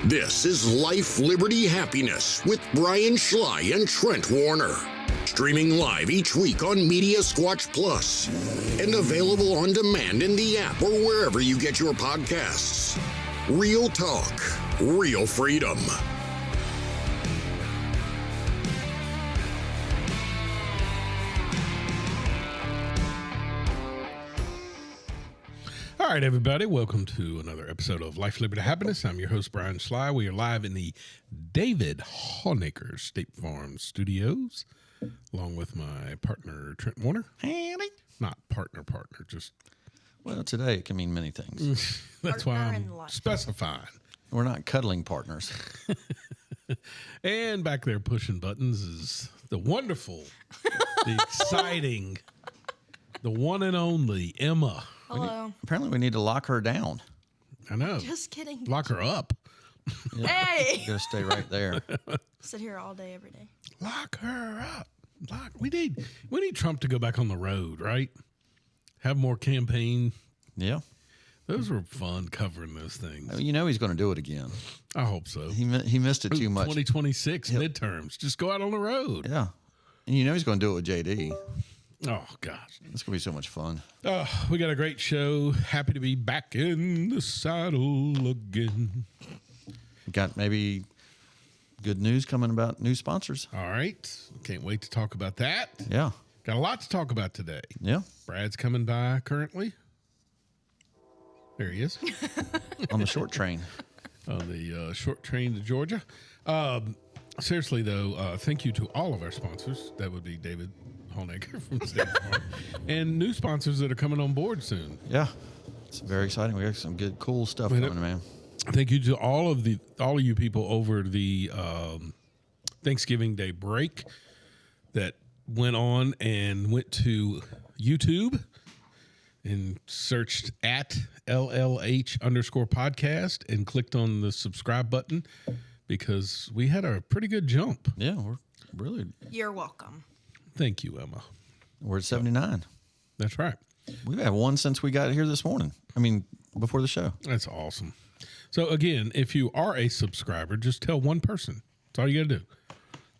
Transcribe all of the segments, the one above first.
This is Life, Liberty, Happiness with Brian Schley and Trent Warner. Streaming live each week on Media Squatch Plus and available on demand in the app or wherever you get your podcasts. Real talk, real freedom. All right, everybody, welcome to another episode of Life, Liberty, Happiness. I'm your host, Brian Schley. We are live in the David Honaker State Farm Studios, along with my partner, Trent Warner. Handy. Not partner, just... Well, today it can mean many things. That's why I'm specifying. We're not cuddling partners. And back there pushing buttons is the wonderful, the exciting, the one and only Emma. Hello. Apparently we need to lock her down. I know. Just kidding. Lock her up. Yeah. Hey! You gotta stay right there. Sit here all day, every day. Lock her up. We need Trump to go back on the road, right? Have more campaign. Yeah. Those were fun covering those things. You know he's going to do it again. I hope so. He missed it too much. 2026 midterms. Just go out on the road. Yeah. And you know he's going to do it with JD. Oh, gosh. It's going to be so much fun. We got a great show. Happy to be back in the saddle again. Got maybe good news coming about new sponsors. All right. Can't wait to talk about that. Yeah. Got a lot to talk about today. Yeah. Brad's coming by currently. There he is. On the short train. On the short train to Georgia. Seriously, though, thank you to all of our sponsors. That would be David Honaker from State Farm. And new sponsors that are coming on board soon. Yeah. It's very exciting. We got some good, cool stuff coming, man. Thank you to all of you people over the Thanksgiving Day break that went on and went to YouTube and searched at LLH_podcast and clicked on the subscribe button because we had a pretty good jump. Yeah, we're really. You're welcome. Thank you, Emma. We're at 79. That's right. We've had one since we got here this morning. I mean, before the show. That's awesome. So, again, if you are a subscriber, just tell one person. That's all you got to do.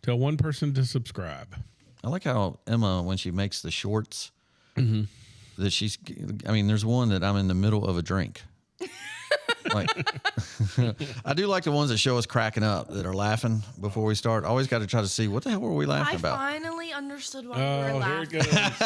Tell one person to subscribe. I like how Emma, when she makes the shorts, that there's one that I'm in the middle of a drink. Like, I do like the ones that show us cracking up, that are laughing before we start. Always got to try to see, what the hell were we laughing about? I finally understood why we were laughing. Here it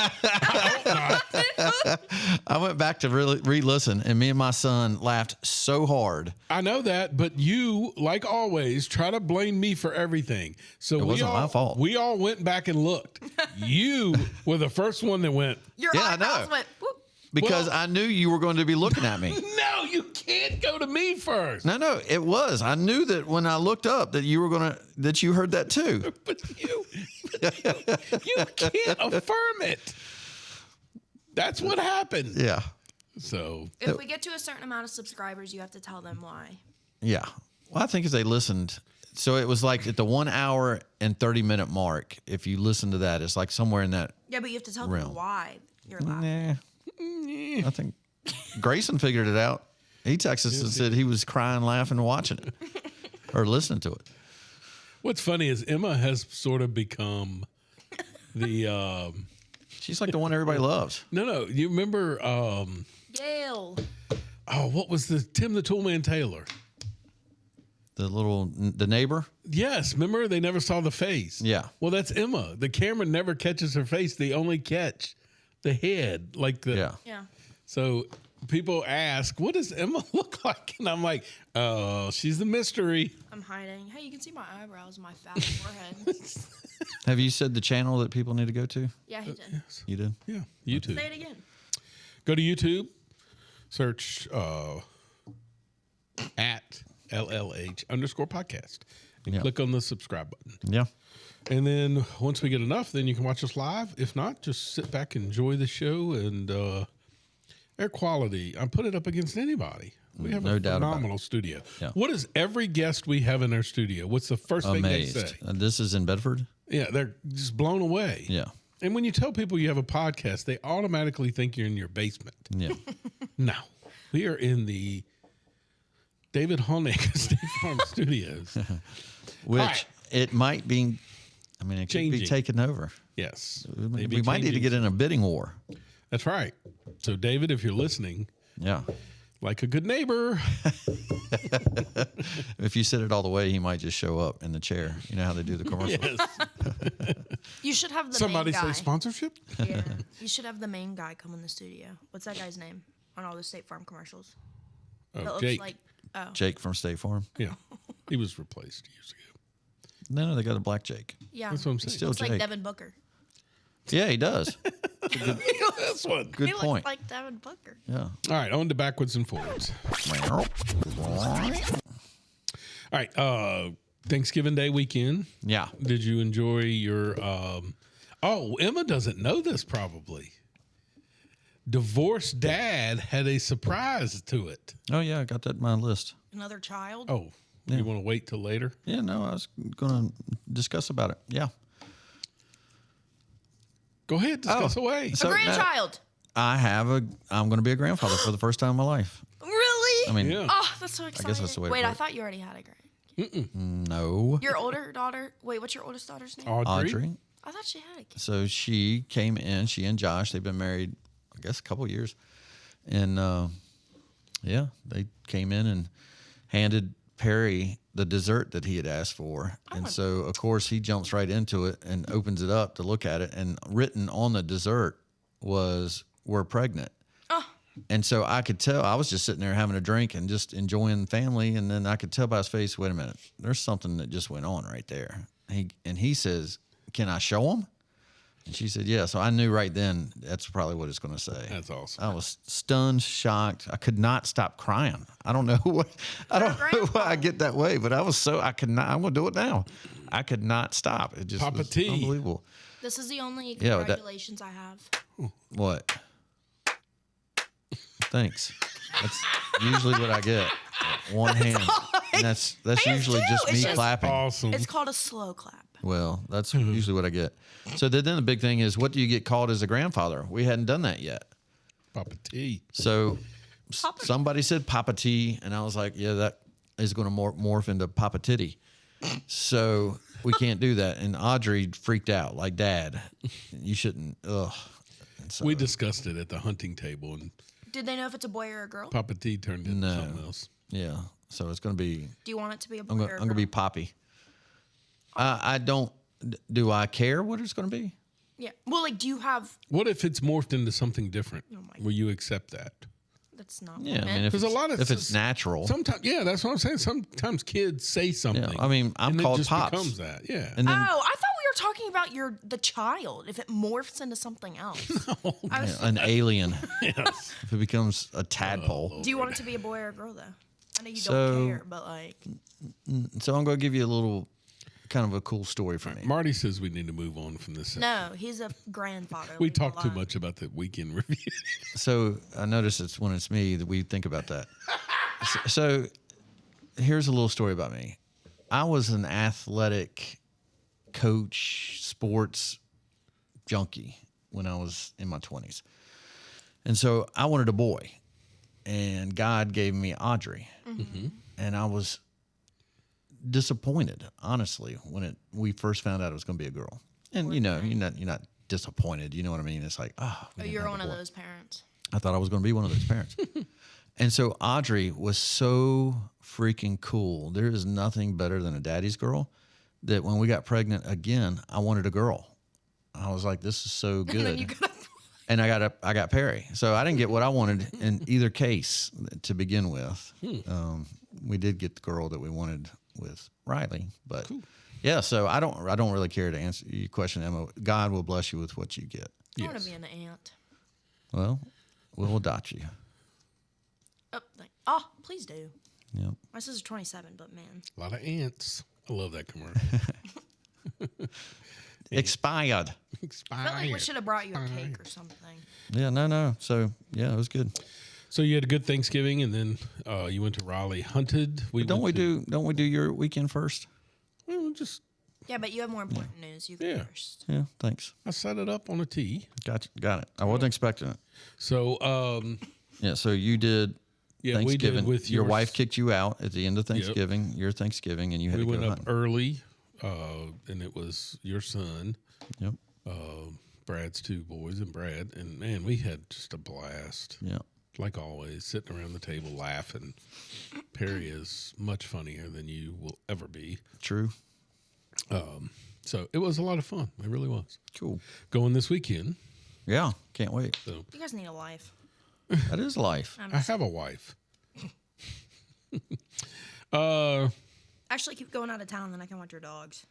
goes. I went back to really re-listen, and me and my son laughed so hard. I know that, but you, like always, try to blame me for everything. So It wasn't my fault. We all went back and looked. You were the first one that went. Your Yeah, I eyebrows know. went, whoop. Because I knew you were going to be looking at me. No, you can't go to me first. No, it was. I knew that when I looked up that you were that you heard that too. But you can't affirm it. That's what happened. Yeah. So If we get to a certain amount of subscribers, you have to tell them why. Yeah. Well, I think as they listened, so it was like at the 1 hour and 30-minute mark. If you listen to that, it's like somewhere in that. Yeah, but you have to tell Realm. them why you're laughing. Nah. I think Grayson figured it out. He texted us and said he was crying, laughing, watching it or listening to it. what's funny is Emma has sort of become the. She's like the one everybody loves. No. You remember? Yale. Oh, what was the Tim the Toolman Taylor? The neighbor. Yes, remember they never saw the face. Yeah. Well, that's Emma. The camera never catches her face. They only catch the head, like the. Yeah. Yeah. So people ask, "What does Emma look like?" And I'm like, "Oh, she's the mystery." I'm hiding. Hey, you can see my eyebrows and my fat forehead. Have you said the channel that people need to go to? Yeah, he did. You did? Yeah, YouTube. Say it again. Go to YouTube, search at LLH_podcast, and Yeah. click on the subscribe button. Yeah. And then once we get enough, then you can watch us live. If not, just sit back and enjoy the show. And air quality, I put it up against anybody. We have No a doubt about phenomenal studio. Yeah. What is every guest we have in our studio? What's the first thing they Amazed. say? This is in Bedford? Yeah, they're just blown away. Yeah. And when you tell people you have a podcast, they automatically think you're in your basement. Yeah. No, we are in the David Honig of State Farm Studios. Which right. it might be. I mean, it could be Changing. taken over. Yes. We might need to get in a bidding war. That's right. So, David, if you're listening, Yeah. like a good neighbor, If you sit it all the way, he might just show up in the chair. You know how they do the commercial? yes. You should have the Somebody main guy. say sponsorship? Yeah. You should have the main guy come in the studio. What's that guy's name on all the State Farm commercials? That Oh, looks Jake. like Jake from State Farm. Yeah. He was replaced years ago. No, they got a black Jake. yeah. That's what I'm saying. Still Looks like Jake. Devin Booker. Yeah, he does. This one. Good he point. looks like Devin Booker. Yeah. All right. On to backwards and forwards. All right. Thanksgiving Day weekend. Yeah. Did you enjoy your Emma doesn't know this probably. Divorced dad had a surprise to it. Oh, yeah, I got that in my list. Another child. Oh, you want to wait till later? Yeah, no, I was going to discuss about it. Yeah. Go ahead, discuss Oh. away. So, a grandchild. I'm going to be a grandfather for the first time in my life. Really? I mean, Yeah. Oh, that's so exciting. that's the way to Wait, put I it. thought you already had a grand. no. Your older daughter. Wait, what's your oldest daughter's name? Audrey. I thought she had a kid. So she came in, she and Josh, they've been married, I guess, a couple years. And, yeah, they came in and handed Perry the dessert that he had asked for. And so, of course, he jumps right into it and opens it up to look at it. And written on the dessert was, "We're pregnant." Oh. And so I could tell, I was just sitting there having a drink and just enjoying family. And then I could tell by his face, wait a minute, there's something that just went on right there. He says, "Can I show him?" And she said, "Yeah." So I knew right then that's probably what it's going to say. That's awesome. I was stunned, shocked. I could not stop crying. I don't know what, I don't know why I get that way, but I could not, I'm going to do it now. I could not stop. It just Papa was T. unbelievable. This is the only Yeah, but that- congratulations I have. What? Thanks. That's usually what I get. One hand. And that's usually too. just It's me just- clapping. Awesome. It's called a slow clap. Well, that's usually what I get. So then the big thing is, what do you get called as a grandfather? We hadn't done that yet. Papa T. So Papa- somebody said Papa T, and I was like, yeah, that is going to morph into Papa Titty. So we can't do that. And Audrey freaked out, like, Dad, you shouldn't. Ugh. And so, We discussed it at the hunting table, and Did they know if it's a boy or a girl? Papa T turned into No. something else. yeah. So it's going to be. Do you want it to be a boy I'm or a going girl? to be Poppy. I don't. Do I care what it's going to be? Yeah. Well, like, do you have? What if it's morphed into something different? Oh my Will you accept that? That's not. Yeah, I meant. mean, if There's a lot of it's natural. Sometimes, yeah, that's what I'm saying. Sometimes kids say something. Yeah, I mean, I'm and called it just Pops. becomes that. Yeah. And Oh, then I thought we were talking about the child. If it morphs into something else. I was, an alien, yes. if it becomes a tadpole. do you want it to be a boy or a girl though? I know you So- don't care, but like, So I'm going to give you a little, kind of a cool story for me. Marty says we need to move on from this. no, he's a grandfather. We leave him talked too alone. much about the weekend review. So I notice it's when it's me that we think about that. So here's a little story about me. I was an athletic coach, sports junkie when I was in my 20s. And so I wanted a boy, and God gave me Audrey. And I was disappointed, honestly, when we first found out it was going to be a girl. And you're not disappointed. You know what I mean? It's like, oh, we Oh, didn't you're have a one of boy. those parents. I thought I was going to be one of those parents. And so Audrey was so freaking cool. There is nothing better than a daddy's girl. That when we got pregnant again, I wanted a girl. I was like, this is so good. And then you got And I got Perry. So I didn't get what I wanted in either case to begin with. We did get the girl that we wanted with Riley, but yeah. So I don't really care to answer your question, Emma. God will bless you with what you get. I want to be an aunt. Well, we'll adopt you. Oh, please do. Yep. My sister's 27, but man, A lot of ants. I love that commercial. Expired. I felt like we should have brought you a cake or something. Yeah, no. So yeah, it was good. So you had a good Thanksgiving, and then you went to Raleigh, hunted. Don't we do your weekend first? Well, just Yeah, but you have more important news. You go Yeah. first. Yeah, thanks. I set it up on a tee. Got it. I wasn't expecting it. So Yeah, so you did Yeah, we Thanksgiving. did with your yours. wife kicked you out at the end of Thanksgiving, your Thanksgiving, and you had We to went go up hunting. early, and it was your son, Yep. Brad's two boys, and Brad. And man, we had just a blast. Yeah. Like always, sitting around the table laughing. Perry is much funnier than you will ever be. True. So it was a lot of fun. It really was. Cool. Going this weekend. Yeah. Can't wait. So You guys need a life. That is life. I have a wife. Actually, keep going out of town, then I can watch your dogs.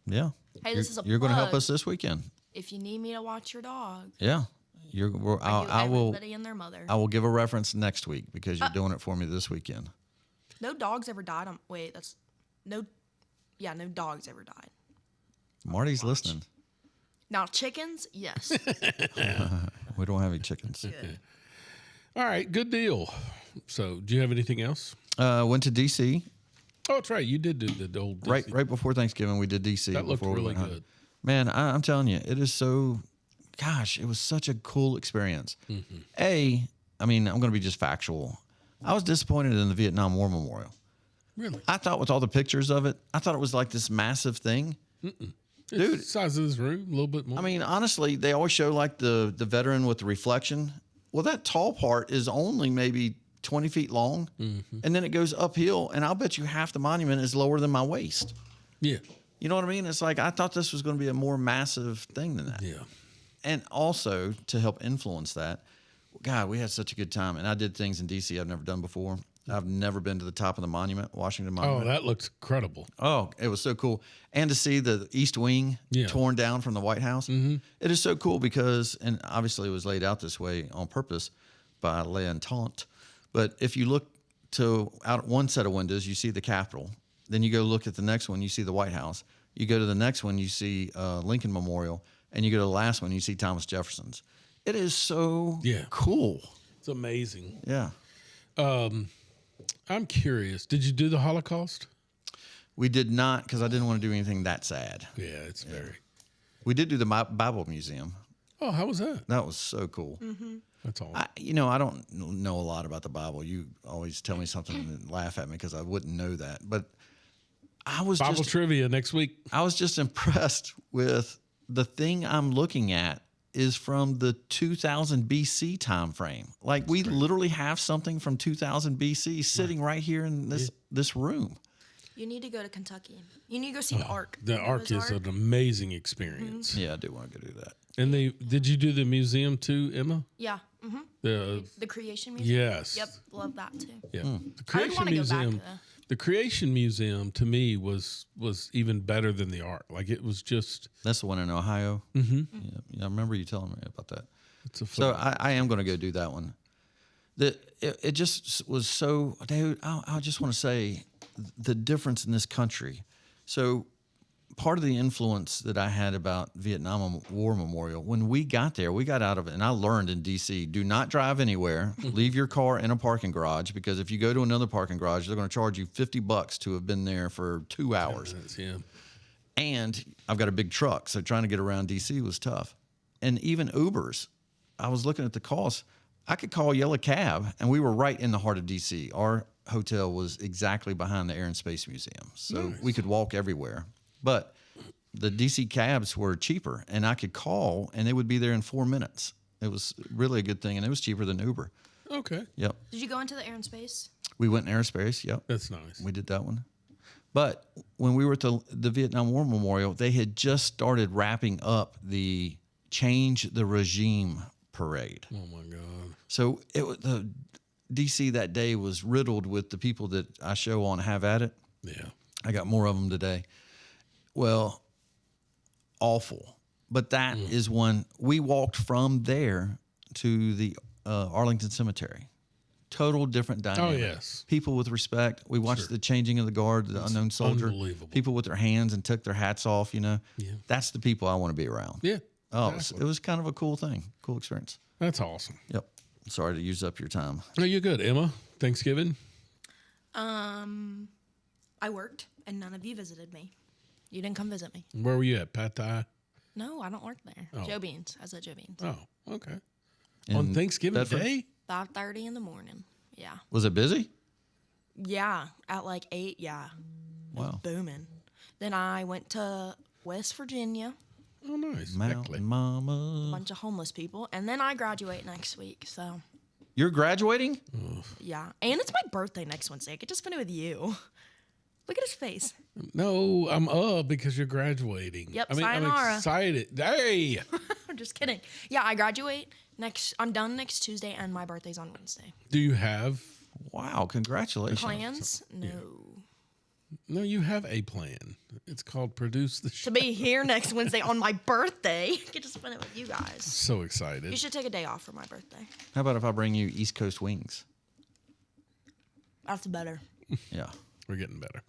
Yeah. Hey, this is a You're going to help plug. us this weekend. If you need me to watch your dog, Yeah. I will. everybody and their mother. I will give a reference next week because you're doing it for me this weekend. No dogs ever died on. Wait, that's no. Yeah, no dogs ever died. Marty's listening. Now chickens, yes. We don't have any chickens. Good. All right, good deal. So, do you have anything else? Went to DC Oh, that's right. You did do the old Disney. right before Thanksgiving. We did DC. That looked before we really went hunting. good. Man, I'm telling you, it is so. Gosh, it was such a cool experience. I mean, I'm going to be just factual. I was disappointed in the Vietnam War Memorial. Really? I thought with all the pictures of it, I thought it was like this massive thing. It's Dude. the size of this room, a little bit more. I mean, honestly, they always show like the veteran with the reflection. Well, that tall part is only maybe 20 feet long, and then it goes uphill, and I'll bet you half the monument is lower than my waist. yeah. You know what I mean? It's like I thought this was going to be a more massive thing than that. Yeah. And also to help influence that, God, we had such a good time. And I did things in D.C. I've never done before. I've never been to the top of the monument, Washington Oh, Monument. that looks incredible. Oh, it was so cool. And to see the East Wing torn down from the White House. It is so cool because, and obviously it was laid out this way on purpose by L'Entente. But if you look to out one set of windows, you see the Capitol. Then you go look at the next one, you see the White House. You go to the next one, you see Lincoln Memorial. And you go to the last one, you see Thomas Jefferson's. It is so cool. It's amazing. Yeah. I'm curious. Did you do the Holocaust? We did not because I didn't want to do anything that sad. Yeah, it's very. We did do the Bible Museum. Oh, how was that? That was so cool. That's all. I don't know a lot about the Bible. You always tell me something and laugh at me because I wouldn't know that. But I was Bible trivia next week. I was just impressed with the thing I'm looking at is from the 2000 BC time frame. Like we literally have something from 2000 BC sitting right here in this room. You need to go to Kentucky. You need to go see the Ark. The You know Ark his is an amazing experience. Yeah, I do want to go do that. And did you do the museum too, Emma? Yeah. The Creation Museum. yes. Yep. Love that too. Yeah. The I would Creation want to go back Museum. though. The Creation Museum to me was even better than the Ark. Like it was just. That's the one in Ohio. Yeah, I remember you telling me about that. It's a So I am going to go do that one. It just was so, dude, I just want to say the difference in this country. So part of the influence that I had about Vietnam War Memorial, when we got there, we got out of it, and I learned in D.C., do not drive anywhere. Leave your car in a parking garage, because if you go to another parking garage, they're going to charge you $50 to have been there for 2 hours. Yeah. And I've got a big truck, so trying to get around D.C. was tough. And even Ubers, I was looking at the cost. I could call Yellow Cab, and we were right in the heart of D.C. Our hotel was exactly behind the Air and Space Museum, so we could walk everywhere. But the D.C. cabs were cheaper, and I could call, and they would be there in 4 minutes. It was really a good thing, and it was cheaper than Uber. Okay. Yep. Did you go into the Air and Space? We went in airspace. Yep. That's nice. We did that one. But when we were at the Vietnam War Memorial, they had just started wrapping up the Change the Regime parade. Oh my God. So the DC that day was riddled with the people that I show on Have At It. Yeah. I got more of them today. Well, awful. But that is when we walked from there to the Arlington Cemetery. Total different dynamic. Oh, yes. People with respect. We watched the changing of the guard, the unknown soldier. unbelievable. People with their hands and took their hats off, you know. Yeah. That's the people I want to be around. Yeah. Oh, exactly. it was kind of a cool thing. Cool experience. That's awesome. Yep. Sorry to use up your time. No, you're good, Emma. Thanksgiving. I worked, and none of you visited me. You didn't come visit me. Where were you at? Pad Thai? No, I don't work there. Joe Beans. I was at Joe Beans. Oh, okay. In On Thanksgiving Bedford? Day? 5:30 in the morning. Yeah. Was it busy? Yeah. At like 8, yeah. Wow. Booming. Then I went to West Virginia, Oh, nice. Mountain Beckley. Mama. bunch of homeless people, and then I graduate next week. So You're graduating? yeah, and it's my birthday next Wednesday. I get to spend it with you. Look at his face. No, I'm because you're graduating. Yep, I'm sayonara. excited. Hey, I'm just kidding. Yeah, I graduate next. I'm done next Tuesday, and my birthday's on Wednesday. do you have? Wow, congratulations. Plans? No. No, you have a plan. It's called Produce the Show. To be here next Wednesday on my birthday. Get to spend it with you guys. So excited. You should take a day off for my birthday. How about if I bring you East Coast wings? That's better. Yeah. We're getting better.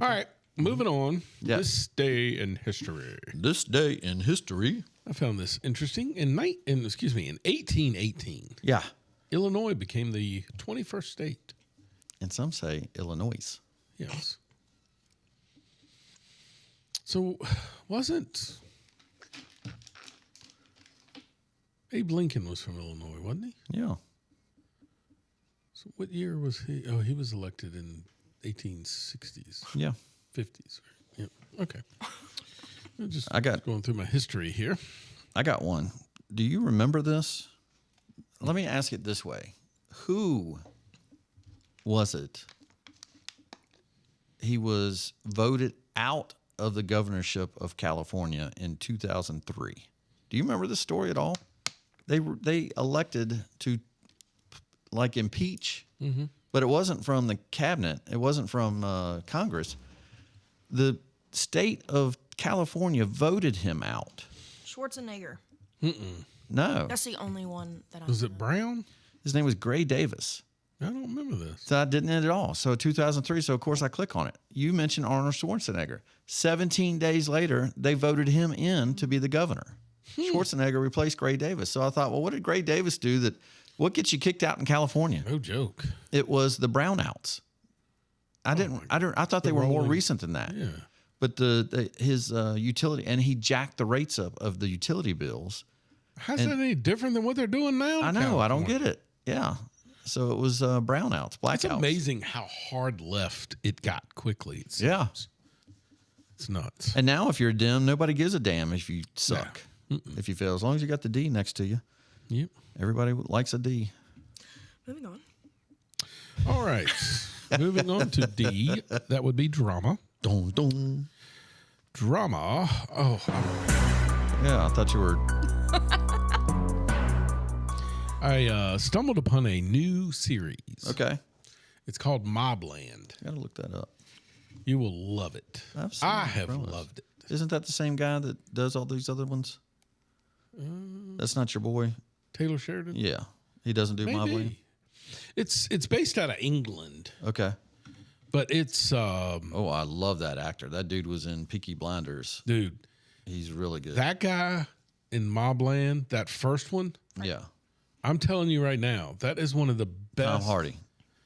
All right, moving on. Yeah. This day in history. This day in history. I found this interesting. In 1818, Yeah. Illinois became the 21st state. And some say Illinois. Yes. So, wasn't Abe Lincoln was from Illinois, wasn't he? Yeah. So, what year was he? Oh, he was elected in 1860s, Yeah. 50s. Right? Yeah. Okay. I got- going through my history here. I got one. Do you remember this? Let me ask it this way. Who was it? He was voted out of the governorship of California in 2003. Do you remember this story at all? They elected to like impeach, but it wasn't from the cabinet. It wasn't from Congress. The state of California voted him out. Schwarzenegger. No, That's the only one that I Was know. it Brown? his name was Gray Davis. I don't remember this. So I didn't at all. So 2003. So of course I click on it. You mentioned Arnold Schwarzenegger. 17 days later, they voted him in to be the governor. Schwarzenegger replaced Gray Davis. So I thought, well, what did Gray Davis do that? What gets you kicked out in California? No joke. It was the brownouts. I thought they were more rolling- recent than that. Yeah. But his utility, and he jacked the rates up of the utility bills. How's that any different than what they're doing now? I know. I don't get it. Yeah. So it was brownouts, blackouts. It's amazing how hard left it got quickly. It seems. Yeah. It's nuts. And now if you're a Dem, nobody gives a damn if you suck. If you fail, as long as you got the D next to you. Yep. Everybody likes a D. Moving on. All right. Moving on to D. That would be drama. Dun, dun. Drama. Oh, Yeah, I thought you were. I stumbled upon a new series. Okay. It's called Mobland. Got to look that up. You will love it. I've seen I it, have promise. loved it. Isn't that the same guy that does all these other ones? That's not your boy? Taylor Sheridan? Yeah. He doesn't do modeling? Maybe. It's based out of England, Okay. but it's Oh, I love that actor. That dude was in Peaky Blinders. dude, He's really good. that guy in Mobland, that first one, Yeah. I'm telling you right now, that is one of the best. Tom Hardy.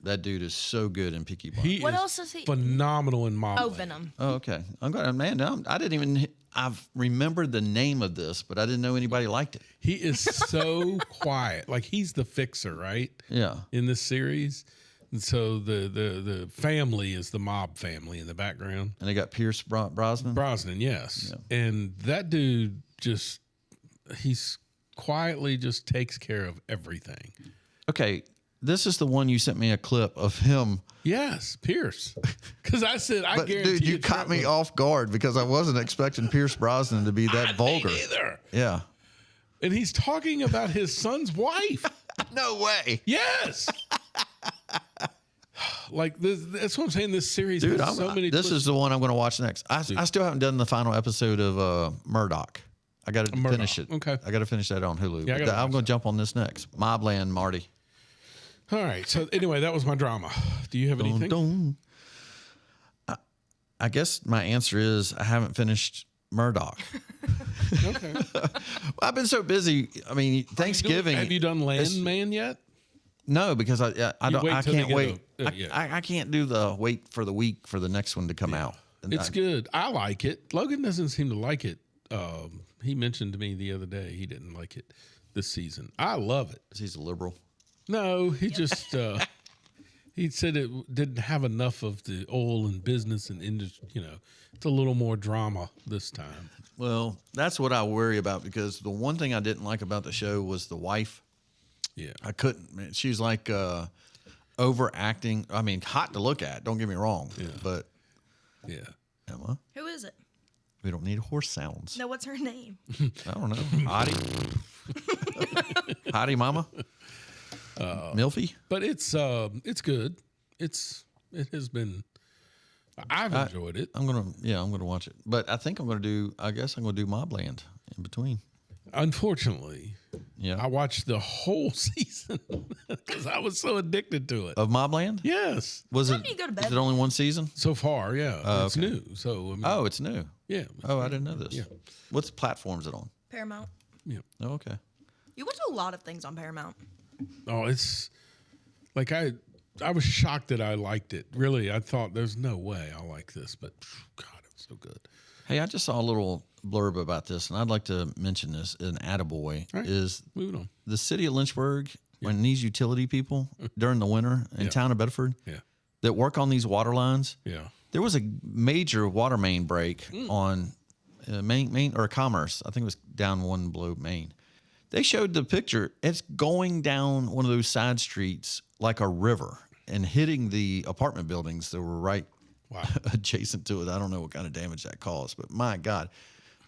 That dude is so good in Peaky Blinders. He What is else is he? phenomenal in Mobland. Oh, Venom. Oh, okay. I'm glad, man. I didn't even. I've remembered the name of this, but I didn't know anybody liked it. He is so quiet. Like he's the fixer, right? Yeah. In this series. And so the family is the mob family in the background. And they got Pierce Brosnan. Brosnan, yes. And that dude just he's quietly just takes care of everything. Okay, this is the one you sent me a clip of him. Yes, Pierce. Because I said I But guarantee dude, you caught me off guard because I wasn't expecting Pierce Brosnan to be that vulgar. either. Yeah. And he's talking about his son's wife. No way. Yes. Like this, that's what I'm saying. This series Dude, has so many. this twists. is the one I'm going to watch next. I still haven't done the final episode of Murdoch. I got to finish it. Okay. I got to finish that on Hulu. Yeah, I But gotta I'm watch going to jump on this next. Mobland, Marty. All right. So anyway, that was my drama. Do you have anything? Dun. I guess my answer is I haven't finished Murdoch. Okay. I've been so busy. I mean, Thanksgiving. Have you done Landman yet? No, because I don't. wait I till they can't get wait. yeah. I can't do the wait for the week for the next one to come out. And It's good. I like it. Logan doesn't seem to like it. He mentioned to me the other day he didn't like it this season. I love it. He's a liberal. No, he just He said it didn't have enough of the oil and business and industry. It's a little more drama this time. Well, that's what I worry about, because the one thing I didn't like about the show was the wife. Yeah. I couldn't. Man, she's like overacting. I mean, hot to look at. Don't get me wrong. Yeah. But Yeah. Emma, Who is it? we don't need horse sounds. No, what's her name? I don't know. Hottie. Hottie mama. Milfy. But it's good. It has been. I've enjoyed it. I'm gonna watch it. But I think I'm gonna do Mobland in between. Unfortunately, Yeah. I watched the whole season because I was so addicted to it. Of Mobland? Yes, Was Time it? you go to Is bed. it only one season? so far, yeah, it's okay. new. So I mean, Oh, it's new. yeah, Oh, I didn't know this. Yeah. What's platform is it on? Paramount. yeah. Oh, okay. You watch a lot of things on Paramount. Oh, it's like I was shocked that I liked it. Really, I thought there's no way I'll like this, but God, it was so good. Hey, I just saw a little blurb about this, and I'd like to mention this. An attaboy All right. is Moving on. the city of Lynchburg, when these utility people during the winter in town of Bedford Yeah, that work on these water lines, yeah. there was a major water main break on Main or Commerce. I think it was down one below Main. They showed the picture. It's going down one of those side streets like a river and hitting the apartment buildings that were right Wow. adjacent to it. I don't know what kind of damage that caused, but my God.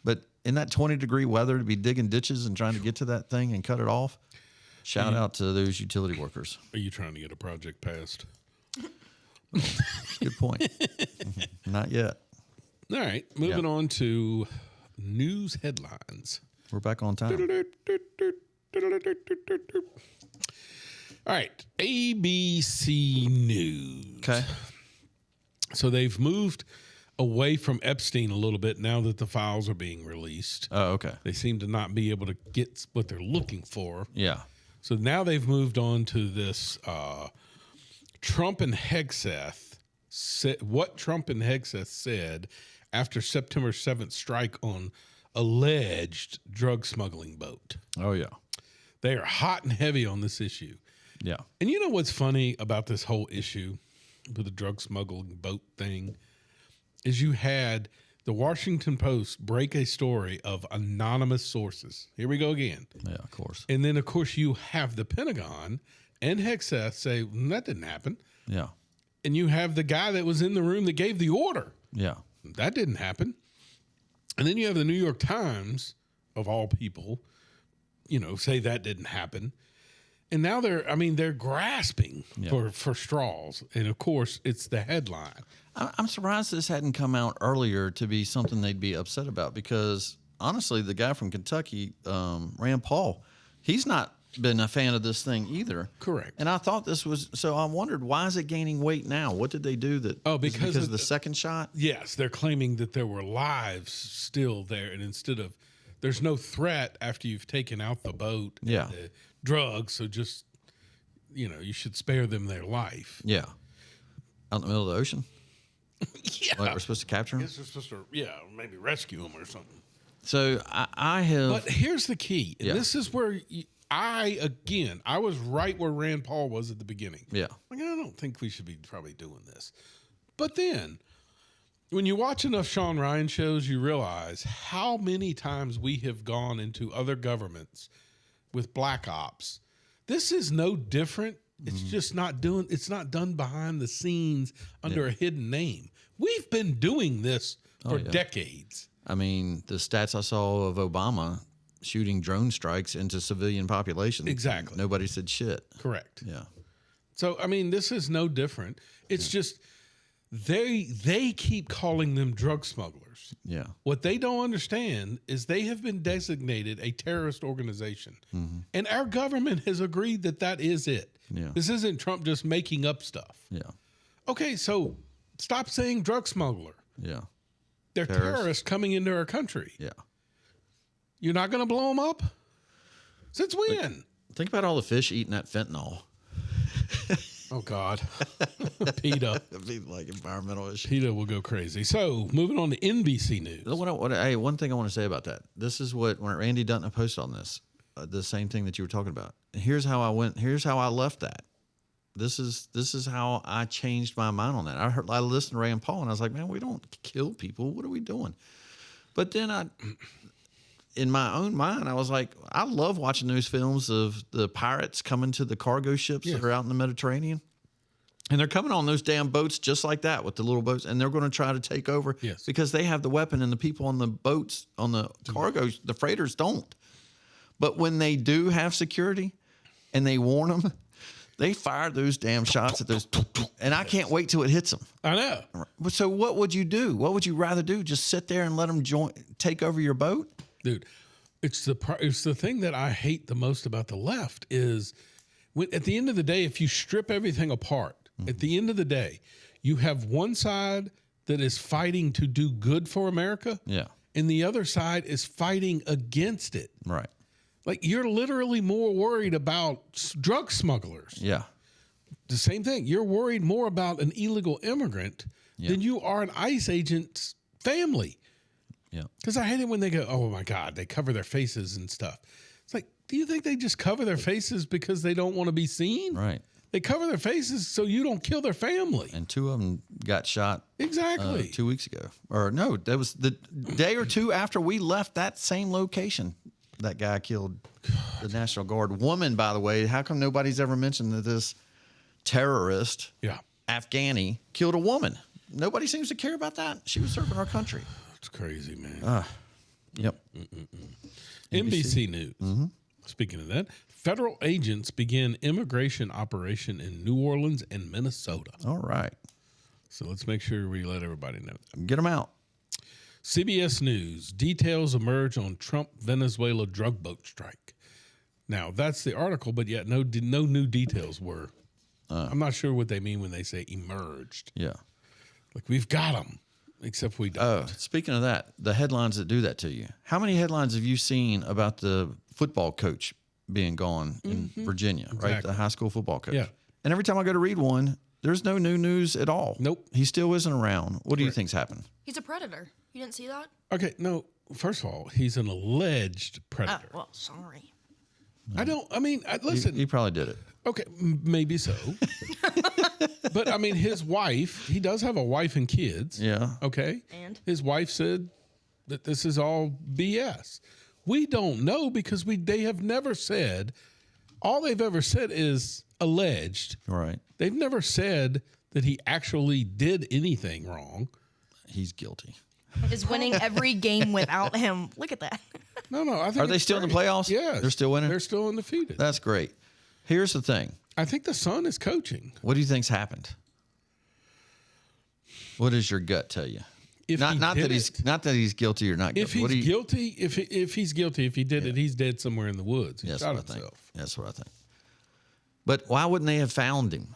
But in that 20-degree weather to be digging ditches and trying to get to that thing and cut it off, shout out to those utility workers. Are you trying to get a project passed? Good point. Not yet. All right, moving on to news headlines. We're back on time. All right, ABC News. Okay. So they've moved away from Epstein a little bit now that the files are being released. Oh, okay. They seem to not be able to get what they're looking for. Yeah. So now they've moved on to this Trump and Hegseth. What Trump and Hegseth said after September 7th strike on alleged drug smuggling boat. Oh, yeah. They are hot and heavy on this issue. Yeah. And you know what's funny about this whole issue with the drug smuggling boat thing is you had the Washington Post break a story of anonymous sources. Here we go again. Yeah, of course. And then, of course, you have the Pentagon and Hegseth say, that didn't happen. Yeah. And you have the guy that was in the room that gave the order. Yeah. That didn't happen. And then you have the New York Times, of all people, say that didn't happen. And now they're grasping for straws. And of course, it's the headline. I'm surprised this hadn't come out earlier to be something they'd be upset about, because honestly, the guy from Kentucky, Rand Paul, he's not been a fan of this thing either. Correct. And I thought this was, so I wondered, why is it gaining weight now? What did they do that? Oh, is it because of of the second shot? Yes, they're claiming that there were lives still there. And instead of, there's no threat after you've taken out the boat and Yeah. the drugs. So just, you should spare them their life. Yeah. Out in the middle of the ocean? Yeah. Like we're supposed to capture I him? guess we're supposed to, maybe rescue them or something. So I have. But here's the key. And Yeah. this is where I was right where Rand Paul was at the beginning. Yeah. Like, I don't think we should be probably doing this. But then when you watch enough Sean Ryan shows, you realize how many times we have gone into other governments with black ops. This is no different. It's just it's not done behind the scenes under a hidden name. We've been doing this for decades. I mean, the stats I saw of Obama shooting drone strikes into civilian populations. Exactly. Nobody said shit. Correct. Yeah. So, this is no different. It's just they keep calling them drug smugglers. Yeah. What they don't understand is they have been designated a terrorist organization. And our government has agreed that is it. Yeah. This isn't Trump just making up stuff. Yeah. Okay, so stop saying drug smuggler. Yeah. They're terrorists coming into our country. Yeah. You're not going to blow them up? Since when? Think about all the fish eating that fentanyl. Oh, God. PETA. It'd be like environmental issue. PETA will go crazy. So, moving on to NBC News. Hey, one thing I want to say about that. This is when Randy Dutton posted on this, the same thing that you were talking about. And here's how I left that. this is how I changed my mind on that. I listened to Ray and Paul, and I was like, man, we don't kill people. What are we doing? But then in my own mind, I was like, I love watching those films of the pirates coming to the cargo ships that are out in the Mediterranean. And they're coming on those damn boats just like that with the little boats, and they're going to try to take over because they have the weapon, and the people on the boats, on the cargo, the freighters don't. But when they do have security and they warn them, they fire those damn shots at those, and I can't wait till it hits them. I know. So what would you do? What would you rather do? Just sit there and let them take over your boat? Dude, it's the thing that I hate the most about the left is at the end of the day, if you strip everything apart, at the end of the day, you have one side that is fighting to do good for America. Yeah. And the other side is fighting against it. Right. Like, you're literally more worried about drug smugglers. Yeah. The same thing. You're worried more about an illegal immigrant than you are an ICE agent's family. Yeah. Because I hate it when they go, oh, my God, they cover their faces and stuff. It's like, do you think they just cover their faces because they don't want to be seen? Right. They cover their faces so you don't kill their family. And 2 of them got shot. Exactly. 2 weeks ago. Or no, that was the day or two after we left that same location. That guy killed the National Guard woman, by the way. How come nobody's ever mentioned that this terrorist, Afghani, killed a woman? Nobody seems to care about that. She was serving our country. It's crazy, man. Yep. NBC News. Mm-hmm. Speaking of that, federal agents begin immigration operation in New Orleans and Minnesota. All right. So let's make sure we let everybody know that. Get them out. CBS News, details emerge on Trump-Venezuela drug boat strike. Now, that's the article, but yet no new details were. I'm not sure what they mean when they say emerged. Yeah. Like, we've got them, except we don't. Speaking of that, the headlines that do that to you. How many headlines have you seen about the football coach being gone in Virginia, right? The high school football coach. Yeah. And every time I go to read one, there's no new news at all. Nope. He still isn't around. What do you think's happened? He's a predator. You didn't see that? Okay, no. First of all, he's an alleged predator. Oh, well, sorry. Listen. He probably did it. Okay, maybe so. But, I mean, his wife, he does have a wife and kids. Yeah. Okay? And? His wife said that this is all BS. We don't know because they have never said, all they've ever said is alleged. Right. They've never said that he actually did anything wrong. He's guilty. Is winning every game without him. Look at that. No, I think Are they still in the playoffs? Yes. They're still winning? They're still undefeated. That's great. Here's the thing. I think the son is coaching. What do you think's happened? What does your gut tell you? Not that he's guilty or not guilty. If he's guilty, if he did it, he's dead somewhere in the woods. He shot himself. That's what I think. But why wouldn't they have found him?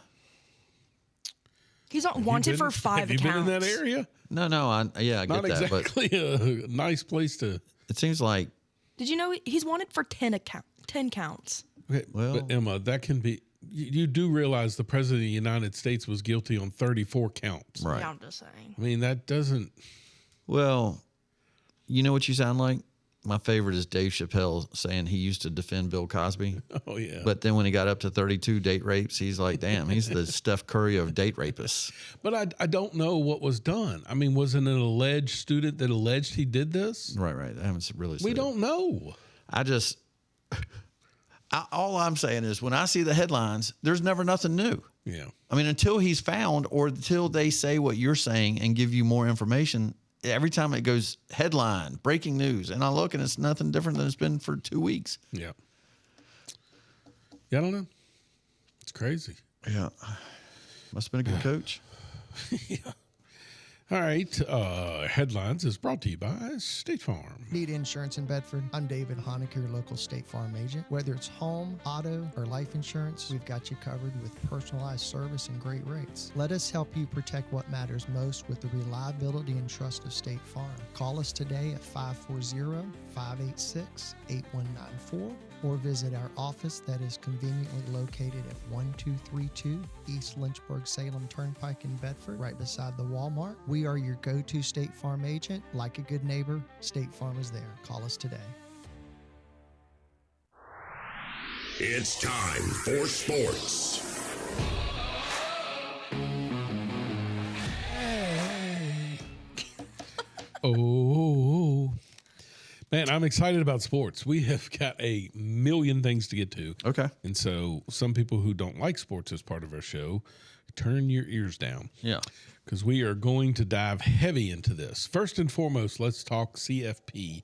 He's not wanted for 5 Have you counts. been in that area? No, I get Not that. exactly a nice place to. It seems like. Did you know he's wanted for 10 counts? Okay, Well- but Emma, that can be. You do realize the president of the United States was guilty on 34 counts. Right. Yeah, I'm just saying. I mean, that doesn't. Well, you know what you sound like? My favorite is Dave Chappelle saying he used to defend Bill Cosby. Oh, yeah. But then when he got up to 32 date rapes, he's like, damn, he's the Steph Curry of date rapists. But I don't know what was done. I mean, was it an alleged student that alleged he did this? Right. I haven't really said We don't know. All I'm saying is when I see the headlines, there's never nothing new. Yeah. I mean, until he's found or until they say what you're saying and give you more information, every time it goes headline, breaking news, and I look and it's nothing different than it's been for 2 weeks. Yeah. I don't know. It's crazy. Yeah. Must have been a good coach. Yeah. All right. Headlines is brought to you by State Farm. Need insurance in Bedford? I'm David Honecker, your local State Farm agent. Whether it's home, auto, or life insurance, we've got you covered with personalized service and great rates. Let us help you protect what matters most with the reliability and trust of State Farm. Call us today at 540-586-8194 or visit our office that is conveniently located at 1232 East Lynchburg-Salem Turnpike in Bedford, right beside the Walmart. We are your go-to State Farm agent. Like a good neighbor, State Farm is there. Call us today. It's time for sports. Oh, man, I'm excited about sports. We have got a million things to get to. Okay. And so some people who don't like sports as part of our show, turn your ears down. Yeah. Because we are going to dive heavy into this. First and foremost, let's talk CFP,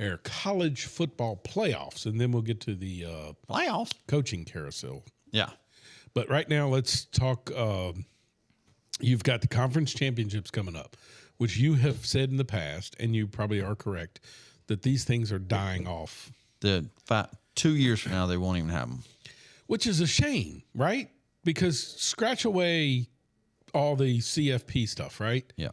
our college football playoffs, and then we'll get to the Playoffs. coaching carousel. Yeah. But right now, let's talk. You've got the conference championships coming up, which you have said in the past, and you probably are correct, that these things are dying off. 2 years from now, they won't even have them. Which is a shame, right? Because scratch away all the CFP stuff, right? Yeah.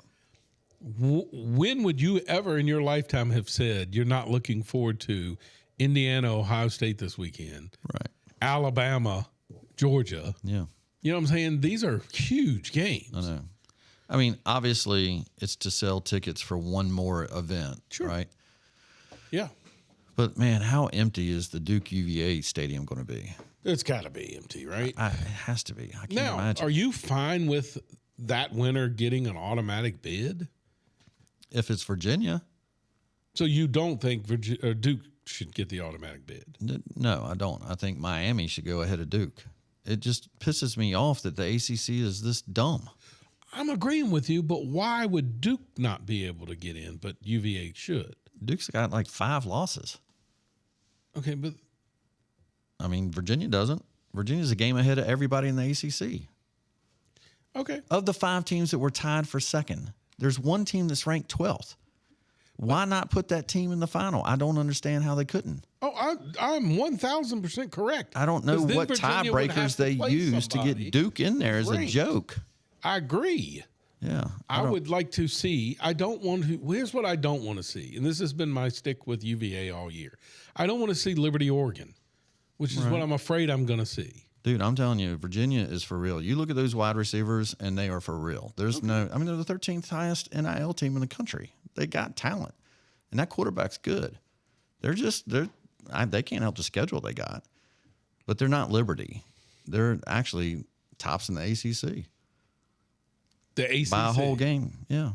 When would you ever in your lifetime have said you're not looking forward to Indiana, Ohio State this weekend, Right. Alabama, Georgia? Yeah. You know what I'm saying? These are huge games. I know. I mean, obviously, it's to sell tickets for one more event, Sure. right? Yeah. But, man, how empty is the Duke UVA stadium going to be? It's got to be empty, right? It has to be. I can't Now, imagine. are you fine with that winner getting an automatic bid? If it's Virginia, So you don't think Duke should get the automatic bid? no, I don't. I think Miami should go ahead of Duke. It just pisses me off that the ACC is this dumb. I'm agreeing with you, but why would Duke not be able to get in, but UVA should? Duke's got like 5 losses. Okay, but I mean, Virginia doesn't. Virginia's a game ahead of everybody in the ACC. okay. Of the 5 teams that were tied for second, there's one team that's ranked 12th. Why not put that team in the final? I don't understand how they couldn't. Oh, I'm 1,000% correct. I don't know 'Cause then what Virginia would have tiebreakers to they play use to somebody get Duke in there as a ranked. joke. I agree. Yeah. I don't- would like to see. I don't want to. Here's what I don't want to see, and this has been my stick with UVA all year. I don't want to see Liberty, Oregon, which is what I'm afraid I'm going to see. Dude, I'm telling you, Virginia is for real. You look at those wide receivers, and they are for real. There's no, I mean, they're the 13th highest NIL team in the country. They got talent, and that quarterback's good. They can't help the schedule they got, but they're not Liberty. They're actually tops in the ACC The ACC by a whole game. Yeah,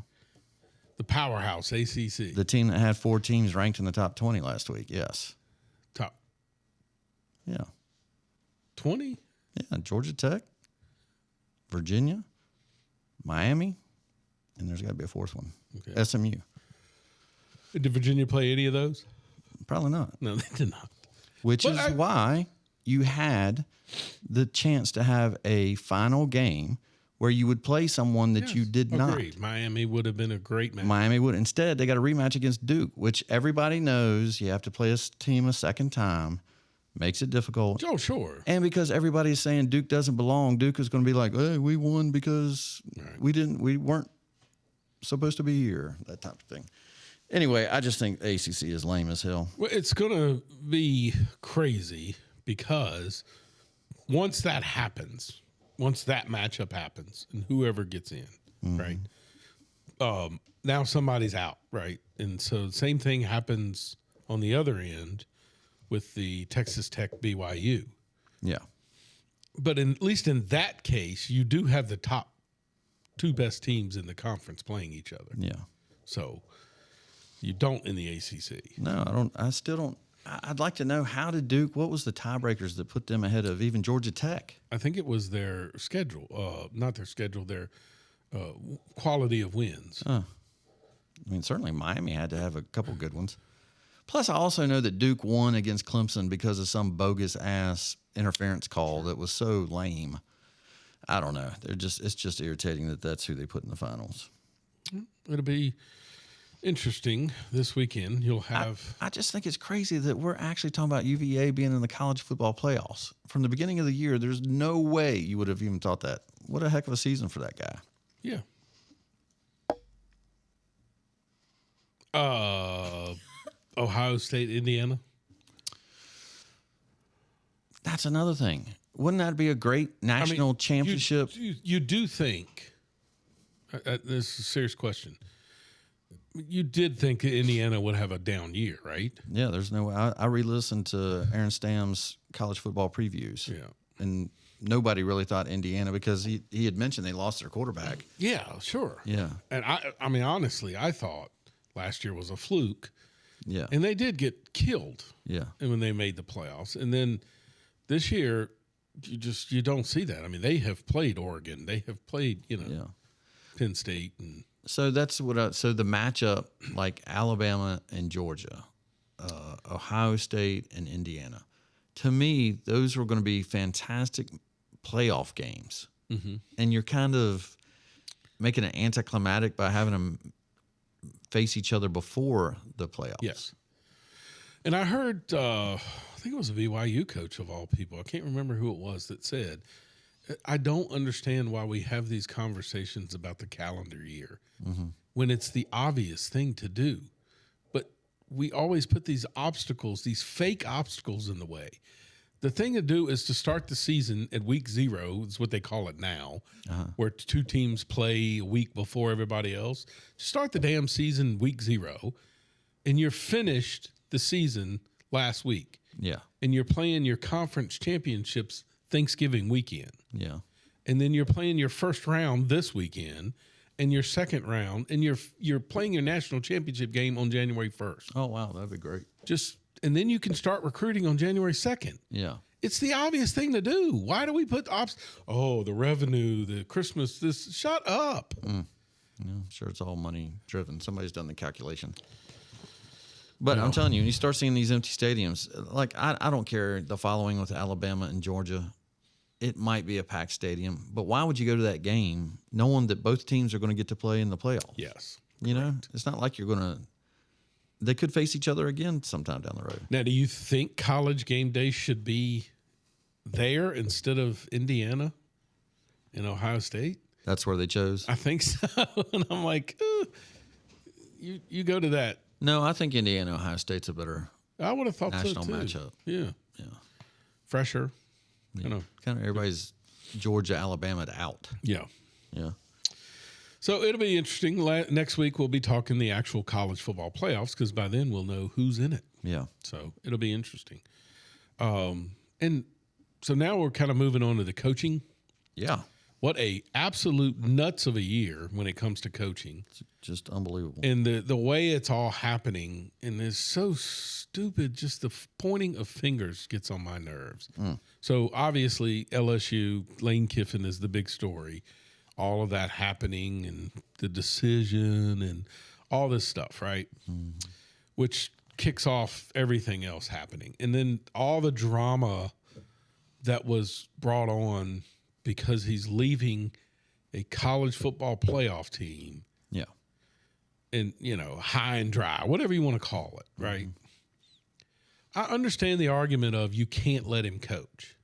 the powerhouse ACC, the team that had 4 teams ranked in the top 20 last week. Yes. top Yeah. 20. Yeah. Georgia Tech, Virginia, Miami, and there's got to be a 4th one. Okay. SMU. Did Virginia play any of those? Probably not. No, they did not. Which But is why you had the chance to have a final game where you would play someone that you did Agreed. Miami would have been a great match. not. Miami would. Instead, they got a rematch against Duke, which everybody knows you have to play a team a second time. Makes it difficult. Oh, sure. And because everybody's saying Duke doesn't belong, Duke is going to be like, hey, we won because we weren't supposed to be here, that type of thing. Anyway, I just think ACC is lame as hell. Well, it's going to be crazy because once that happens, once that matchup happens, and whoever gets in, right? Now somebody's out, right? And so the same thing happens on the other end with the Texas Tech BYU. Yeah. But at least in that case, you do have the top 2 best teams in the conference playing each other. Yeah. So you don't in the ACC. No, I don't. I still don't. I'd like to know how did Duke, what was the tiebreakers that put them ahead of even Georgia Tech? I think it was their schedule, not their schedule, their quality of wins. I mean, certainly Miami had to have a couple good ones. Plus, I also know that Duke won against Clemson because of some bogus ass interference call that was so lame. I don't know. It's just irritating that that's who they put in the finals. It'll be interesting this weekend. You'll have. I just think it's crazy that we're actually talking about UVA being in the college football playoffs. From the beginning of the year, there's no way you would have even thought that. What a heck of a season for that guy. Yeah. Ohio State, Indiana. That's another thing. Wouldn't that be a great national championship? You do think, this is a serious question. You did think Indiana would have a down year, right? Yeah, there's no way. I re-listened to Aaron Stam's college football previews. Yeah. And nobody really thought Indiana because he had mentioned they lost their quarterback. Yeah, sure. Yeah. And I mean, honestly, I thought last year was a fluke. Yeah. And they did get killed. Yeah. And when they made the playoffs. And then this year, you don't see that. I mean, they have played Oregon. They have played, Penn State. And so that's what so the matchup, like Alabama and Georgia, Ohio State and Indiana, to me, those were going to be fantastic playoff games. Mm-hmm. And you're kind of making it anticlimactic by having them face each other before the playoffs. Yes. And I heard, I think it was a BYU coach of all people. I can't remember who it was that said, I don't understand why we have these conversations about the calendar year when it's the obvious thing to do. But we always put these obstacles, these fake obstacles in the way. The thing to do is to start the season at week 0, is what they call it now, where 2 teams play a week before everybody else. Start the damn season week 0, and you're finished the season last week. Yeah. And you're playing your conference championships Thanksgiving weekend. Yeah. And then you're playing your first round this weekend and your second round, and you're playing your national championship game on January 1st. Oh, wow. That'd be great. And then you can start recruiting on January 2nd. Yeah. It's the obvious thing to do. Why do we put the revenue, the Christmas, this? Shut up. Yeah, I'm sure it's all money driven. Somebody's done the calculation. But I'm telling you, when you start seeing these empty stadiums, like I don't care the following with Alabama and Georgia. It might be a packed stadium, but why would you go to that game knowing that both teams are going to get to play in the playoffs? Yes. You know, it's not like you're going to. They could face each other again sometime down the road. Now, do you think College game day should be there instead of Indiana and Ohio State? That's where they chose. I think so. And I'm like, you go to that. No, I think Indiana Ohio State's a better I would have thought national so too. matchup. Yeah. Yeah. Fresher. Yeah. You know. Kind of everybody's Georgia, Alabama out. Yeah. Yeah. So it'll be interesting. Next week we'll be talking the actual college football playoffs because by then we'll know who's in it. Yeah. So it'll be interesting. And so now we're kind of moving on to the coaching. Yeah. What a absolute nuts of a year when it comes to coaching. It's just unbelievable. And the way it's all happening, and it's so stupid, just the pointing of fingers gets on my nerves. So obviously LSU, Lane Kiffin is the big story. All of that happening and the decision and all this stuff, right? Which kicks off everything else happening. And then all the drama that was brought on because he's leaving a college football playoff team. Yeah. And, high and dry, whatever you want to call it, right? I understand the argument of you can't let him coach.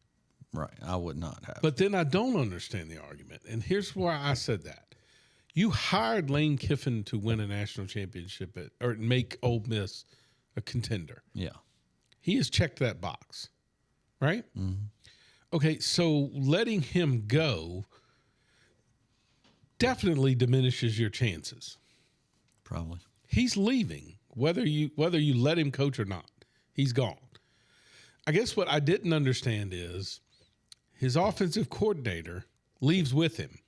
Right. I would not have. But then I don't understand the argument. And here's why I said that. You hired Lane Kiffin to win a national championship or make Ole Miss a contender. Yeah. He has checked that box, right? Okay, so letting him go definitely diminishes your chances. Probably. He's leaving, whether you let him coach or not. He's gone. I guess what I didn't understand is his offensive coordinator leaves with him,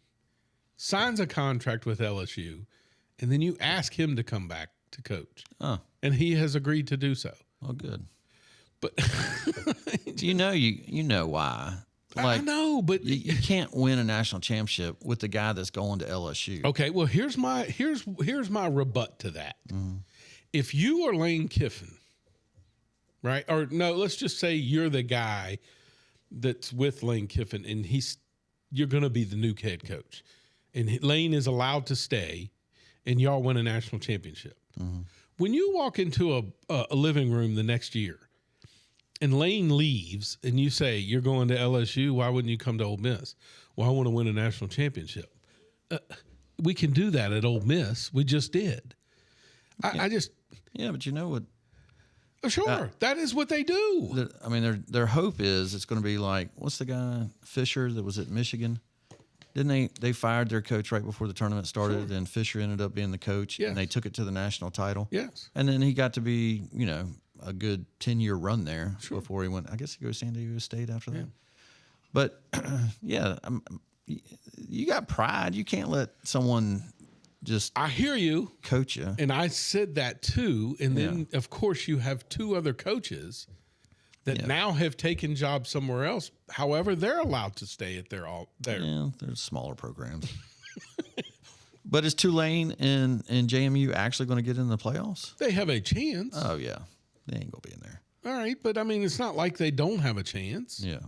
signs a contract with LSU, and then you ask him to come back to coach. Oh. And he has agreed to do so. Oh, good. But you know why. I know, but you can't win a national championship with the guy that's going to LSU. Okay, well here's my rebut to that. If you are Lane Kiffin, right? Or no, let's just say you're the guy that's with Lane Kiffin and you're going to be the new head coach. And Lane is allowed to stay and y'all win a national championship. When you walk into a living room the next year and Lane leaves and you say, you're going to LSU, why wouldn't you come to Ole Miss? Well, I want to win a national championship. We can do that at Ole Miss. We just did. Yeah, but you know what? Sure, that is what they do. Their hope is it's going to be like, what's the guy, Fisher, that was at Michigan? Didn't they fired their coach right before the tournament started, and Fisher ended up being the coach, and they took it to the national title. Yes. And then he got to be, a good 10-year run there before he went. I guess he goes to San Diego State after that. But, you got pride. You can't let someone just I hear you. coach you. And I said that too. And then, of course, you have 2 other coaches that now have taken jobs somewhere else. However, they're allowed to stay at their. Yeah, there's smaller programs. But is Tulane and JMU actually going to get in the playoffs? They have a chance. Oh, yeah. They ain't going to be in there. All right. But, I mean, it's not like they don't have a chance. Yeah.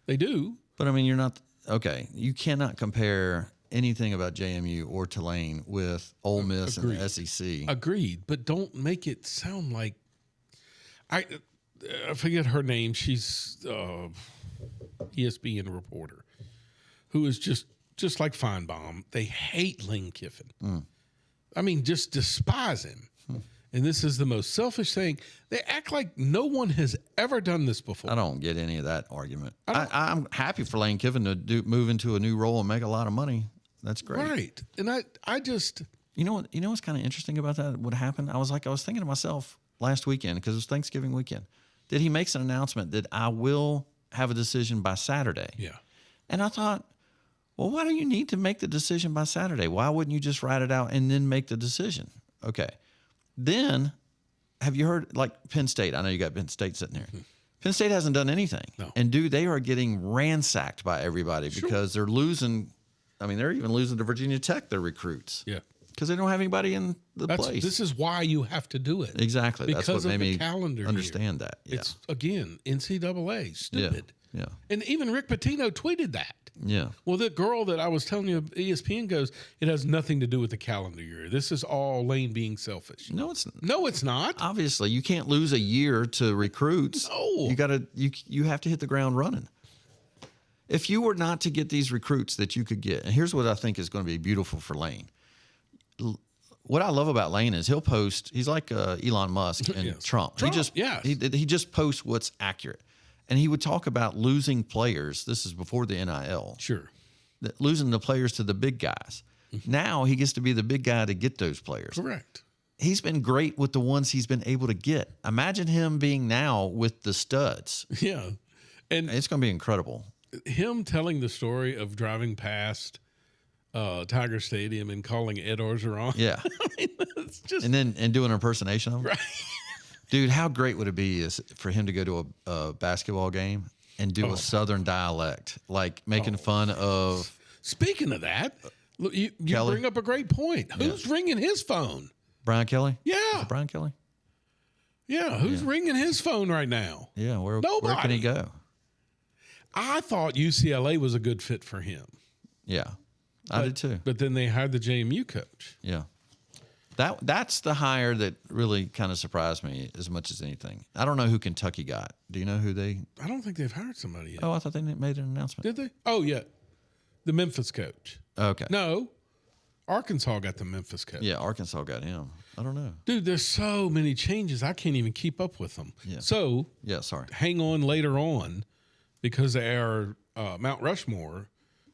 They do. But, I mean, you're not – okay, you cannot compare anything about JMU or Tulane with Ole Miss and the SEC. Agreed. But don't make it sound like – I forget her name. She's ESPN reporter who is just like Feinbaum. They hate Lane Kiffin. I mean, just despise him. And this is the most selfish thing. They act like no one has ever done this before. I don't get any of that argument. I'm happy for Lane Kiffin to move into a new role and make a lot of money. That's great. Right. And I just – You know what's kind of interesting about that? What happened? I was thinking to myself last weekend because it was Thanksgiving weekend. Did he make an announcement that I will have a decision by Saturday? Yeah. And I thought, well, why do you need to make the decision by Saturday? Why wouldn't you just write it out and then make the decision? Okay. Then, have you heard, like Penn State? I know you got Penn State sitting there. Penn State hasn't done anything. No. And, dude, they are getting ransacked by everybody because they're losing. I mean, they're even losing to Virginia Tech, their recruits. Yeah. Because they don't have anybody in the place. This is why you have to do it. Exactly. Because That's what of made the calendar me understand that. Yeah. It's, again, NCAA. Stupid. Yeah. And even Rick Pitino tweeted that. Yeah. Well, the girl that I was telling you, ESPN goes, it has nothing to do with the calendar year. This is all Lane being selfish. No, it's not. obviously you can't lose a year to recruits. No. You have to hit the ground running. If you were not to get these recruits that you could get, and here's what I think is going to be beautiful for Lane. What I love about Lane is he'll post. He's like Elon Musk and Yes. Trump. He just posts what's accurate, and he would talk about losing players. This is before the NIL. Sure. Losing the players to the big guys. Now he gets to be the big guy to get those players. Correct. He's been great with the ones he's been able to get. Imagine him being now with the studs. Yeah. And It's going to be incredible. him telling the story of driving past Tiger Stadium and calling Ed Orgeron. Yeah. I mean, it's just And doing an impersonation of him. right. Dude, how great would it be for him to go to a basketball game and do a Southern dialect, like making fun of Speaking of that, look, you Kelly? bring up a great point. Who's ringing his phone? Brian Kelly? Is Yeah. it Brian Kelly? Yeah. Who's ringing his phone right now? Yeah, where can Nobody. he go? I thought UCLA was a good fit for him. Yeah, I did too. But then they hired the JMU coach. Yeah. That's the hire that really kind of surprised me as much as anything. I don't know who Kentucky got. Do you know who they? I don't think they've hired somebody yet. Oh, I thought they made an announcement. Did they? Oh, yeah. The Memphis coach. Okay. No. Arkansas got the Memphis coach. Yeah, Arkansas got him. I don't know. Dude, there's so many changes. I can't even keep up with them. Yeah. So Yeah, sorry. hang on later on because our Mount Rushmore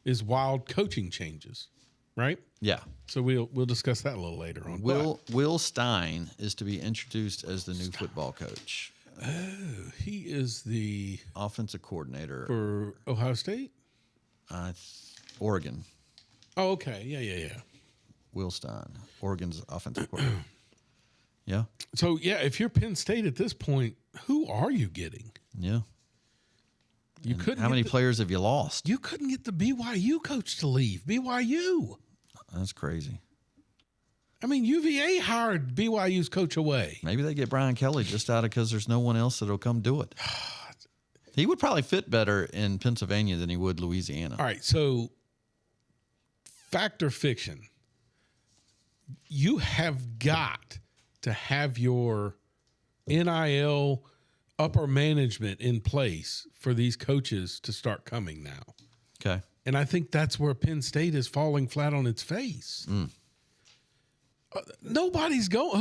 is wild coaching changes, right? Yeah. So we'll discuss that a little later on. Will Stein is to be introduced as the new football coach, But he is the offensive coordinator for Ohio State. Oregon. Oh, okay. Yeah. Will Stein, Oregon's offensive coordinator. Yeah. So yeah, if you're Penn State at this point, who are you getting? Yeah. You couldn't. How many players have you lost? You couldn't get the BYU coach to leave. BYU. That's crazy. I mean, UVA hired BYU's coach away. Maybe they get Brian Kelly just out of because there's no one else that'll come do it. He would probably fit better in Pennsylvania than he would Louisiana. All right, so fact or fiction? You have got to have your NIL upper management in place for these coaches to start coming now. Okay. And I think that's where Penn State is falling flat on its face. Nobody's going.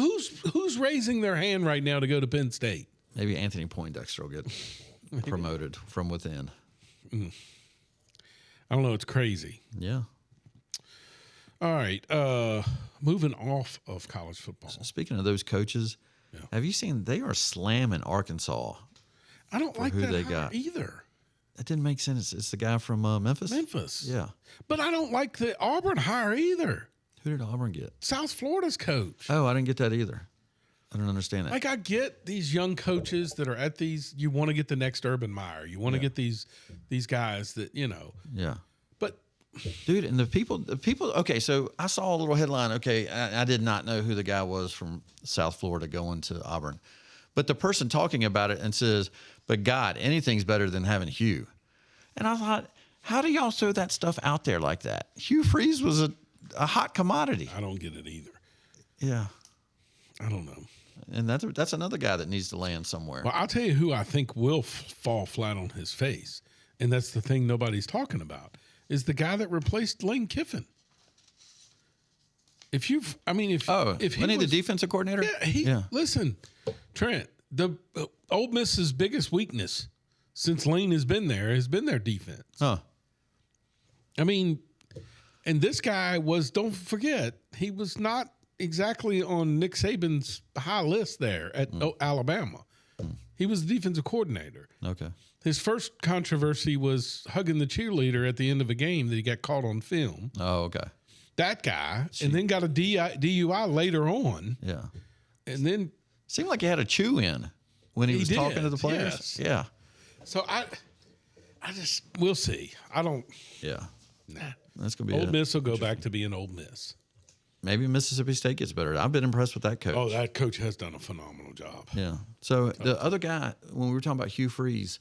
Who's raising their hand right now to go to Penn State? Maybe Anthony Poindexter will get promoted from within. I don't know. It's crazy. Yeah. All right. Moving off of college football. Speaking of those coaches, have you seen they are slamming Arkansas? I don't like who that they hire got. either. That didn't make sense. It's the guy from Memphis. Memphis. Yeah. But I don't like the Auburn hire either. Who did Auburn get? South Florida's coach. Oh, I didn't get that either. I don't understand that. Like, I get these young coaches that are at these. You want to get the next Urban Meyer. You want to get these guys that Yeah. But Dude, and the people. Okay, so I saw a little headline. Okay, I did not know who the guy was from South Florida going to Auburn, but the person talking about it and says, "But God, anything's better than having Hugh." And I thought, how do y'all throw that stuff out there like that? Hugh Freeze was a hot commodity. I don't get it either. Yeah, I don't know. and that's another guy that needs to land somewhere. Well, I'll tell you who I think will fall flat on his face, and that's the thing nobody's talking about, is the guy that replaced Lane Kiffin. If he Lenny, the defensive coordinator. Yeah, listen, Trent, the Ole Miss's biggest weakness since Lane has been their defense. Huh. I mean, and this guy was, don't forget, he was not exactly on Nick Saban's high list there at Alabama. He was the defensive coordinator. Okay. His first controversy was hugging the cheerleader at the end of a game that he got caught on film. Oh, okay. That guy, and then got a DUI later on. Yeah. And then Seemed like he had a chew in when he was talking to the players. yes. Yeah. So we'll see. I don't. Yeah. Nah. That's gonna be Ole Miss will go back to being Ole Miss. Maybe Mississippi State gets better. I've been impressed with that coach. Oh, that coach has done a phenomenal job. Yeah. So the other guy, when we were talking about Hugh Freeze,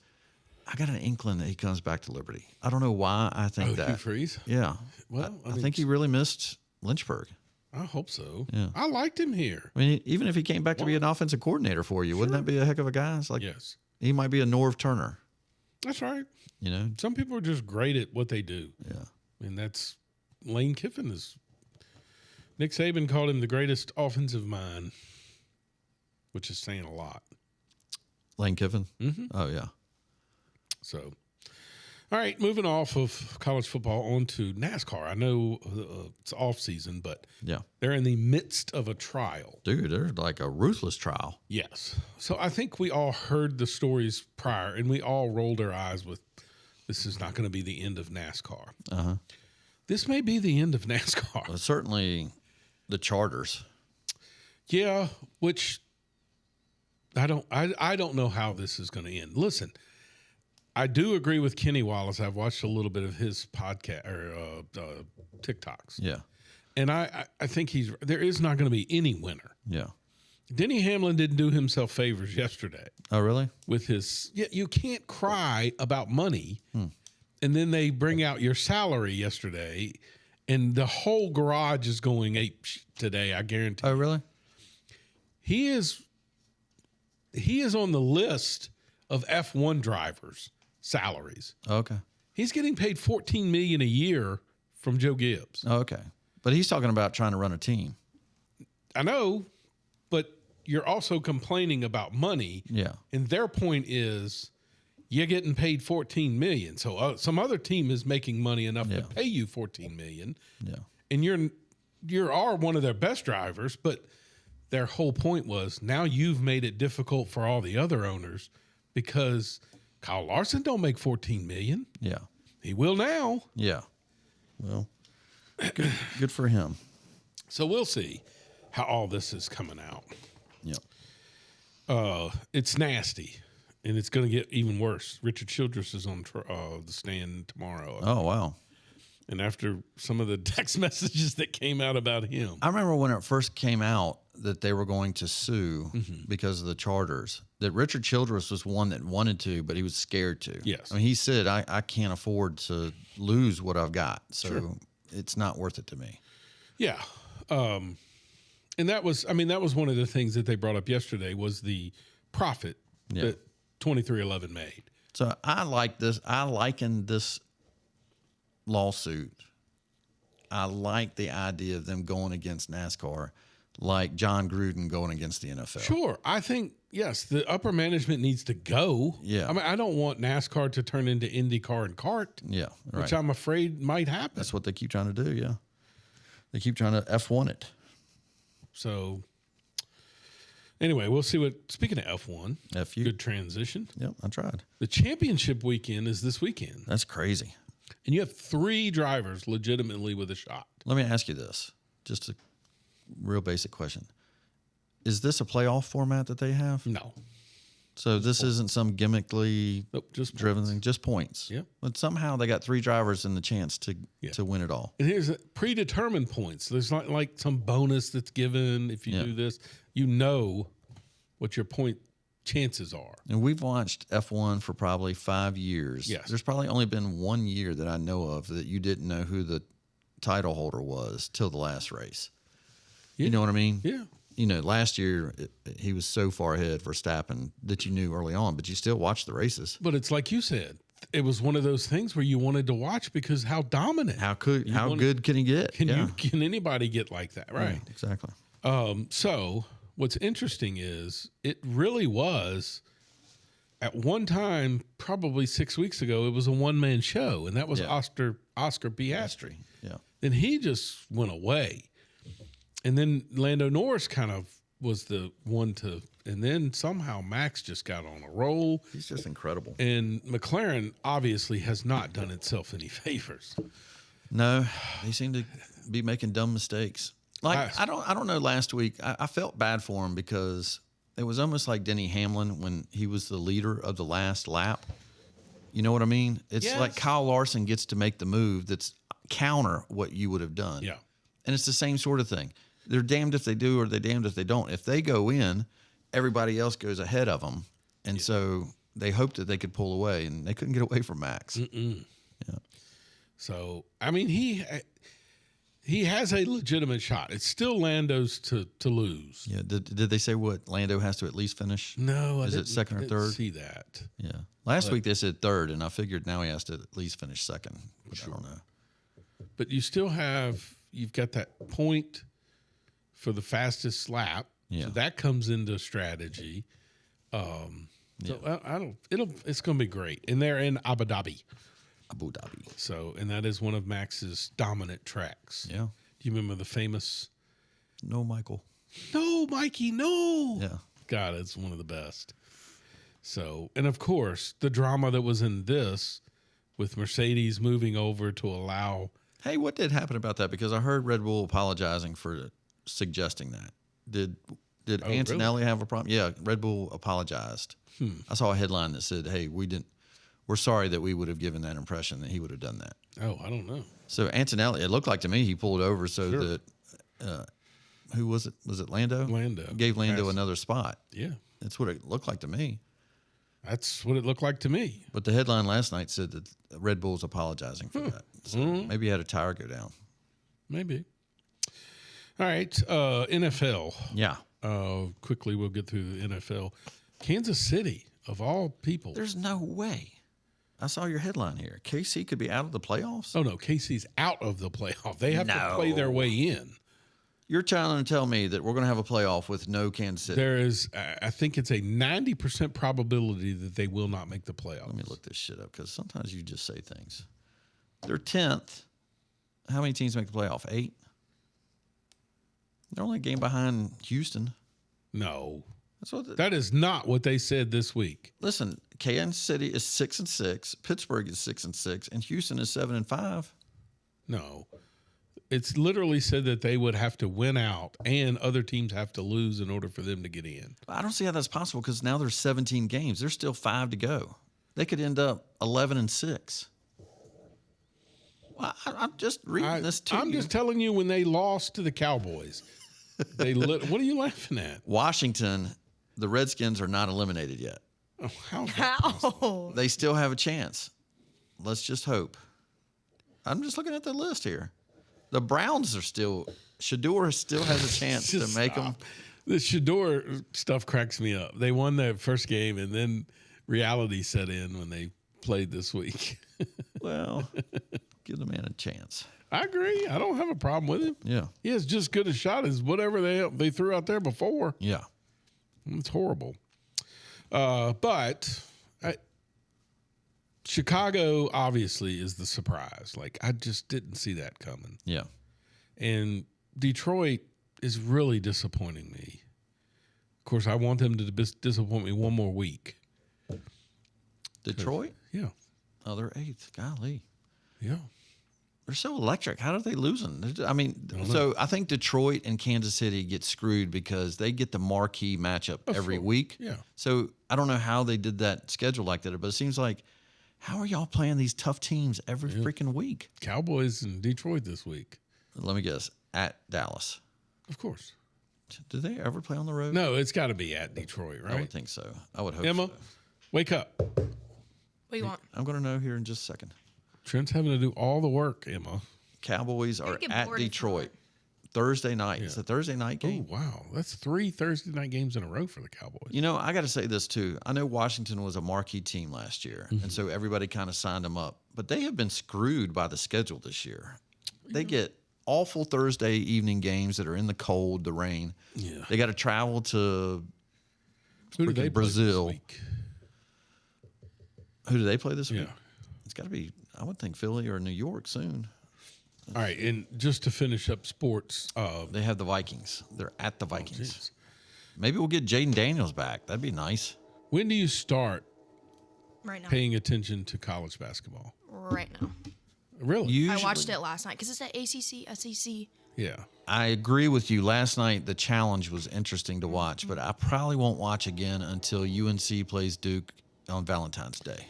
I got an inkling that he comes back to Liberty. I don't know why I think that. Hugh Freeze? Yeah. Well, I think he really missed Lynchburg. I hope so. Yeah. I liked him here. I mean, even if he came back to be an offensive coordinator for you, wouldn't that be a heck of a guy? It's like, Yes. he might be a Norv Turner, That's right. you know? Some people are just great at what they do. Yeah. And that's Lane Kiffin is. Nick Saban called him the greatest offensive mind, which is saying a lot. Lane Kiffin? Mm-hmm. Oh, yeah. So, all right, moving off of college football onto NASCAR. I know it's off season, but Yeah. they're in the midst of a trial. Dude, they're like a ruthless trial. Yes. So I think we all heard the stories prior, and we all rolled our eyes with, this is not going to be the end of NASCAR. Uh-huh. This may be the end of NASCAR. Well, certainly the charters. Yeah, which I don't know how this is going to end. Listen, I do agree with Kenny Wallace. I've watched a little bit of his podcast or TikToks. Yeah. And I think there is not going to be any winner. Yeah. Denny Hamlin didn't do himself favors yesterday Oh, really? with his, you can't cry about money. And then they bring out your salary yesterday, and the whole garage is going ape today, I guarantee. Oh, really? He is on the list of F1 drivers' salaries. Okay. He's getting paid $14 million a year from Joe Gibbs. Okay. But he's talking about trying to run a team. I know, but you're also complaining about money. Yeah. And their point is you're getting paid $14 million. So some other team is making money enough to pay you $14 million. Yeah. And you are one of their best drivers, but their whole point was now you've made it difficult for all the other owners because Kyle Larson don't make $14 million. Yeah. He will now. Yeah. Well, good for him. So we'll see how all this is coming out. Yeah. It's nasty, and it's going to get even worse. Richard Childress is on the stand tomorrow. Oh, wow. And after some of the text messages that came out about him. I remember when it first came out that they were going to sue because of the charters, that Richard Childress was one that wanted to, but he was scared to. Yes. I mean, he said, I can't afford to lose what I've got, so it's not worth it to me. Yeah. And that was one of the things that they brought up yesterday was the profit that 2311 made. So I like this. I liken this lawsuit. I like the idea of them going against NASCAR, like John Gruden going against the NFL. Sure. I think, yes, the upper management needs to go. Yeah. I mean, I don't want NASCAR to turn into IndyCar and kart. Yeah, right. Which I'm afraid might happen. That's what they keep trying to do, yeah. They keep trying to F1 it. So, anyway, we'll see speaking of F1, F you. good transition. Yep, I tried. The championship weekend is this weekend. That's crazy. And you have 3 drivers legitimately with a shot. Let me ask you this. just a real basic question. Is this a playoff format that they have? No. So this isn't some gimmickly Nope, just driven points. thing, just points. Yep. But somehow they got 3 drivers and the chance to win it all. And here's predetermined points. There's not like some bonus that's given if you do this. You know what your point chances are. And we've watched F1 for probably 5 years. Yes. There's probably only been 1 year that I know of that you didn't know who the title holder was till the last race. Yeah. You know what I mean? Yeah. You know, last year he was so far ahead Verstappen that you knew early on, but you still watched the races. But it's like you said, it was one of those things where you wanted to watch because how dominant. How good can he get? Can anybody get like that? Right. Yeah, exactly. So what's interesting is it really was at one time, probably 6 weeks ago, it was a one-man show, and that was Oscar Piastri. Yeah. Then he just went away. And then Lando Norris kind of was the one to, and then somehow Max just got on a roll. He's just incredible. And McLaren obviously has not done itself any favors. No, they seem to be making dumb mistakes. Like I don't know. Last week I felt bad for him because it was almost like Denny Hamlin when he was the leader of the last lap. You know what I mean? It's like Kyle Larson gets to make the move that's counter what you would have done. Yeah. And it's the same sort of thing. They're damned if they do or they're damned if they don't. If they go in, everybody else goes ahead of them. And so they hoped that they could pull away, and they couldn't get away from Max. Yeah. So, I mean, he has a legitimate shot. It's still Lando's to lose. Yeah. Did they say what Lando has to at least finish? No, Is it second or didn't third? see that. Yeah. Last week they said third, and I figured now he has to at least finish second. But I don't know. But you still you've got that point for the fastest lap. Yeah. So that comes into strategy. So it's going to be great. And they're in Abu Dhabi. Abu Dhabi. So, and that is one of Max's dominant tracks. Yeah. Do you remember the famous, No, Michael. "No, Mikey, no"? Yeah. God, it's one of the best. So, and of course, the drama that was in this with Mercedes moving over to allow. Hey, what did happen about that? Because I heard Red Bull apologizing for suggesting that. Did Antonelli have a problem? Yeah, Red Bull apologized. I saw a headline that said, "Hey, we're sorry that we would have given that impression that he would have done that." Oh, I don't know. So Antonelli, it looked like to me he pulled over so that who was it? Was it Lando? Lando. Gave Lando Yes. another spot. Yeah, That's what it looked like to me. that's what it looked like to me. But the headline last night said that Red Bull's apologizing for that. So maybe he had a tire go down. Maybe. All right, NFL. Yeah. Quickly, we'll get through the NFL. Kansas City, of all people. There's no way. I saw your headline here. KC could be out of the playoffs? Oh, no, KC's out of the playoff. They have to play their way in. You're trying to tell me that we're going to have a playoff with no Kansas City? There is, I think it's a 90% probability that they will not make the playoffs. Let me look this shit up because sometimes you just say things. They're 10th. How many teams make the playoff? 8? They're only a game behind Houston. No. That's what. That is not what they said this week. Listen, Kansas City is 6-6, Pittsburgh is 6-6, and Houston is 7-5. No. It's literally said that they would have to win out and other teams have to lose in order for them to get in. I don't see how that's possible because now there's 17 games. There's still 5 to go. They could end up 11-6. Well, I'm just reading this to I'm you. just telling you, when they lost to the Cowboys, what are you laughing at? Washington, the Redskins are not eliminated yet. Oh, how? How? They still have a chance. Let's just hope. I'm just looking at the list here. The Browns are still. Shador still has a chance to make them. The Shador stuff cracks me up. They won their first game, and then reality set in when they played this week. Well, give the man a chance. I agree. I don't have a problem with him. Yeah. He has just good a shot as whatever they threw out there before. Yeah. It's horrible. But Chicago obviously is the surprise. Like, I just didn't see that coming. Yeah. And Detroit is really disappointing me. Of course, I want them to disappoint me one more week. Detroit? Yeah. Oh, they're 8th. Golly. Yeah. They're so electric. How are they losing? I mean, so I think Detroit and Kansas City get screwed because they get the marquee matchup every week. Yeah. So I don't know how they did that schedule like that, but it seems like, how are y'all playing these tough teams every freaking week? Cowboys in Detroit this week. Let me guess. At Dallas. Of course. Do they ever play on the road? No, it's got to be at Detroit, right? I would think so. I would hope Emma, so. wake up. What do you want? I'm going to know here in just a second. Trent's having to do all the work, Emma. Cowboys are get at bored if you Detroit. want. Thursday night. It's a Thursday night Oh, game. wow. That's 3 Thursday night games in a row for the Cowboys. You know, I got to say this too. I know Washington was a marquee team last year, and so everybody kind of signed them up. But they have been screwed by the schedule this year. They get awful Thursday evening games that are in the cold, the rain. Yeah. They got to travel to Who do freaking they play Brazil. this week? Who do they play this week? Yeah. It's got to be, I would think, Philly or New York soon. All right, and just to finish up sports, They have the Vikings. They're at the Vikings. geez. Maybe we'll get Jaden Daniels back. That'd be nice. When do you start Right now. paying attention to college basketball? Right now. Really? Usually, I watched it last night because it's at ACC, SEC. Yeah. I agree with you. Last night, the challenge was interesting to watch, but I probably won't watch again until UNC plays Duke on Valentine's Day.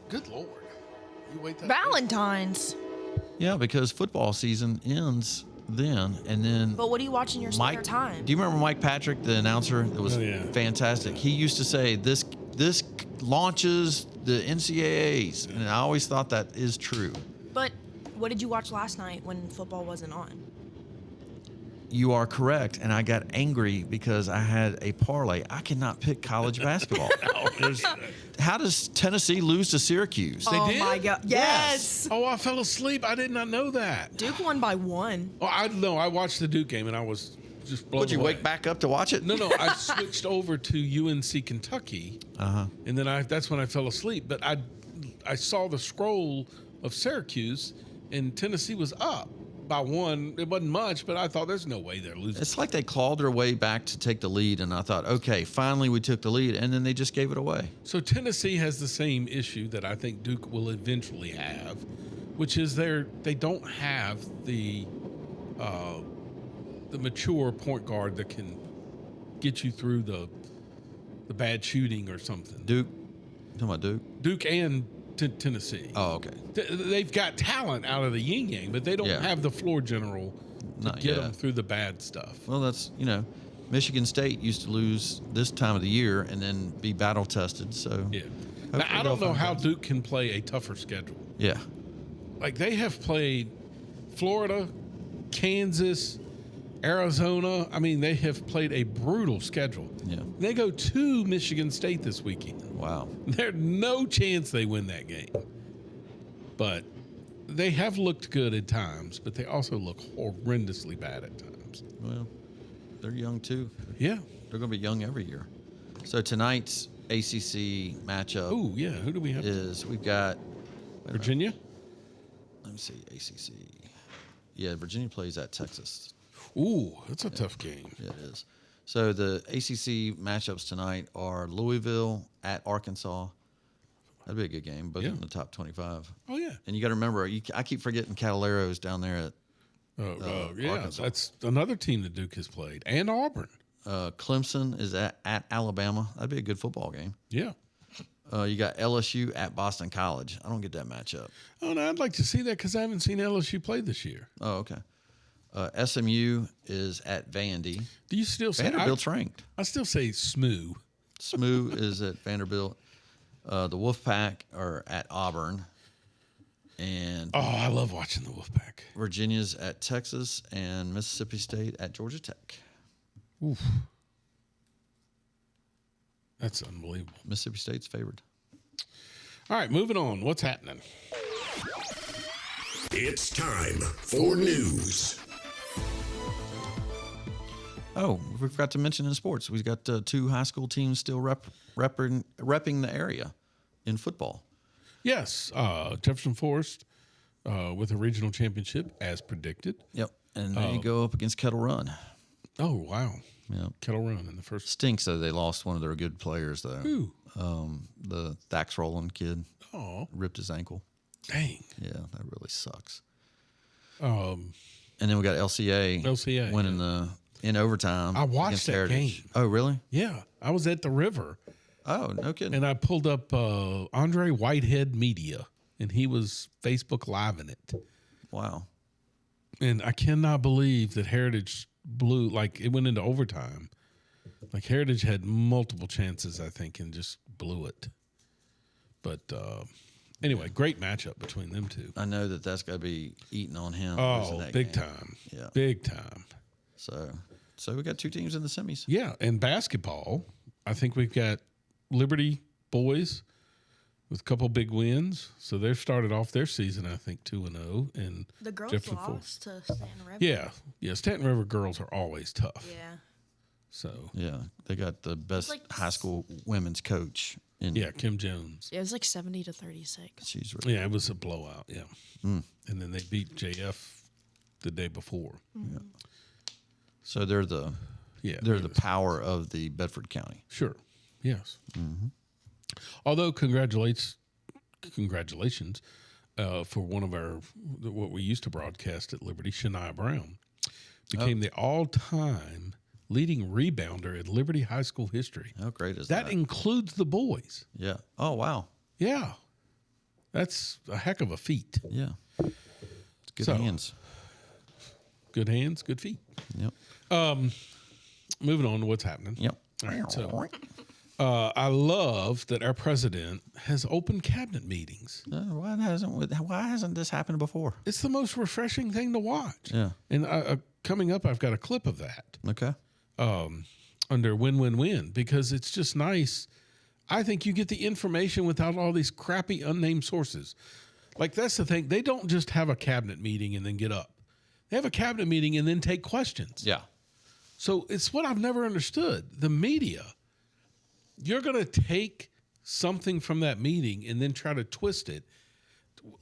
Good Lord. You wait that Valentine's. Yeah, because football season ends then, and then But what do you watch in your spare time? Do you remember Mike Patrick, the announcer? That was Oh, yeah. fantastic. He used to say, this launches the NCAAs, and I always thought that is true. But what did you watch last night when football wasn't on? You are correct, and I got angry because I had a parlay. I cannot pick college basketball. How does Tennessee lose to Syracuse? Oh did? my God! Yes. Oh, I fell asleep. I did not know that. Duke won by 1. Oh, I watched the Duke game and I was just blown Would you away. wake back up to watch it? No, I switched over to UNC Kentucky, and then that's when I fell asleep. But I saw the scroll of Syracuse, and Tennessee was up by 1. It wasn't much, but I thought there's no way they're losing. It's like they clawed their way back to take the lead, and I thought, okay, finally we took the lead, and then they just gave it away. So Tennessee has the same issue that I think Duke will eventually have, which is they don't have the mature point guard that can get you through the bad shooting or something. Duke? You talking about Duke? Duke and Tennessee. Oh, okay. They've got talent out of the yin yang, but they don't Yeah. have the floor general to Not get yet. them through the bad stuff. Well, that's, Michigan State used to lose this time of the year and then be battle tested. So, Yeah. hopefully Now, I they'll don't know find how out. Duke can play a tougher schedule. Yeah. Like they have played Florida, Kansas, Arizona. I mean, they have played a brutal schedule. Yeah. They go to Michigan State this weekend. Wow. There's no chance they win that game. But they have looked good at times, but they also look horrendously bad at times. Well, they're young too. Yeah. They're going to be young every year. So tonight's ACC matchup Oh, yeah. Who do we have? is we've got, Virginia? let me see, ACC. Yeah, Virginia plays at Texas. Ooh, that's a tough game. Yeah, it is. So the ACC matchups tonight are Louisville at Arkansas. That'd be a good game, both Yeah. in the top 25. Oh, yeah. And you got to remember, I keep forgetting Cavalero's down there at Yeah, Arkansas. that's another team that Duke has played. And Auburn. Clemson is at Alabama. That'd be a good football game. Yeah. You got LSU at Boston College. I don't get that matchup. Oh, no, I'd like to see that because I haven't seen LSU play this year. Oh, okay. SMU is at Vandy. Do you still say Vanderbilt's ranked. I still say SMU. SMU is at Vanderbilt. The Wolfpack are at Auburn. And Oh, I love watching the Wolfpack. Virginia's at Texas, and Mississippi State at Georgia Tech. Oof. That's unbelievable. Mississippi State's favored. All right, moving on. What's happening? It's time for news. Oh, we forgot to mention in sports, we've got 2 high school teams still repping the area in football. Yes, Jefferson Forest with a regional championship as predicted. Yep, and they go up against Kettle Run. Oh, wow. Yep. Kettle Run in the first. Stinks though they lost one of their good players though. Who? The Thax Rowland kid Oh, ripped his ankle. dang. Yeah, that really sucks. Um, And then we got LCA winning in overtime. I watched against that Heritage. game. Oh, really? yeah, I was at the river, Oh, no kidding. and I pulled up Andre Whitehead Media, and he was Facebook Living it. Wow. And I cannot believe that Heritage blew, like it went into overtime. Like Heritage had multiple chances, I think, and just blew it. But anyway, great matchup between them two. I know that's got to be eating on him. Oh, losing that big game. time. Yeah. Big time. So we got two teams in the semis. Yeah, and basketball, I think we've got Liberty boys with a couple big wins. So they've started off their season, I think, 2-0. And The girls Jefferson lost to Stanton River. Yeah. Stanton River girls are always tough. Yeah. So, Yeah, they got the best like high school women's coach. yeah, Kim Jones. It was like 70-36. She's really Yeah, it was a blowout. Yeah. And then they beat JF the day before. so they're the power of the Bedford County. Sure. Yes. Although congratulations for one of what we used to broadcast at Liberty, Shania Brown became the all-time leading rebounder in Liberty High School history. How great is That that? includes the boys. Yeah. Oh, wow. Yeah. That's a heck of a feat. Yeah. It's good So- hands. Good hands, good feet. Yep. Moving on to what's happening. Yep. All right, so I love that our president has open cabinet meetings. Why hasn't this happened before? It's the most refreshing thing to watch. Yeah. And coming up, I've got a clip of that Okay. under win-win-win because it's just nice. I think you get the information without all these crappy unnamed sources. Like that's the thing. They don't just have a cabinet meeting and then get up. They have a cabinet meeting and then take questions. Yeah. So it's what I've never understood. The media, you're going to take something from that meeting and then try to twist it.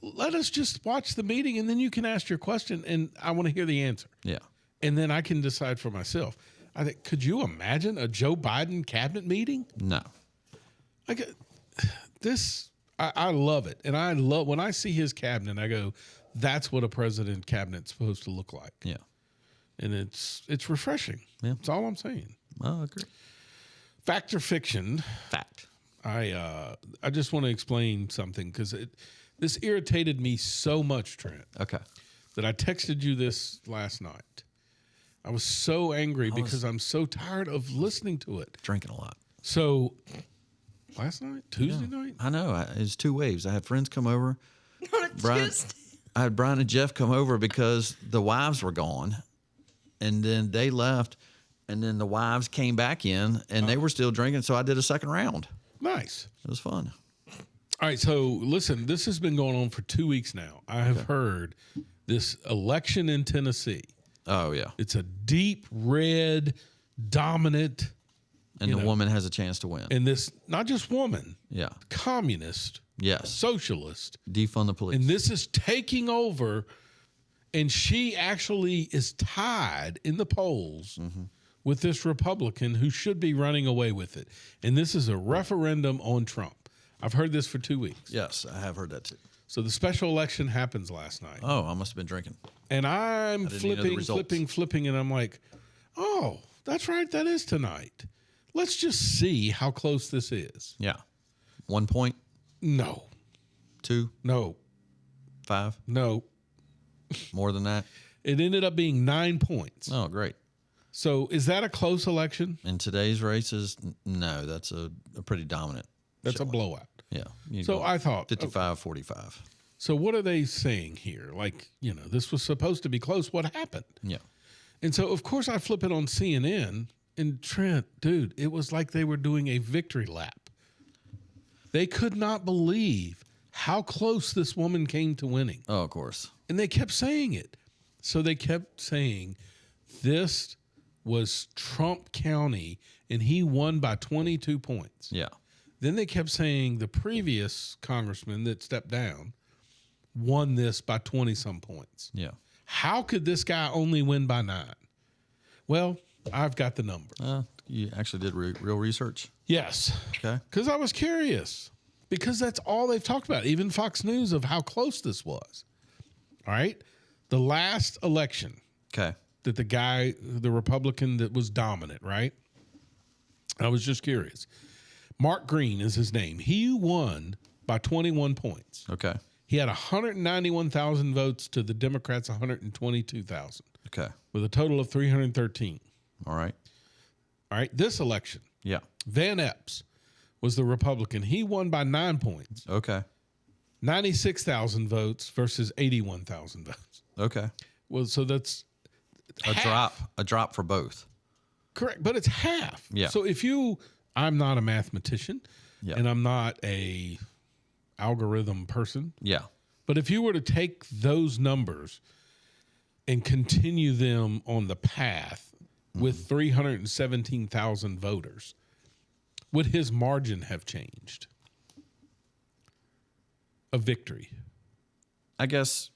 Let us just watch the meeting and then you can ask your question and I want to hear the answer. Yeah. And then I can decide for myself. I think, could you imagine a Joe Biden cabinet meeting? No. Like this, I love it. And I love when I see his cabinet, I go, that's what a president cabinet's supposed to look like. Yeah. And it's refreshing. Yeah. That's all I'm saying. I agree. Fact or fiction? Fact. I just want to explain something because this irritated me so much, Trent, Okay. that I texted you this last night. I was so angry because I'm so tired of listening to it. Drinking a lot. So last night, Tuesday night, I know. It's two waves. I had friends come over. On a Brian, Tuesday. I had Brian and Jeff come over because the wives were gone, and then they left, and then the wives came back in, and they were still drinking. So I did a second round. nice. It was fun. All right, so listen, this has been going on for 2 weeks now. I have heard this election in Tennessee. Oh yeah, It's a deep red, dominant, and the woman has a chance to win. and this not just woman, Yeah. communist, Yes. socialist, Defund the police. and this is taking over. And she actually is tied in the polls with this Republican who should be running away with it. And this is a referendum on Trump. I've heard this for 2 weeks. Yes, I have heard that too. So the special election happens last night. Oh, I must have been drinking. And I'm didn't even know the results. flipping, and I'm like, oh, that's right, that is tonight. Let's just see how close this is. Yeah. 1 point, No, 2, no, 5, no. more than that. It ended up being 9 points. Oh, great. So is that a close election? In today's races, no, that's a pretty dominant. That's a blowout. Yeah. You So go I thought, 55-45. so what are they saying here? Like, this was supposed to be close. What happened? Yeah. And so, of course, I flip it on CNN, and Trent, dude, it was like they were doing a victory lap. They could not believe how close this woman came to winning. Oh, of course. And they kept saying it. So they kept saying this was Trump County, and he won by 22 points. Yeah. Then they kept saying the previous congressman that stepped down won this by 20-some points. Yeah. How could this guy only win by 9? Well, I've got the number. You actually did real research. Yes, Okay. because I was curious. Because that's all they've talked about, even Fox News, of how close this was. All right. The last election Okay. that the Republican that was dominant, right? I was just curious. Mark Green is his name. He won by 21 points. Okay. He had 191,000 votes to the Democrats' 122,000 Okay. with a total of 313. All right. All right. This election, Yeah. Van Epps was the Republican. He won by 9 points, Okay. 96,000 votes versus 81,000 votes. Okay. Well, so that's A drop for both. correct, but it's half. Yeah. So I'm not a mathematician, Yeah. and I'm not a algorithm person. Yeah. But if you were to take those numbers and continue them on the path with 317,000 voters, would his margin have changed? A victory. I guess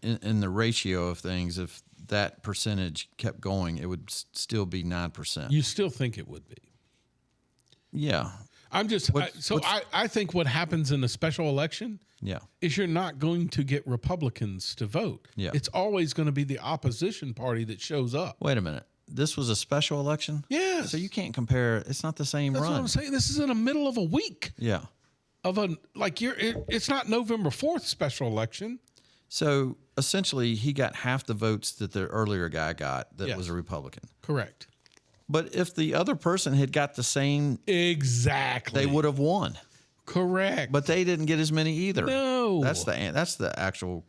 in the ratio of things, if that percentage kept going, it would still be 9%. You still think it would be? Yeah. I'm just I think what happens in a special election Yeah. is you're not going to get Republicans to vote. Yeah. It's always going to be the opposition party that shows up. Wait a minute. This was a special election? Yes. So you can't compare. It's not the same That's run. what I'm saying. This is in the middle of a week Yeah. of it's not November 4th special election. So essentially, he got half the votes that the earlier guy got that Yes. was a Republican. Correct. But if the other person had got the same, Exactly. they would have won. Correct. But they didn't get as many either. No. That's the actual.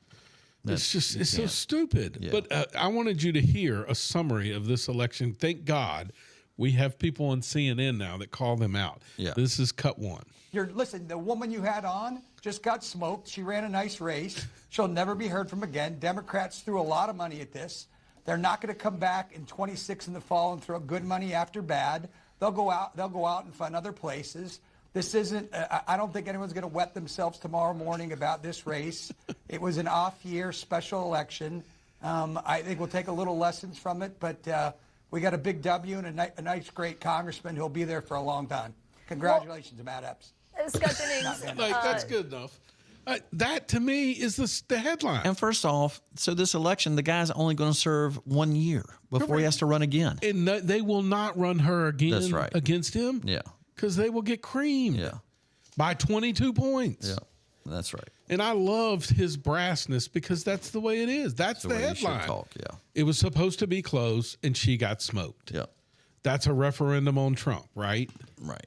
it's so stupid. Yeah. But I wanted you to hear a summary of this election. Thank God we have people on CNN now that call them out. Yeah. This is cut one. Listen, the woman you had on just got smoked. She ran a nice race. She'll never be heard from again. Democrats threw a lot of money at this. They're not going to come back in 26 in the fall and throw good money after bad. They'll go out and find other places. This isn't, I don't think anyone's going to wet themselves tomorrow morning about this race. It was an off-year special election. I think we'll take a little lessons from it, but we got a big W and a nice, great congressman who'll be there for a long time. Congratulations, Matt Epps. Scott Jennings. That's good enough. That to me is the headline. And first off, so this election, the guy's only going to serve 1 year before he has to run again. And they will not run her again That's right. against him. Yeah. Because they will get creamed Yeah. by 22 points. Yeah. That's right. And I loved his brassness because that's the way it is. That's the way you should headline. talk, yeah. It was supposed to be close, and she got smoked. Yeah. That's a referendum on Trump, right? Right.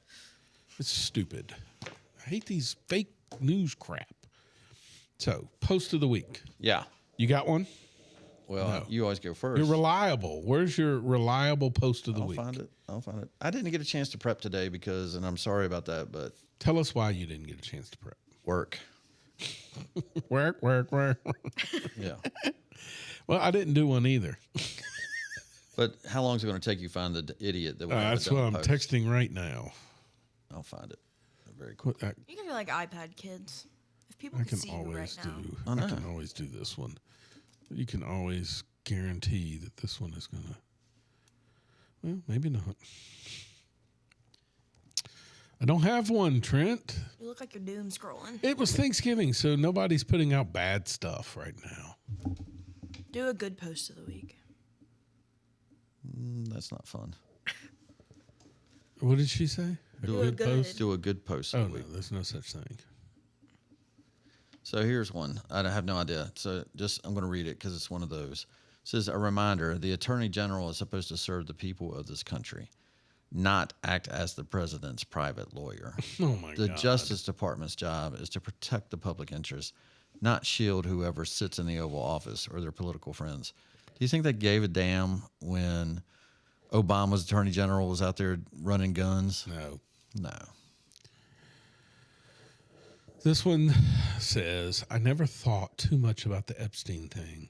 It's stupid. I hate these fake news crap. So, post of the week. Yeah. You got one? Well, you always go first. You're reliable. Where's your reliable post of the week? I'll find it. I didn't get a chance to prep today and I'm sorry about that, but Tell us why you didn't get a chance to prep. work. Work. Yeah. Well, I didn't do one either. But how long is it going to take you to find the idiot that would have That's done what the I'm post? texting right now. I'll find it very quick. You guys are like iPad kids. If people I could can see you always right now. do. I I know. can always do this one. You can always guarantee that this one is gonna. Well, maybe not. I don't have one, Trent. You look like you're doom scrolling. It was Thanksgiving, so nobody's putting out bad stuff right now. Do a good post of the week. That's not fun. What did she say? Do a good. Do a good post. Oh of the no, week. there's no such thing. So here's one. I have no idea. So I'm going to read it because it's one of those. It says, a reminder, the Attorney General is supposed to serve the people of this country, not act as the president's private lawyer. Oh my The God. Justice Department's job is to protect the public interest, not shield whoever sits in the Oval Office or their political friends. Do you think they gave a damn when Obama's Attorney General was out there running guns? No. No. This one says, I never thought too much about the Epstein thing.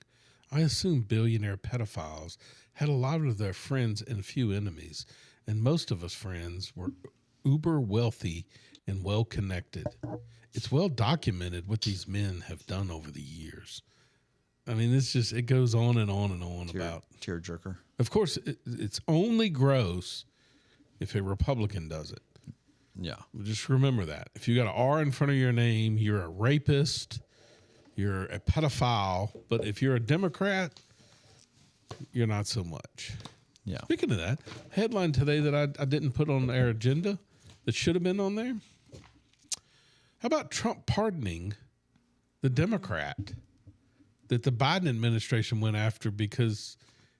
I assumed billionaire pedophiles had a lot of their friends and few enemies, and most of us friends were uber wealthy and well connected. It's well documented what these men have done over the years. I mean, it goes on and on and on about. Tearjerker. Of course, it's only gross if a Republican does it. Yeah. Just remember that. If you got an R in front of your name, you're a rapist, you're a pedophile. But if you're a Democrat, you're not so much. Yeah. Speaking of that, headline today that I didn't put on our agenda that should have been on there. How about Trump pardoning the Democrat that the Biden administration went after because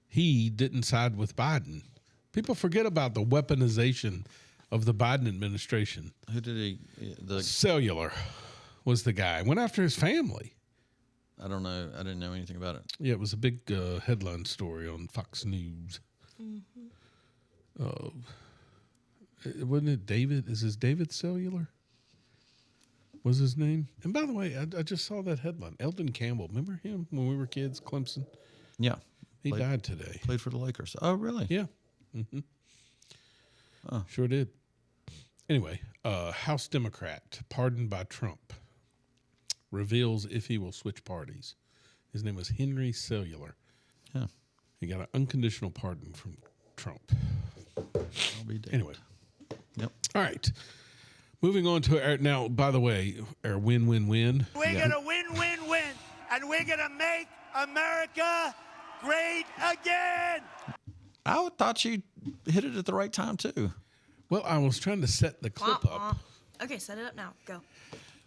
he didn't side with Biden? People forget about the weaponization of the Biden administration. Who did he? Cellular was the guy. Went after his family. I don't know. I didn't know anything about it. Yeah, it was a big headline story on Fox News. Wasn't it David? Is this David Cellular? Was his name? And by the way, I just saw that headline. Eldon Campbell. Remember him when we were kids, Clemson? Yeah. He died today. Played for the Lakers. Oh, really? Yeah. Mm-hmm. Oh. Sure did. Anyway, House Democrat pardoned by Trump reveals if he will switch parties. His name was Henry Cellular. Yeah. He got an unconditional pardon from Trump. I'll be dead. Anyway. Yep. All right. Moving on to our, now, by the way, our win-win-win. We're going to win-win-win, and we're going to make America great again. I thought you hit it at the right time, too. Well, I was trying to set the clip up. Okay, set it up now. Go.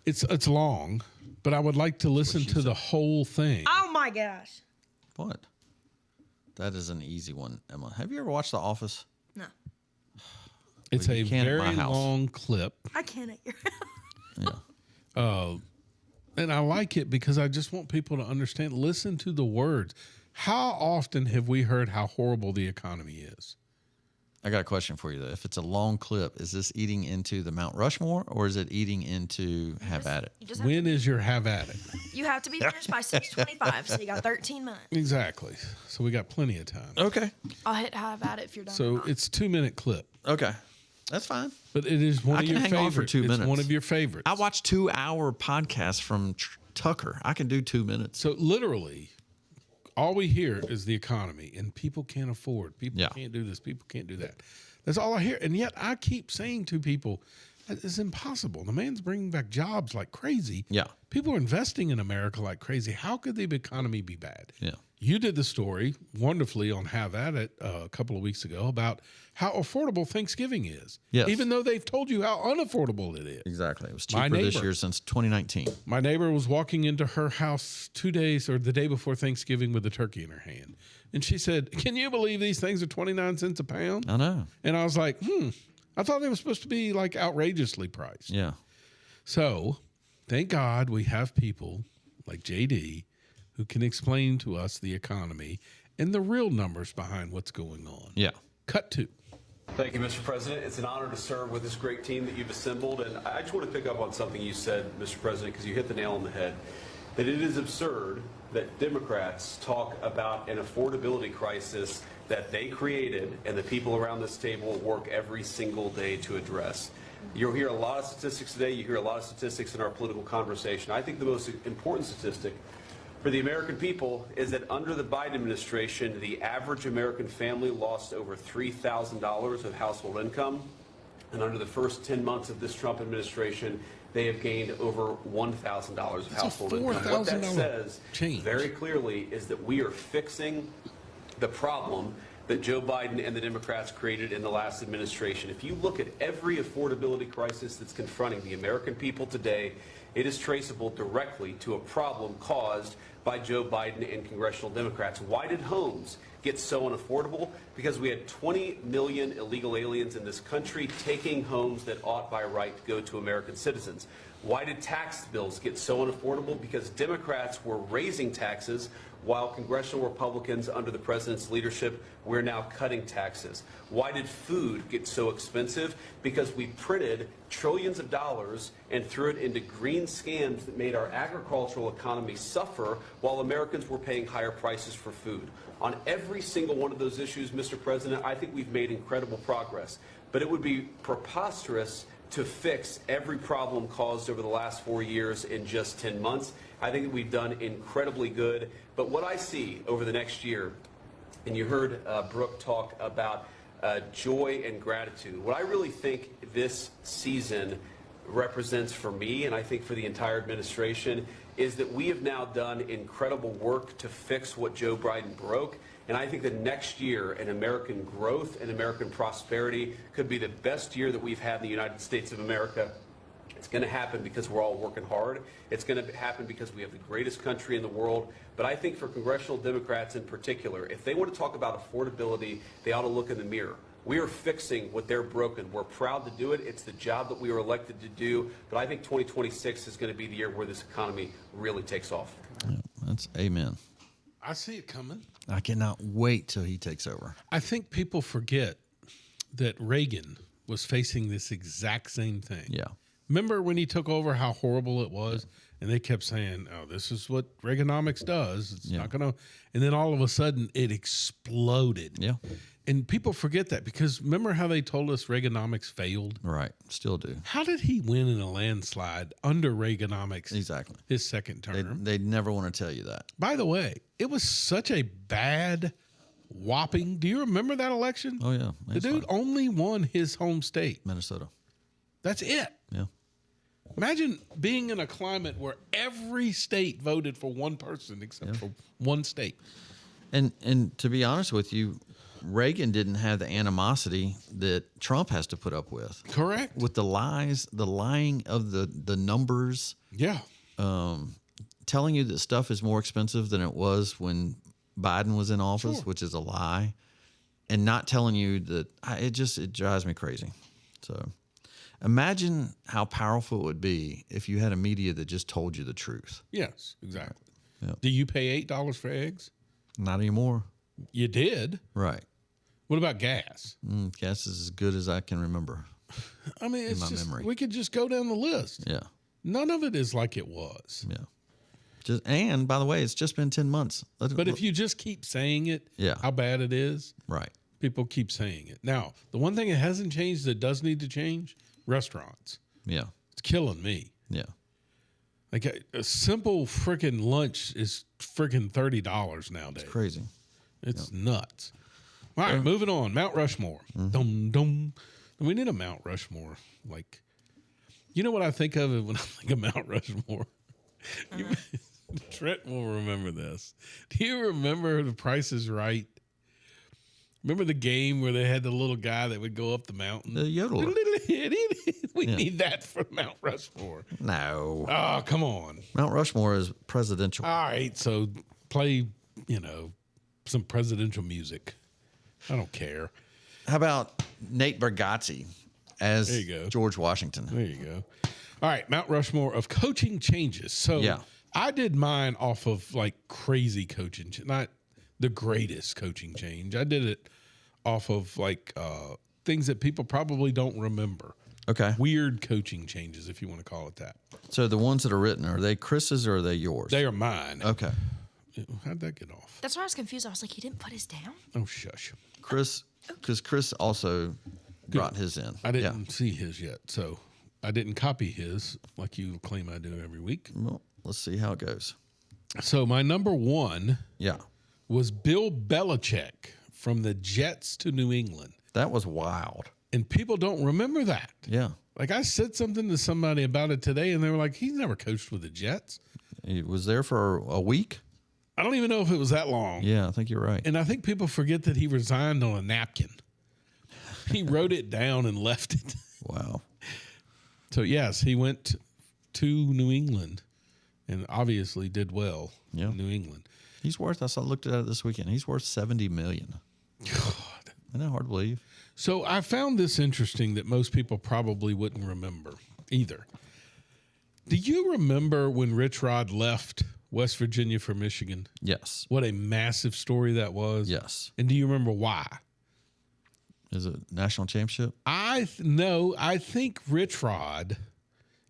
It's long, but I would like to listen to the whole thing. Oh, my gosh. What? That is an easy one, Emma. Have you ever watched The Office? No. It's Well, a you can at my very house. long clip. I can't at your Yeah. And I like it because I just want people to understand. Listen to the words. How often have we heard how horrible the economy is? I got a question for you, though. If it's a long clip, is this eating into the Mount Rushmore, or is it eating into Have at It? You just have When is your have at it? You have to be finished by 6:25, so you got 13 minutes. Exactly. So we got plenty of time. Okay. I'll hit have at it if you're done. So it's a 2-minute clip, Okay. That's fine. but it is one I of can your hang on favorites. for 2 It's minutes. one of your favorites. I watch 2-hour podcasts from Tucker. I can do 2 minutes. So literally, all we hear is the economy, and people can't afford. People Yeah. can't do this. People can't do that. That's all I hear. And yet I keep saying to people, it's impossible. The man's bringing back jobs like crazy. Yeah. People are investing in America like crazy. How could the economy be bad? Yeah. You did the story wonderfully on Have At It a couple of weeks ago about how affordable Thanksgiving is. Yes. Even though they've told you how unaffordable it is. Exactly. It was My cheaper this neighbor. year since 2019. My neighbor was walking into her house 2 days or the day before Thanksgiving with a turkey in her hand. And she said, "Can you believe these things are 29 cents a pound?" I know. And I was like, I thought they were supposed to be like outrageously priced. Yeah. So thank God we have people like JD who can explain to us the economy and the real numbers behind what's going on. Yeah. Cut to. Thank you, Mr. President. It's an honor to serve with this great team that you've assembled. And I just want to pick up on something you said, Mr. President, because you hit the nail on the head, that it is absurd that Democrats talk about an affordability crisis that they created and the people around this table work every single day to address. You'll hear a lot of statistics today. You hear a lot of statistics in our political conversation. I think the most important statistic for the American people is that under the Biden administration, the average American family lost over $3,000 of household income. And under the first 10 months of this Trump administration, they have gained over $1,000 of household income. What that says very clearly is that we are fixing the problem that Joe Biden and the Democrats created in the last administration. If you look at every affordability crisis that's confronting the American people today, it is traceable directly to a problem caused by Joe Biden and congressional Democrats. Why did homes get so unaffordable? Because we had 20 million illegal aliens in this country taking homes that ought by right to go to American citizens. Why did tax bills get so unaffordable? Because Democrats were raising taxes while congressional Republicans under the president's leadership, we're now cutting taxes. Why did food get so expensive? Because we printed trillions of dollars and threw it into green scams that made our agricultural economy suffer while Americans were paying higher prices for food. On every single one of those issues, Mr. President, I think we've made incredible progress. But it would be preposterous to fix every problem caused over the last 4 years in just 10 months. I think that we've done incredibly good. But what I see over the next year, and you heard Brooke talk about joy and gratitude, what I really think this season represents for me, and I think for the entire administration, is that we have now done incredible work to fix what Joe Biden broke. And I think that next year, in American growth and American prosperity, could be the best year that we've had in the United States of America. It's going to happen because we're all working hard. It's going to happen because we have the greatest country in the world. But I think for congressional Democrats in particular, if they want to talk about affordability, they ought to look in the mirror. We are fixing what they're broken. We're proud to do it. It's the job that we were elected to do. But I think 2026 is going to be the year where this economy really takes off. Yeah, that's amen. I see it coming. I cannot wait till he takes over. I think people forget that Reagan was facing this exact same thing. Yeah. Remember when he took over, how horrible it was? And they kept saying, oh, this is what Reaganomics does. It's not going to. And then all of a sudden, it exploded. Yeah. And people forget that because remember how they told us Reaganomics failed? Right. Still do. How did he win in a landslide under Reaganomics? Exactly. His second term. They never want to tell you that. By the way, it was such a bad whopping. Do you remember that election? Oh, yeah. The dude only won his home state. Minnesota. That's it. Yeah. Imagine being in a climate where every state voted for one person except for one state. And to be honest with you, Reagan didn't have the animosity that Trump has to put up with. Correct. With the lies, the lying of the numbers. Yeah. Telling you that stuff is more expensive than it was when Biden was in office, which is a lie. And not telling you that it drives me crazy. So imagine how powerful it would be if you had a media that just told you the truth. Yes, exactly. Yep. Do you pay $8 for eggs? Not anymore. You did. Right. What about gas? Gas is as good as I can remember. I mean, it's my just, memory. we could just go down the list. Yeah. None of it is like it was. Yeah. And by the way, it's just been 10 months. But if you just keep saying it, how bad it is, right? People keep saying it. Now, the one thing that hasn't changed that does need to change, restaurants. Yeah. It's killing me. Yeah. Like a simple freaking lunch is freaking $30 nowadays. It's crazy. It's nuts. All right, moving on. Mount Rushmore. Dum dum. We need a Mount Rushmore. Like, you know what I think of when I think of Mount Rushmore? Trent will remember this. Do you remember The Price is Right? Remember the game where they had the little guy that would go up the mountain? The yodeler. We need that for Mount Rushmore. No. Oh, come on. Mount Rushmore is presidential. All right, so play, some presidential music. I don't care. How about Nate Bargatze as There you go. George Washington? There you go. All right, Mount Rushmore of coaching changes. So I did mine off of like crazy coaching, not the greatest coaching change. I did it off of like things that people probably don't remember. Okay. Weird coaching changes, if you want to call it that. So the ones that are written, are they Chris's or are they yours? They are mine. Okay. How'd that get off? That's why I was confused. I was like, he didn't put his down? Oh, shush. Chris, because Chris also brought his in. I didn't see his yet, so I didn't copy his like you claim I do every week. Well, let's see how it goes. So my number one Yeah. was Bill Belichick from the Jets to New England. That was wild. And people don't remember that. Yeah. Like I said something to somebody about it today, and they were like, he's never coached with the Jets. He was there for a week. I don't even know if it was that long. Yeah, I think you're right. And I think people forget that he resigned on a napkin. He wrote it down and left it. Wow. So, yes, he went to New England and obviously did well in New England. He's worth, I looked at it this weekend, he's worth $70 million. God. Isn't that hard to believe? So I found this interesting that most people probably wouldn't remember either. Do you remember when Rich Rod left West Virginia for Michigan? Yes. What a massive story that was. Yes. And do you remember why? Is it national championship? I think Rich Rod,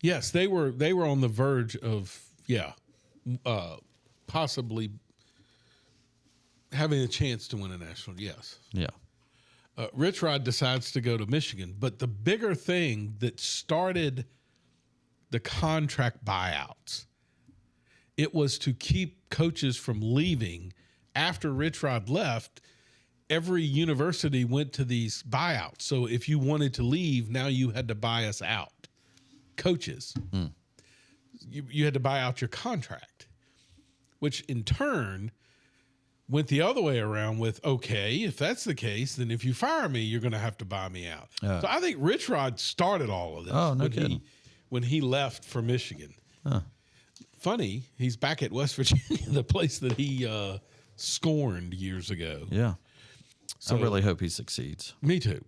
yes, they were on the verge of, possibly having a chance to win a national, yes. Yeah. Rich Rod decides to go to Michigan, but the bigger thing that started the contract buyouts, it was to keep coaches from leaving. After Rich Rod left, every university went to these buyouts. So if you wanted to leave, now you had to buy us out. coaches. You had to buy out your contract, which in turn went the other way around with, okay, if that's the case, then if you fire me, you're going to have to buy me out. So I think Rich Rod started all of this when he left for Michigan. Funny, he's back at West Virginia, the place that he scorned years ago. Yeah. So, I really hope he succeeds. Me too.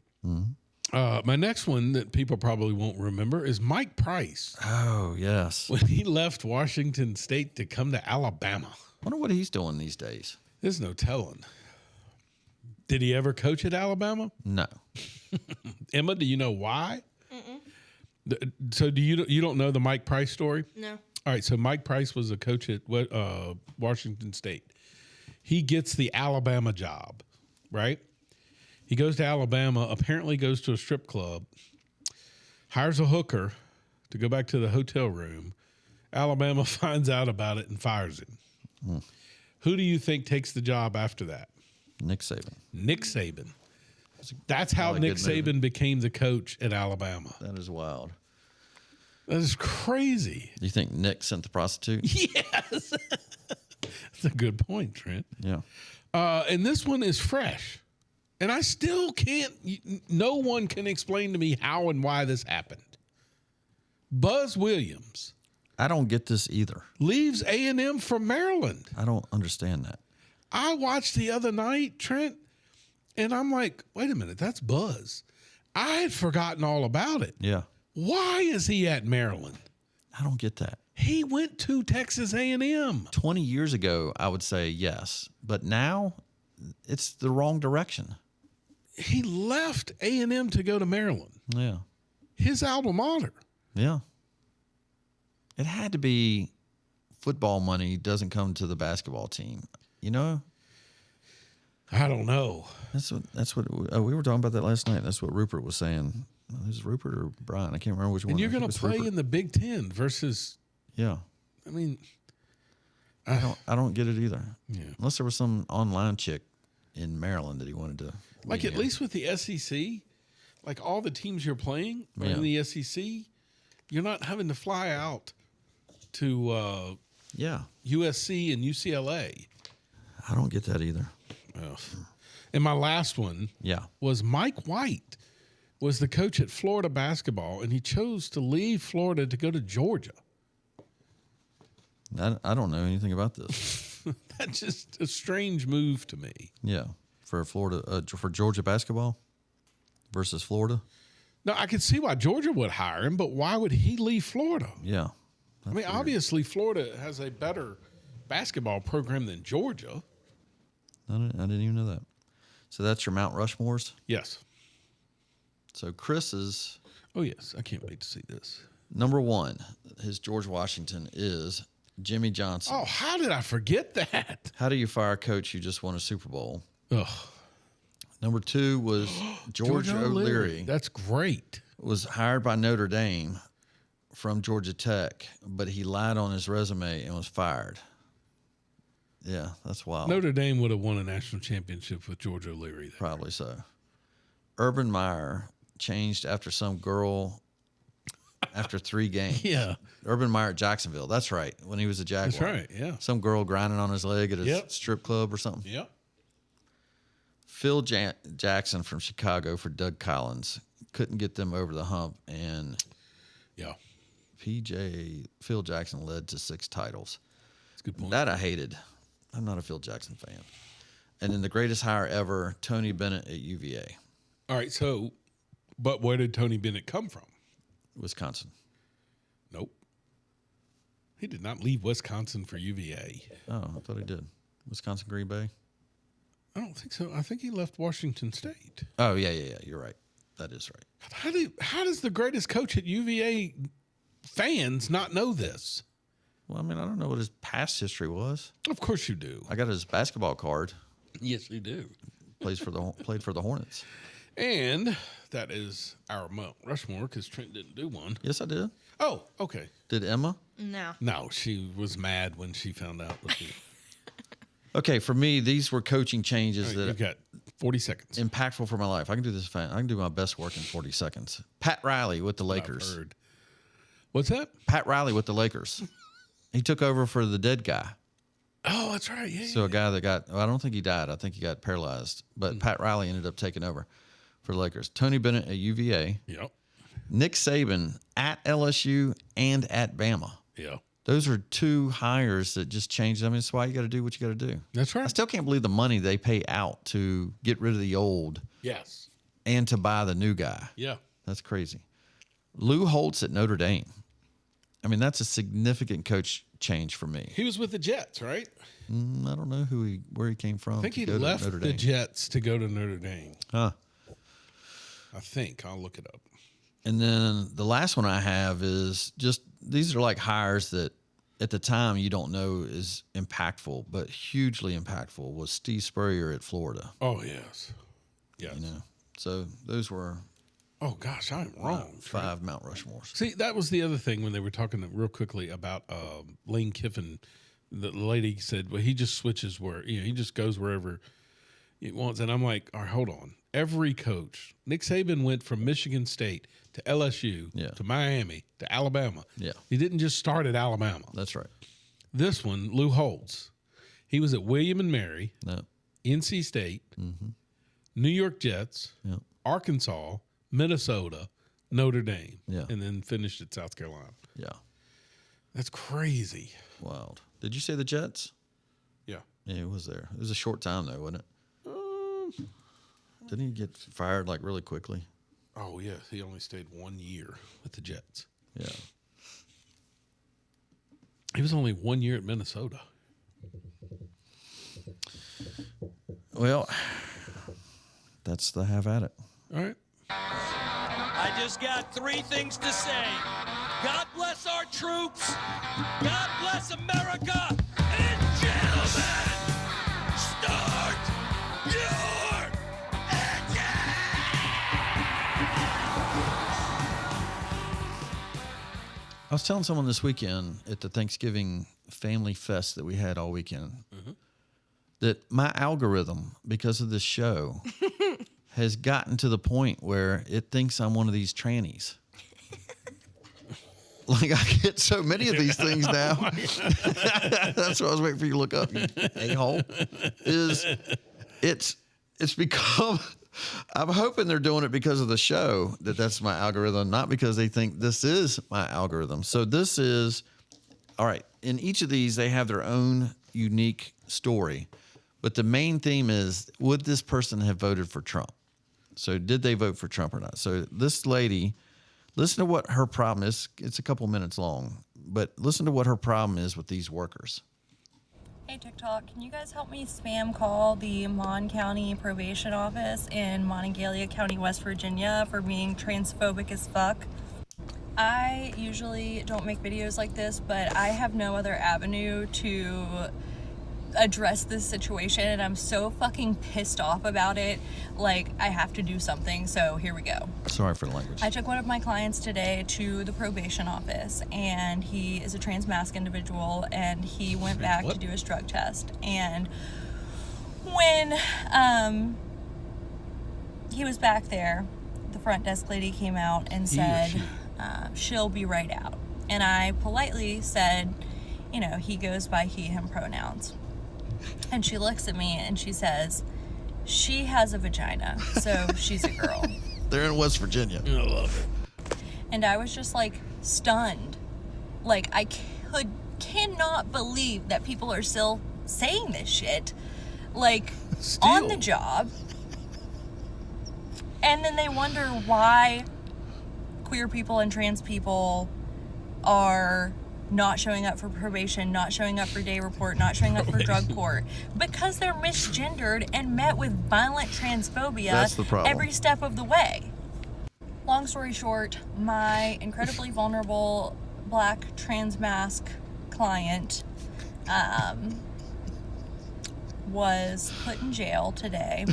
My next one that people probably won't remember is Mike Price. Oh, yes. When he left Washington State to come to Alabama. Wonder what he's doing these days. There's no telling. Did he ever coach at Alabama? No. Emma, do you know why? So you don't know the Mike Price story? No. All right, so Mike Price was a coach at Washington State. He gets the Alabama job, right? He goes to Alabama, apparently goes to a strip club, hires a hooker to go back to the hotel room. Alabama finds out about it and fires him. Who do you think takes the job after that? Nick Saban. Nick Saban. That's how Nick Saban became the coach at Alabama. That is wild. That is crazy. Do you think Nick sent the prostitute? Yes. That's a good point, Trent. Yeah. And this one is fresh. And I still can't, no one can explain to me how and why this happened. Buzz Williams. I don't get this either. Leaves A&M for Maryland. I don't understand that. I watched the other night, Trent, and I'm like, wait a minute, that's Buzz. I had forgotten all about it. Yeah. Why is he at Maryland? I don't get that. He went to Texas A&M. 20 years ago, I would say yes. But now, it's the wrong direction. He left A&M to go to Maryland. Yeah. His alma mater. Yeah. It had to be football money doesn't come to the basketball team. You know? I don't know. That's what we were talking about that last night. That's what Rupert was saying. Is Rupert or Brian? I can't remember which one. And you're going to play in the Big Ten versus. Yeah. I mean, I don't get it either. Yeah. Unless there was some online chick in Maryland that he wanted to. Like at least with the SEC, like all the teams you're playing in the SEC, you're not having to fly out to USC and UCLA. I don't get that either. And my last one was Mike White was the coach at Florida basketball, and he chose to leave Florida to go to Georgia. I don't know anything about this. That's just a strange move to me. Yeah, for Florida, for Georgia basketball versus Florida. No, I could see why Georgia would hire him, but why would he leave Florida? Yeah, I mean, obviously Florida has a better basketball program than Georgia. I didn't even know that. So that's your Mount Rushmores? Yes. So Chris's. Oh, yes. I can't wait to see this. Number one, his George Washington is Jimmy Johnson. Oh, how did I forget that? How do you fire a coach who just won a Super Bowl? Ugh. Number two was George O'Leary. That's great. Was hired by Notre Dame from Georgia Tech, but he lied on his resume and was fired. Yeah, that's wild. Notre Dame would have won a national championship with George O'Leary. There. Probably so. Urban Meyer changed after some girl after 3 games. Yeah. Urban Meyer at Jacksonville. That's right. When he was a Jaguar. That's right, yeah. Some girl grinding on his leg at a strip club or something. Yep. Phil Jackson from Chicago for Doug Collins. Couldn't get them over the hump. And Phil Jackson led to 6 titles. That's a good point. That I hated. I'm not a Phil Jackson fan. And then the greatest hire ever, Tony Bennett at UVA. All right, so, but where did Tony Bennett come from? Wisconsin. Nope. He did not leave Wisconsin for UVA. Oh, I thought he did. Wisconsin, Green Bay? I don't think so. I think he left Washington State. Oh, yeah. You're right. That is right. How does the greatest coach at UVA fans not know this? Well, I mean, I don't know what his past history was. Of course you do. I got his basketball card. Yes, you do. Played for the Hornets. And that is our Mount Rushmore because Trent didn't do one. Yes, I did. Oh, okay. Did Emma? No. No, she was mad when she found out. Okay, for me, these were coaching changes that you got 40 seconds. Impactful for my life. I can do this fast. I can do my best work in 40 seconds. Pat Riley with the Lakers. I've heard. What's that? Pat Riley with the Lakers. He took over for the dead guy. Oh, that's right. Yeah. So a guy that got, well, I don't think he died. I think he got paralyzed. But Pat Riley ended up taking over for the Lakers. Tony Bennett at UVA. Yep. Nick Saban at LSU and at Bama. Yeah. Those are two hires that just changed. I mean, that's why you got to do what you got to do. That's right. I still can't believe the money they pay out to get rid of the old Yes. and to buy the new guy. Yeah. That's crazy. Lou Holtz at Notre Dame. I mean, that's a significant coach change for me. He was with the Jets, right? I don't know where he came from. I think he left the Jets to go to Notre Dame. Huh. I think. I'll look it up. And then the last one I have is just, these are like hires that at the time you don't know is impactful, but hugely impactful was Steve Spurrier at Florida. Oh, yes. Yes. You know, so those were Oh, gosh, I'm wrong. 5 Mount Rushmores. See, that was the other thing when they were talking real quickly about Lane Kiffin. The lady said, well, he just switches where, he just goes wherever he wants. And I'm like, all right, hold on. Every coach, Nick Saban went from Michigan State to LSU to Miami to Alabama. Yeah. He didn't just start at Alabama. That's right. This one, Lou Holtz, he was at William and Mary, NC State, New York Jets, Arkansas, Minnesota, Notre Dame, and then finished at South Carolina. Yeah. That's crazy. Wild. Did you say the Jets? Yeah. Yeah, it was there. It was a short time, though, wasn't it? Didn't he get fired, like, really quickly? Oh, yes. He only stayed 1 year with the Jets. Yeah. He was only 1 year at Minnesota. Well, that's the have at it. All right. I just got 3 things to say. God bless our troops. God bless America. And gentlemen, start your engine. I was telling someone this weekend at the Thanksgiving family fest that we had all weekend that my algorithm, because of this show, has gotten to the point where it thinks I'm one of these trannies. Like, I get so many of these things now. That's what I was waiting for you to look up, you a-hole. It's become, I'm hoping they're doing it because of the show, that's my algorithm, not because they think this is my algorithm. So this is, all right, in each of these, they have their own unique story. But the main theme is, would this person have voted for Trump? So did they vote for Trump or not? So this lady, listen to what her problem is. It's a couple minutes long, but listen to what her problem is with these workers. Hey, TikTok, can you guys help me spam call the Mon County Probation Office in Monongalia County, West Virginia for being transphobic as fuck? I usually don't make videos like this, but I have no other avenue to address this situation, and I'm so fucking pissed off about it. Like, I have to do something, so here we go. Sorry for the language. I took one of my clients today to the probation office, and he is a trans mask individual, and he went back to do his drug test. And when he was back there, the front desk lady came out and said, she'll be right out. And I politely said, he goes by he, him pronouns. And she looks at me and she says, she has a vagina, so she's a girl. They're in West Virginia. I love it. And I was just like stunned. Like, I cannot believe that people are still saying this shit. Like, on the job. And then they wonder why queer people and trans people are not showing up for probation, not showing up for day report, not showing up for drug court, because they're misgendered and met with violent transphobia. That's the problem. Every step of the way. Long story short, my incredibly vulnerable black trans mask client was put in jail today,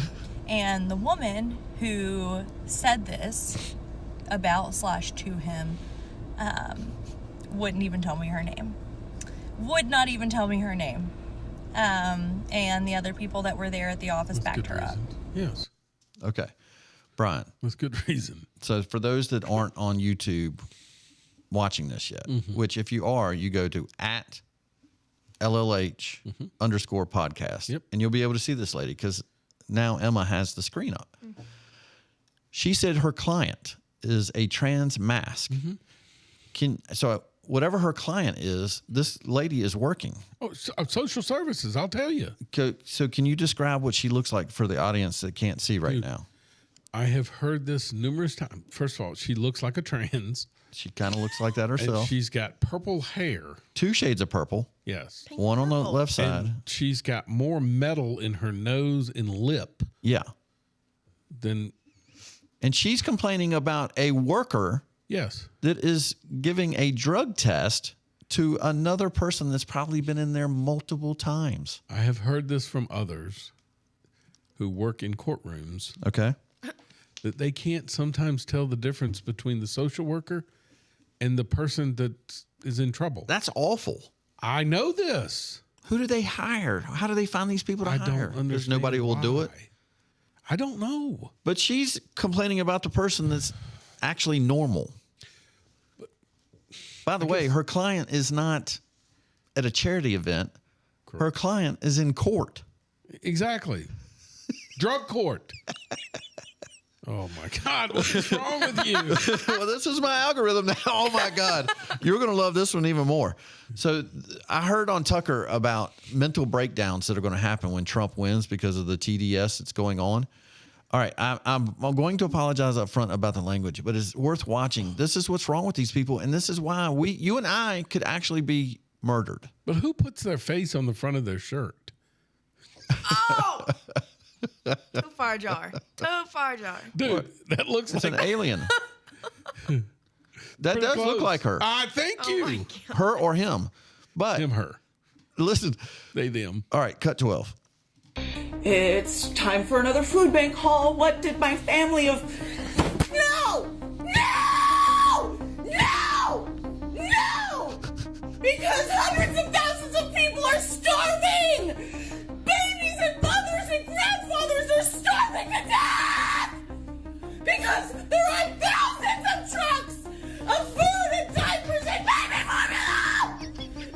and the woman who said this about / to him wouldn't even tell me her name. Would not even tell me her name. And the other people that were there at the office backed her up. Yes. Okay. Brian. That's good reason. So for those that aren't on YouTube, watching this yet, which if you are, you go to at LLH _ podcast, and you'll be able to see this lady because now Emma has the screen up. She said her client is a trans mask. So whatever her client is, this lady is working. Oh, social services, I'll tell you. So can you describe what she looks like for the audience that can't see right now? I have heard this numerous times. First of all, she looks like a trans. She kind of looks like that herself. And she's got purple hair. 2 shades of purple. Yes. Pink One on the purple. left side. And she's got more metal in her nose and lip Yeah. than... And she's complaining about a worker Yes. that is giving a drug test to another person that's probably been in there multiple times. I have heard this from others who work in courtrooms. Okay. That they can't sometimes tell the difference between the social worker and the person that is in trouble. That's awful. I know this. Who do they hire? How do they find these people to I hire? don't understand. There's nobody who will do it. I don't know. But she's complaining about the person that's actually normal. By the way, her client is not at a charity event. Correct. Her client is in court. Exactly. Drug court. Oh, my God. What is wrong with you? Well, this is my algorithm now. Oh, my God. You're going to love this one even more. So I heard on Tucker about mental breakdowns that are going to happen when Trump wins because of the TDS that's going on. All right. I'm going to apologize up front about the language, but it's worth watching. This is what's wrong with these people, and this is why you and I could actually be murdered. But who puts their face on the front of their shirt? Oh! Too far jar. Dude, that looks It's like an alien. That does look like her. Thank you. Her or him. But Him, her. listen. They, them. All right, cut 12. It's time for another food bank haul. What did my family of... No! No! No! No! Because hundreds of thousands of people are starving! Babies and mothers and grandfathers are starving to death! Because there are thousands of trucks of food and diapers and baby formula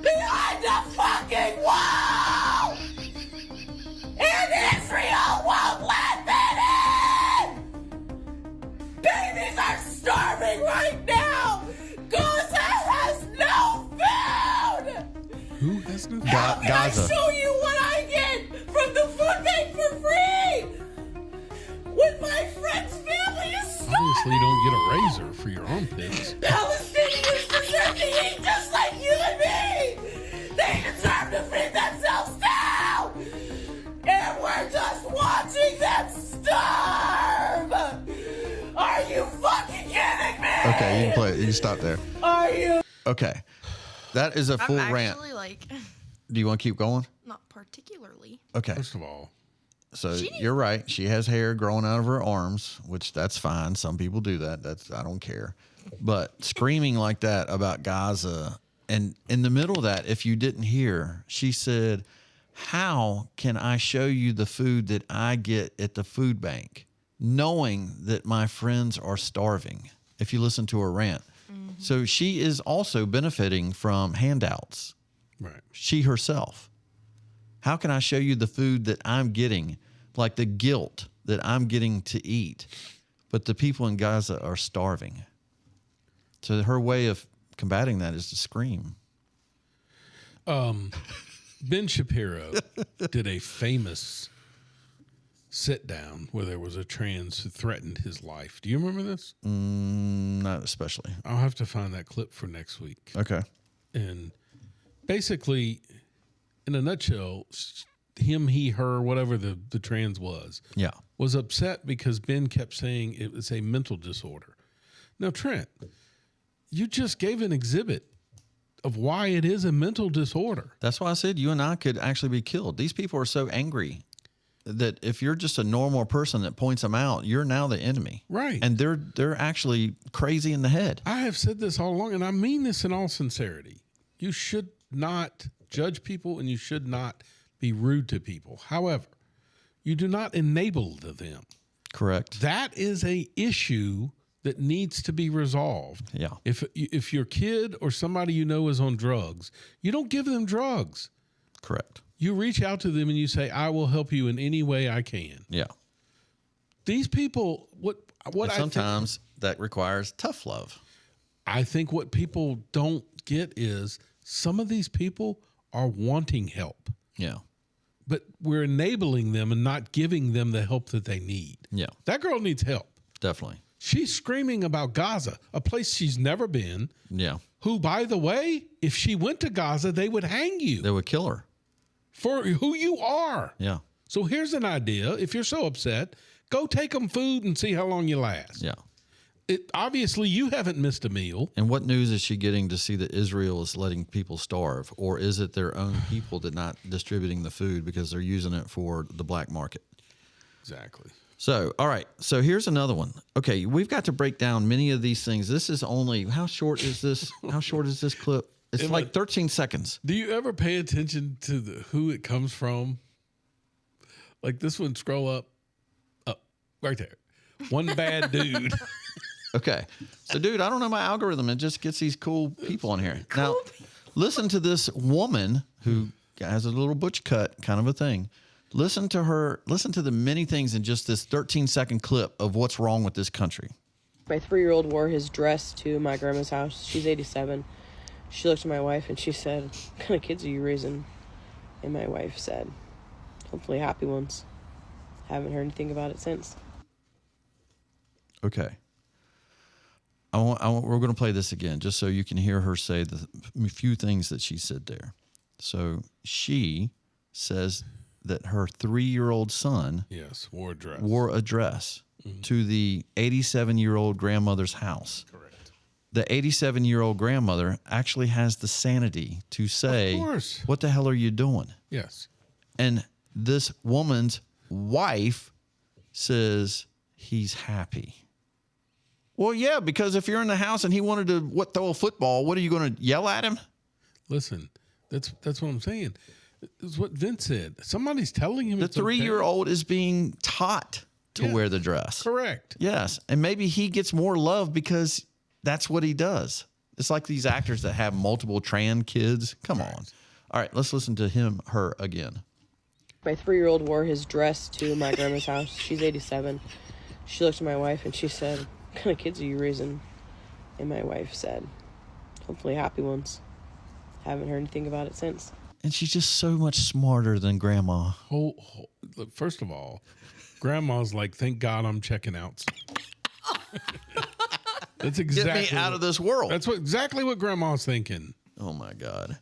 behind the fucking wall! And Israel won't let that in! Babies are starving right now! Gaza has no food! Who has no How can Gaza. I show you what I get from the food bank for free? When my friend's family is starving! Obviously, you don't get a razor for your armpits. Palestinians deserve to eat just like you and me! They deserve to feed themselves now! And we're just watching them starve! Are you fucking kidding me? Okay, you can play it. You can stop there. Are you? Okay. That is a full I'm rant. actually like, Do you want to keep going? not particularly. Okay. First of all, So you're right. She has hair growing out of her arms, which that's fine. Some people do that. I don't care. But screaming like that about Gaza, and in the middle of that, if you didn't hear, she said, "How can I show you the food that I get at the food bank, knowing that my friends are starving?" If you listen to her rant. So she is also benefiting from handouts. right. She herself. How can I show you the food that I'm getting, like the guilt that I'm getting to eat, but the people in Gaza are starving? So her way of combating that is to scream. Ben Shapiro did a famous sit down where there was a trans who threatened his life. Do you remember this? Not especially. I'll have to find that clip for next week. Okay. And basically, in a nutshell, him, he, her, whatever the trans was upset because Ben kept saying it was a mental disorder. Now, Trent, you just gave an exhibit of why it is a mental disorder. That's why I said you and I could actually be killed. These people are so angry that if you're just a normal person that points them out, you're now the enemy. Right. And they're actually crazy in the head. I have said this all along, and I mean this in all sincerity. You should not judge people, and you should not be rude to people. However, you do not enable them. Correct. That is a issue that needs to be resolved. Yeah. If your kid or somebody you know is on drugs, you don't give them drugs. Correct. You reach out to them and you say, I will help you in any way I can. Yeah. These people, sometimes that requires tough love. I think what people don't get is some of these people are wanting help. Yeah. But we're enabling them and not giving them the help that they need. Yeah. That girl needs help. Definitely. She's screaming about Gaza, a place she's never been. Yeah. Who, by the way, if she went to Gaza, they would hang you. They would kill her. For who you are. Yeah. So here's an idea. If you're so upset, go take them food and see how long you last. Yeah. Obviously, you haven't missed a meal. And what news is she getting to see that Israel is letting people starve? Or is it their own people that not distributing the food because they're using it for the black market? Exactly. So, all right. So here's another one. Okay, we've got to break down many of these things. This is only, how short is this? How short is this clip? It's like 13 seconds. Do you ever pay attention to who it comes from? Like this one, scroll up, right there. One bad dude. Okay. So, dude, I don't know my algorithm. It just gets these cool people on here. Now, listen to this woman who has a little butch cut kind of a thing. Listen to her. Listen to the many things in just this 13-second clip of what's wrong with this country. My 3-year-old wore his dress to my grandma's house. She's 87. She looked at my wife and she said, "What kind of kids are you raising?" And my wife said, "Hopefully happy ones." Haven't heard anything about it since. Okay. We're going to play this again just so you can hear her say the few things that she said there. So she says that her 3-year-old son wore a dress to the 87-year-old grandmother's house. Correct. The 87-year-old grandmother actually has the sanity to say, "What the hell are you doing?" Yes. And this woman's wife says he's happy. Well, yeah, because if you're in the house and he wanted to throw a football, what are you going to yell at him? Listen, that's what I'm saying. It's what Vince said. Somebody's telling him the 3-year-old is being taught to wear the dress. Correct. Yes. And maybe he gets more love because that's what he does. It's like these actors that have multiple trans kids. Come on. All right, let's listen to her again. My 3-year-old wore his dress to my grandma's house. She's 87. She looked at my wife and she said, "What kind of kids are you raising?" And my wife said, "Hopefully happy ones." Haven't heard anything about it since. And she's just so much smarter than Grandma. Look, first of all, Grandma's like, "Thank God I'm checking out." That's exactly Get me out of this world. That's exactly what Grandma's thinking. Oh my God.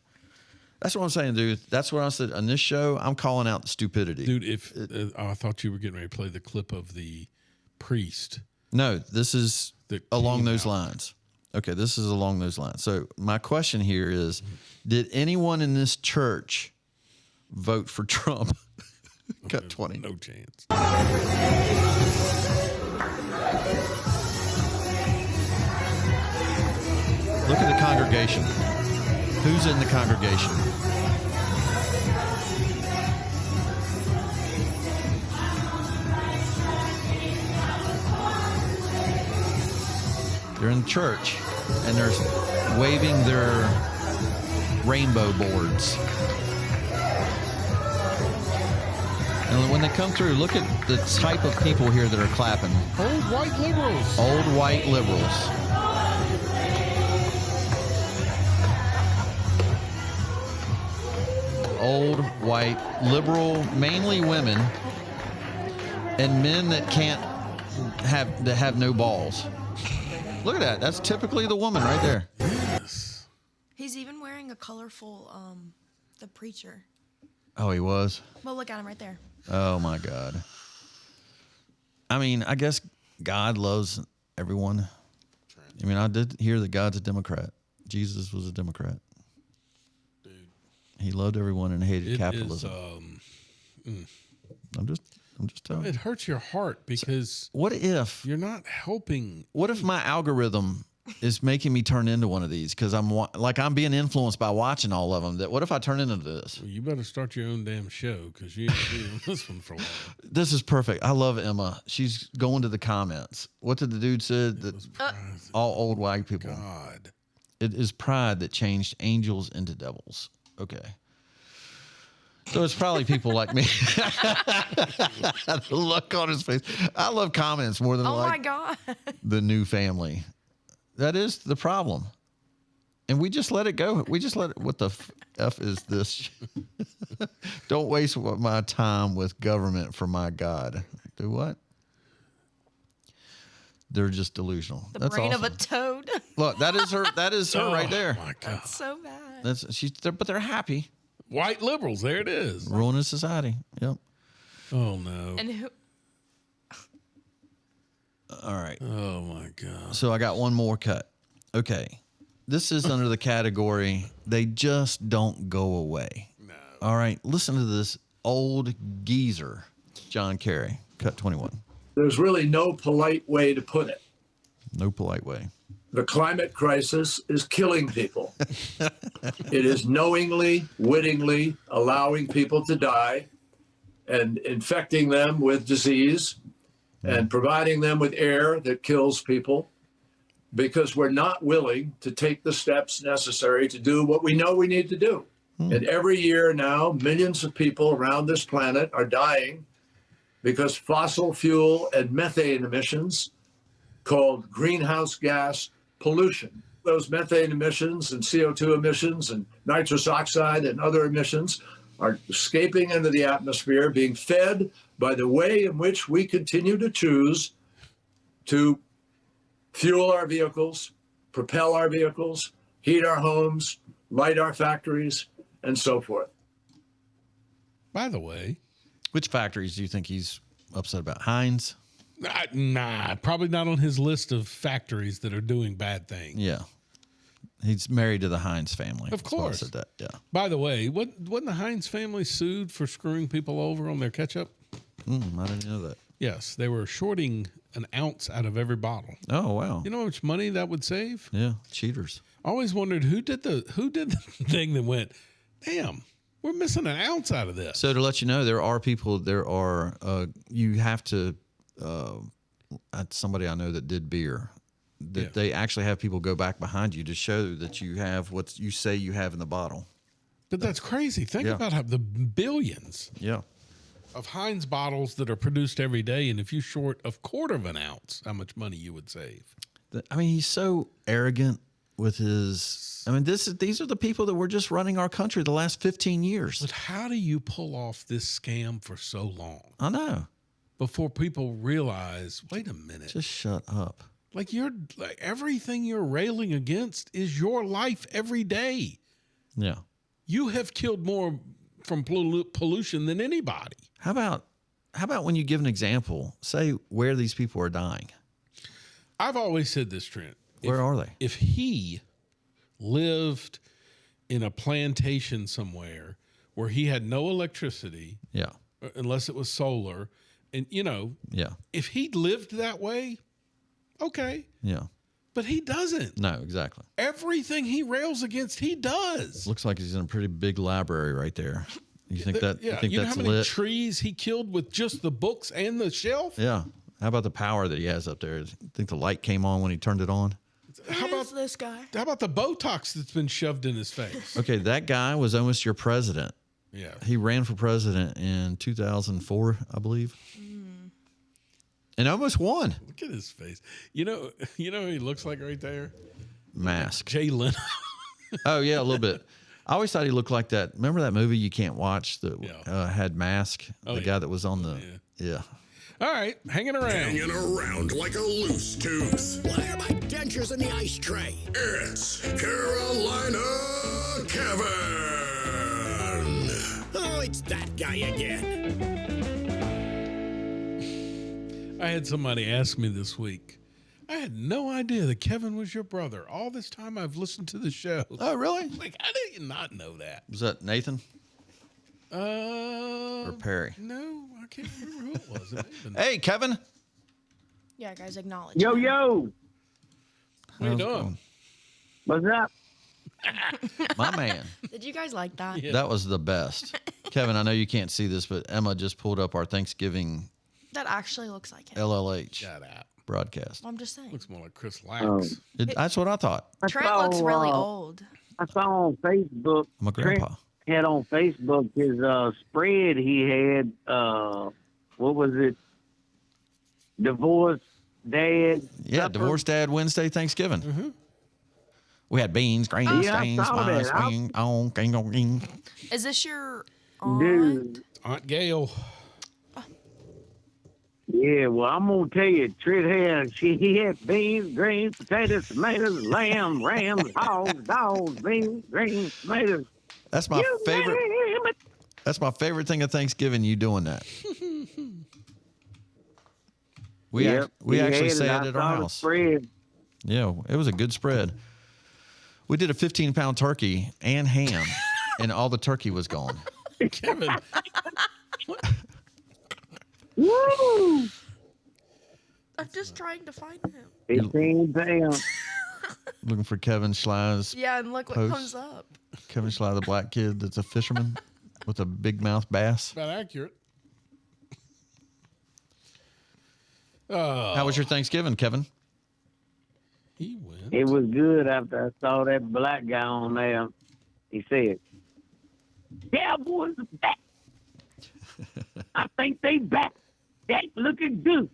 That's what I'm saying, dude. That's what I said on this show. I'm calling out the stupidity. Dude, I thought you were getting ready to play the clip of the priest. No, this is along those lines. Okay, this is along those lines. So my question here is, did anyone in this church vote for Trump? Cut 20. No chance. Look at the congregation. Who's in the congregation? They're in church, and they're waving their rainbow boards. And when they come through, look at the type of people here that are clapping. Old white liberals. Old white liberals. Old white liberal, mainly women, and men that have no balls. Look at that. That's typically the woman right there. Yes. He's even wearing a colorful, the preacher. Oh, he was? Well, look at him right there. Oh, my God. I mean, I guess God loves everyone. I mean, I did hear that God's a Democrat. Jesus was a Democrat. Dude. He loved everyone and hated capitalism. I'm just telling you. It hurts your heart because what if you're not helping? What if my algorithm is making me turn into one of these because I'm being influenced by watching all of them. That what if I turn into this? Well, you better start your own damn show because you ain't doing this one for a while. This is perfect. I love Emma. She's going to the comments. What did the dude say? All old white people. God. It is pride that changed angels into devils. Okay. So it's probably people like me. The look on his face. I love comments more than my God. The new family. That is the problem. And we just let it go. We just let it. What the F is this? Don't waste my time with government for my God. Do what? They're just delusional. The That's brain awesome. of a toad. Look, that is her. That is her right there. Oh my God. That's so bad. But they're happy. White liberals. There it is. Ruining society. Yep. Oh no. And who? All right. Oh my God. So I got one more cut. Okay. This is under the category, they just don't go away. No. All right. Listen to this old geezer, John Kerry, cut 21. There's really no polite way to put it. No polite way. The climate crisis is killing people. It is knowingly, wittingly allowing people to die and infecting them with disease and providing them with air that kills people because we're not willing to take the steps necessary to do what we know we need to do. And every year now, millions of people around this planet are dying because fossil fuel and methane emissions, called greenhouse gas pollution. Those methane emissions and CO2 emissions and nitrous oxide and other emissions are escaping into the atmosphere, being fed by the way in which we continue to choose to fuel our vehicles, propel our vehicles, heat our homes, light our factories, and so forth. By the way, which factories do you think he's upset about? Heinz? Nah, probably not on his list of factories that are doing bad things. Yeah. He's married to the Heinz family. Of course. I said that. Yeah. By the way, wasn't the Heinz family sued for screwing people over on their ketchup? I didn't know that. Yes, they were shorting an ounce out of every bottle. Oh, wow. You know how much money that would save? Yeah, cheaters. I always wondered who did the thing that went, damn, we're missing an ounce out of this. So to let you know, you have to, somebody I know that did beer, that they actually have people go back behind you to show that you have what you say you have in the bottle. But that's crazy. Think about how the billions of Heinz bottles that are produced every day. And if you short a quarter of an ounce, how much money you would save. I mean, he's so arrogant with his, these are the people that were just running our country the last 15 years. But how do you pull off this scam for so long? I know. Before people realize, wait a minute. Just shut up. Like everything you're railing against is your life every day. Yeah. You have killed more from pollution than anybody. How about when you give an example, say where these people are dying? I've always said this, Trent. Where are they? If he lived in a plantation somewhere where he had no electricity, unless it was solar, and if he lived that way, okay. Yeah. But he doesn't. No, exactly. Everything he rails against, he does. Looks like he's in a pretty big library right there. You think that? Yeah. You think You know that's how many lit? trees he killed with just the books and the shelf? Yeah. How about the power that he has up there? Think the light came on when he turned it on? How about this guy? How about the Botox that's been shoved in his face? Okay, that guy was almost your president. Yeah. He ran for president in 2004, I believe. And almost won. Look at his face. You know who he looks like right there? Mask. Jay Leno. Oh, yeah, a little bit. I always thought he looked like that. Remember that movie You Can't Watch that had Mask? The guy that was on the... Yeah. All right, hanging around. Hanging around like a loose tooth. Why are my dentures in the ice tray? It's Carolina Kevin. Oh, it's that guy again. I had somebody ask me this week. I had no idea that Kevin was your brother. All this time I've listened to the show. Oh, really? Like, how did you not know that? Was that Nathan? Or Perry? No, I can't remember who it was. Hey, Kevin. Yeah, guys, acknowledge. Yo. What are you doing? What's up? My man. Did you guys like that? That was the best. Kevin, I know you can't see this, but Emma just pulled up our Thanksgiving That actually looks like him. LLH Shut up. broadcast. I'm just saying. Looks more like Chris Lax. That's what I thought. Trent looks really old. I saw on Facebook. My grandpa. Trent had on Facebook his spread he had. What was it? Divorced dad. Yeah, supper? Divorced Dad Wednesday Thanksgiving. Mm-hmm. We had beans, greens, Yeah, I stains, saw that. spice, wing, on, gang, on, ging. Is this your aunt? Dude. Aunt Gail. Yeah, well, I'm gonna tell you, he had beans, greens, potatoes, tomatoes, lamb, rams, hogs, dogs, beans, greens, tomatoes. That's my favorite. That's my favorite thing of Thanksgiving. You doing that? We actually say it at our house. Spread. Yeah, it was a good spread. We did a 15-pound turkey and ham, and all the turkey was gone. Kevin. Woo! I'm just trying to find him. 18 pounds. Looking for Kevin Schley's Yeah, and look what post. comes up. Kevin Schley, the black kid that's a fisherman with a big mouth bass. About accurate. How was your Thanksgiving, Kevin? He went. It was good after I saw that black guy on there. He said, Cowboys are back. I think they back. That's looking good.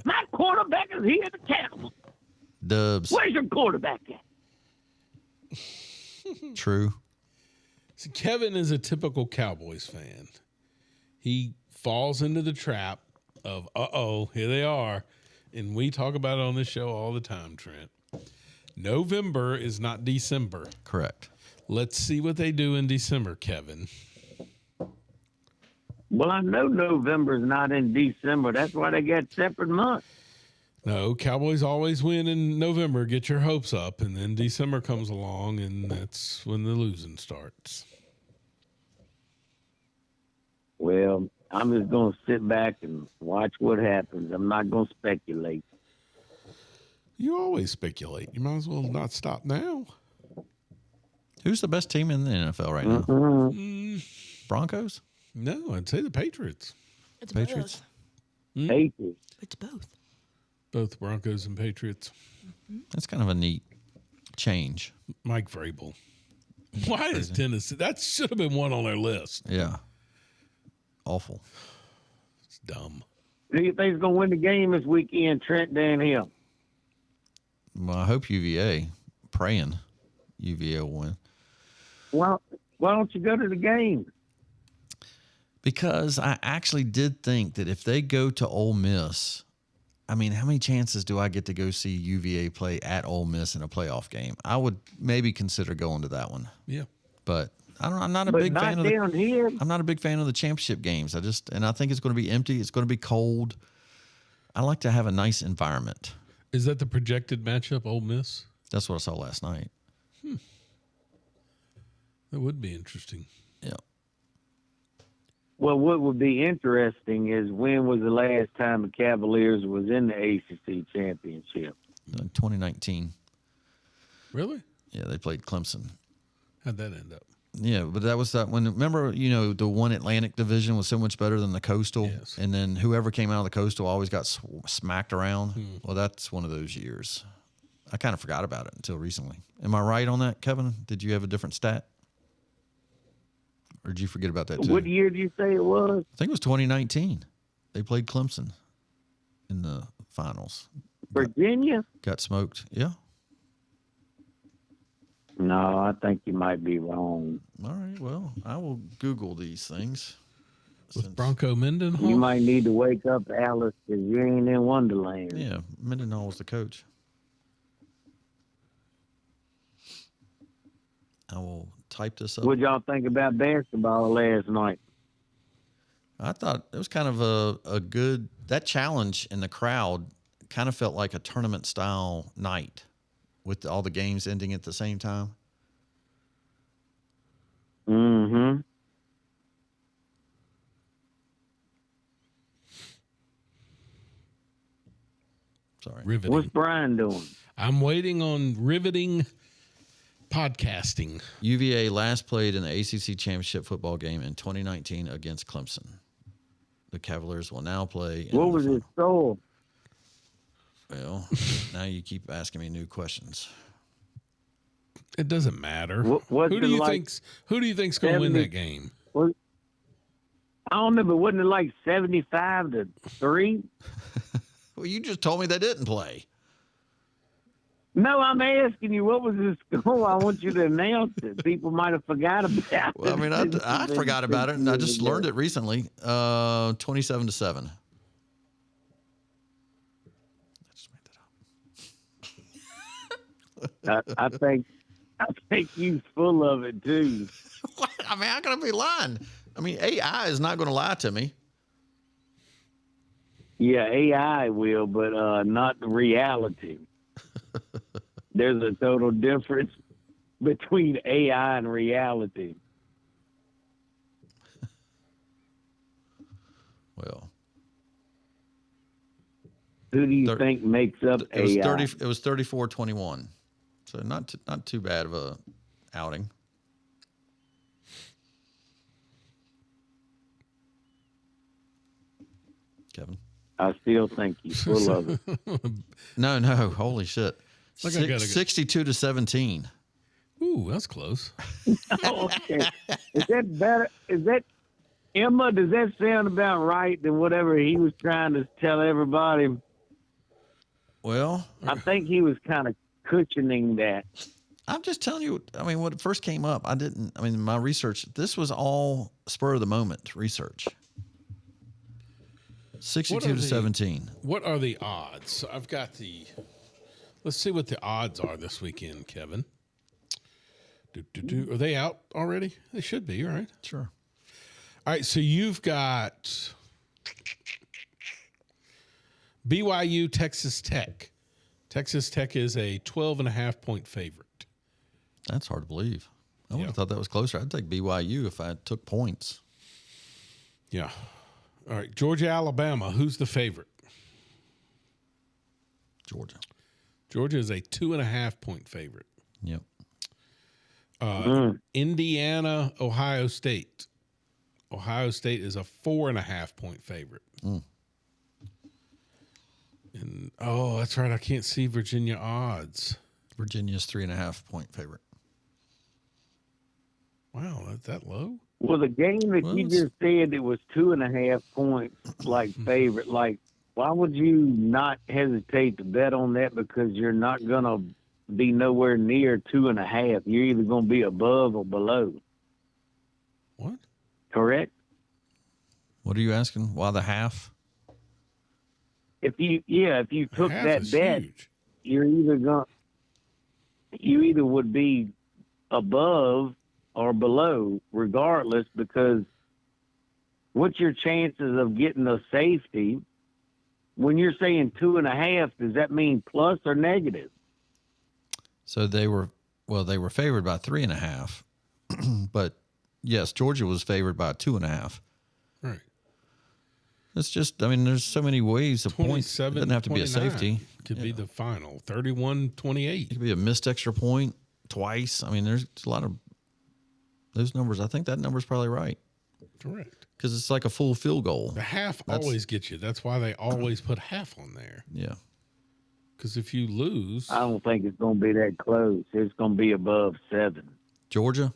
My quarterback is here to tackle. Dubs. Where's your quarterback at? True. See, Kevin is a typical Cowboys fan. He falls into the trap of, here they are. And we talk about it on this show all the time, Trent. November is not December. Correct. Let's see what they do in December, Kevin. Well, I know November's not in December. That's why they got separate months. No, Cowboys always win in November. Get your hopes up. And then December comes along, and that's when the losing starts. Well, I'm just going to sit back and watch what happens. I'm not going to speculate. You always speculate. You might as well not stop now. Who's the best team in the NFL right now? Mm-hmm. Broncos? No, I'd say the Patriots. It's Patriots? both. Patriots. It's both. Both Broncos and Patriots. That's kind of a neat change. Mike Vrabel. Why is Tennessee? That should have been one on their list. Yeah. Awful. It's dumb. Who do you think's going to win the game this weekend, Trent Dan Hill? Well, I hope UVA. Praying UVA will win. Well, why don't you go to the game? Because I actually did think that if they go to Ole Miss, I mean, how many chances do I get to go see UVA play at Ole Miss in a playoff game? I would maybe consider going to that one. Yeah. But I'm not a But big not fan of down here. I'm not a big fan of the championship games. I think it's going to be empty. It's going to be cold. I like to have a nice environment. Is that the projected matchup, Ole Miss? That's what I saw last night. That would be interesting. Yeah. Well, what would be interesting is when was the last time the Cavaliers was in the ACC championship? 2019. Really? Yeah, they played Clemson. How'd that end up? Yeah, but that was that when, remember, the one Atlantic division was so much better than the Coastal. Yes. And then whoever came out of the Coastal always got smacked around. Well, that's one of those years. I kind of forgot about it until recently. Am I right on that, Kevin? Did you have a different stat? Or did you forget about that too? What year did you say it was? I think it was 2019. They played Clemson in the finals. Virginia? Got smoked. Yeah. No, I think you might be wrong. All right. Well, I will Google these things. With Bronco Mendenhall? You might need to wake up, Alice, because you ain't in Wonderland. Yeah, Mendenhall was the coach. I will type this up. What y'all think about basketball last night? I thought it was kind of a good, that challenge in the crowd kind of felt like a tournament style night with all the games ending at the same time. Mm-hmm. Sorry. Riveting. What's Brian doing? I'm waiting on riveting podcasting. UVA last played in the ACC championship football game in 2019 against Clemson. The Cavaliers will now play. What was his score? Well, now you keep asking me new questions. It doesn't matter. What's Who do you like think's going to win that game? I don't know, but wasn't it like 75-3? Well, you just told me they didn't play. No, I'm asking you, what was the score? I want you to announce it. People might have forgot about it. Well, I mean, I forgot about it, and I just learned it recently. 27-7. I think you're full of it too. I mean, how can I be lying? I mean, AI is not going to lie to me. Yeah, AI will, but not the reality. There's a total difference between AI and reality. Well, who do you think makes up AI? It was 34-21, so not too bad of a outing. Kevin, I still think he's full of it. No, holy shit! 62-17. Ooh, that's close. Okay, is that better? Is that Emma? Does that sound about right than whatever he was trying to tell everybody? Well, I think he was kind of cushioning that. I'm just telling you. I mean, when it first came up, my research. This was all spur of the moment research. 62-17. What are the odds? So I've got let's see what the odds are this weekend, Kevin. Are they out already? They should be, right? Sure. All right, so you've got BYU, Texas Tech. Texas Tech is a 12.5-point favorite. That's hard to believe. I would have thought that was closer. I'd take BYU if I took points. Yeah. All right, Georgia, Alabama. Who's the favorite? Georgia. Georgia is a 2.5-point favorite. Yep. Indiana, Ohio State. Ohio State is a 4.5-point favorite. And that's right. I can't see Virginia odds. Virginia's 3.5-point favorite. Wow, that's that low? Well, the game that you just said it was 2.5 points, favorite. Why would you not hesitate to bet on that? Because you're not gonna be nowhere near 2.5. You're either gonna be above or below. What? Correct. What are you asking? Why the half? If you took that bet, huge. you either would be above or below, regardless, because what's your chances of getting a safety? When you're saying 2.5, does that mean plus or negative? So they were favored by 3.5, but yes, Georgia was favored by 2.5. Right. It's just, there's so many ways of points. It doesn't have to be a safety. Could be the final 31-28. It could be a missed extra point twice. There's a lot of those numbers. I think that number's probably right. Correct. Because it's like a full field goal. The half always gets you. That's why they always put half on there. Yeah. Because if you lose, I don't think it's going to be that close. It's going to be above 7. Georgia?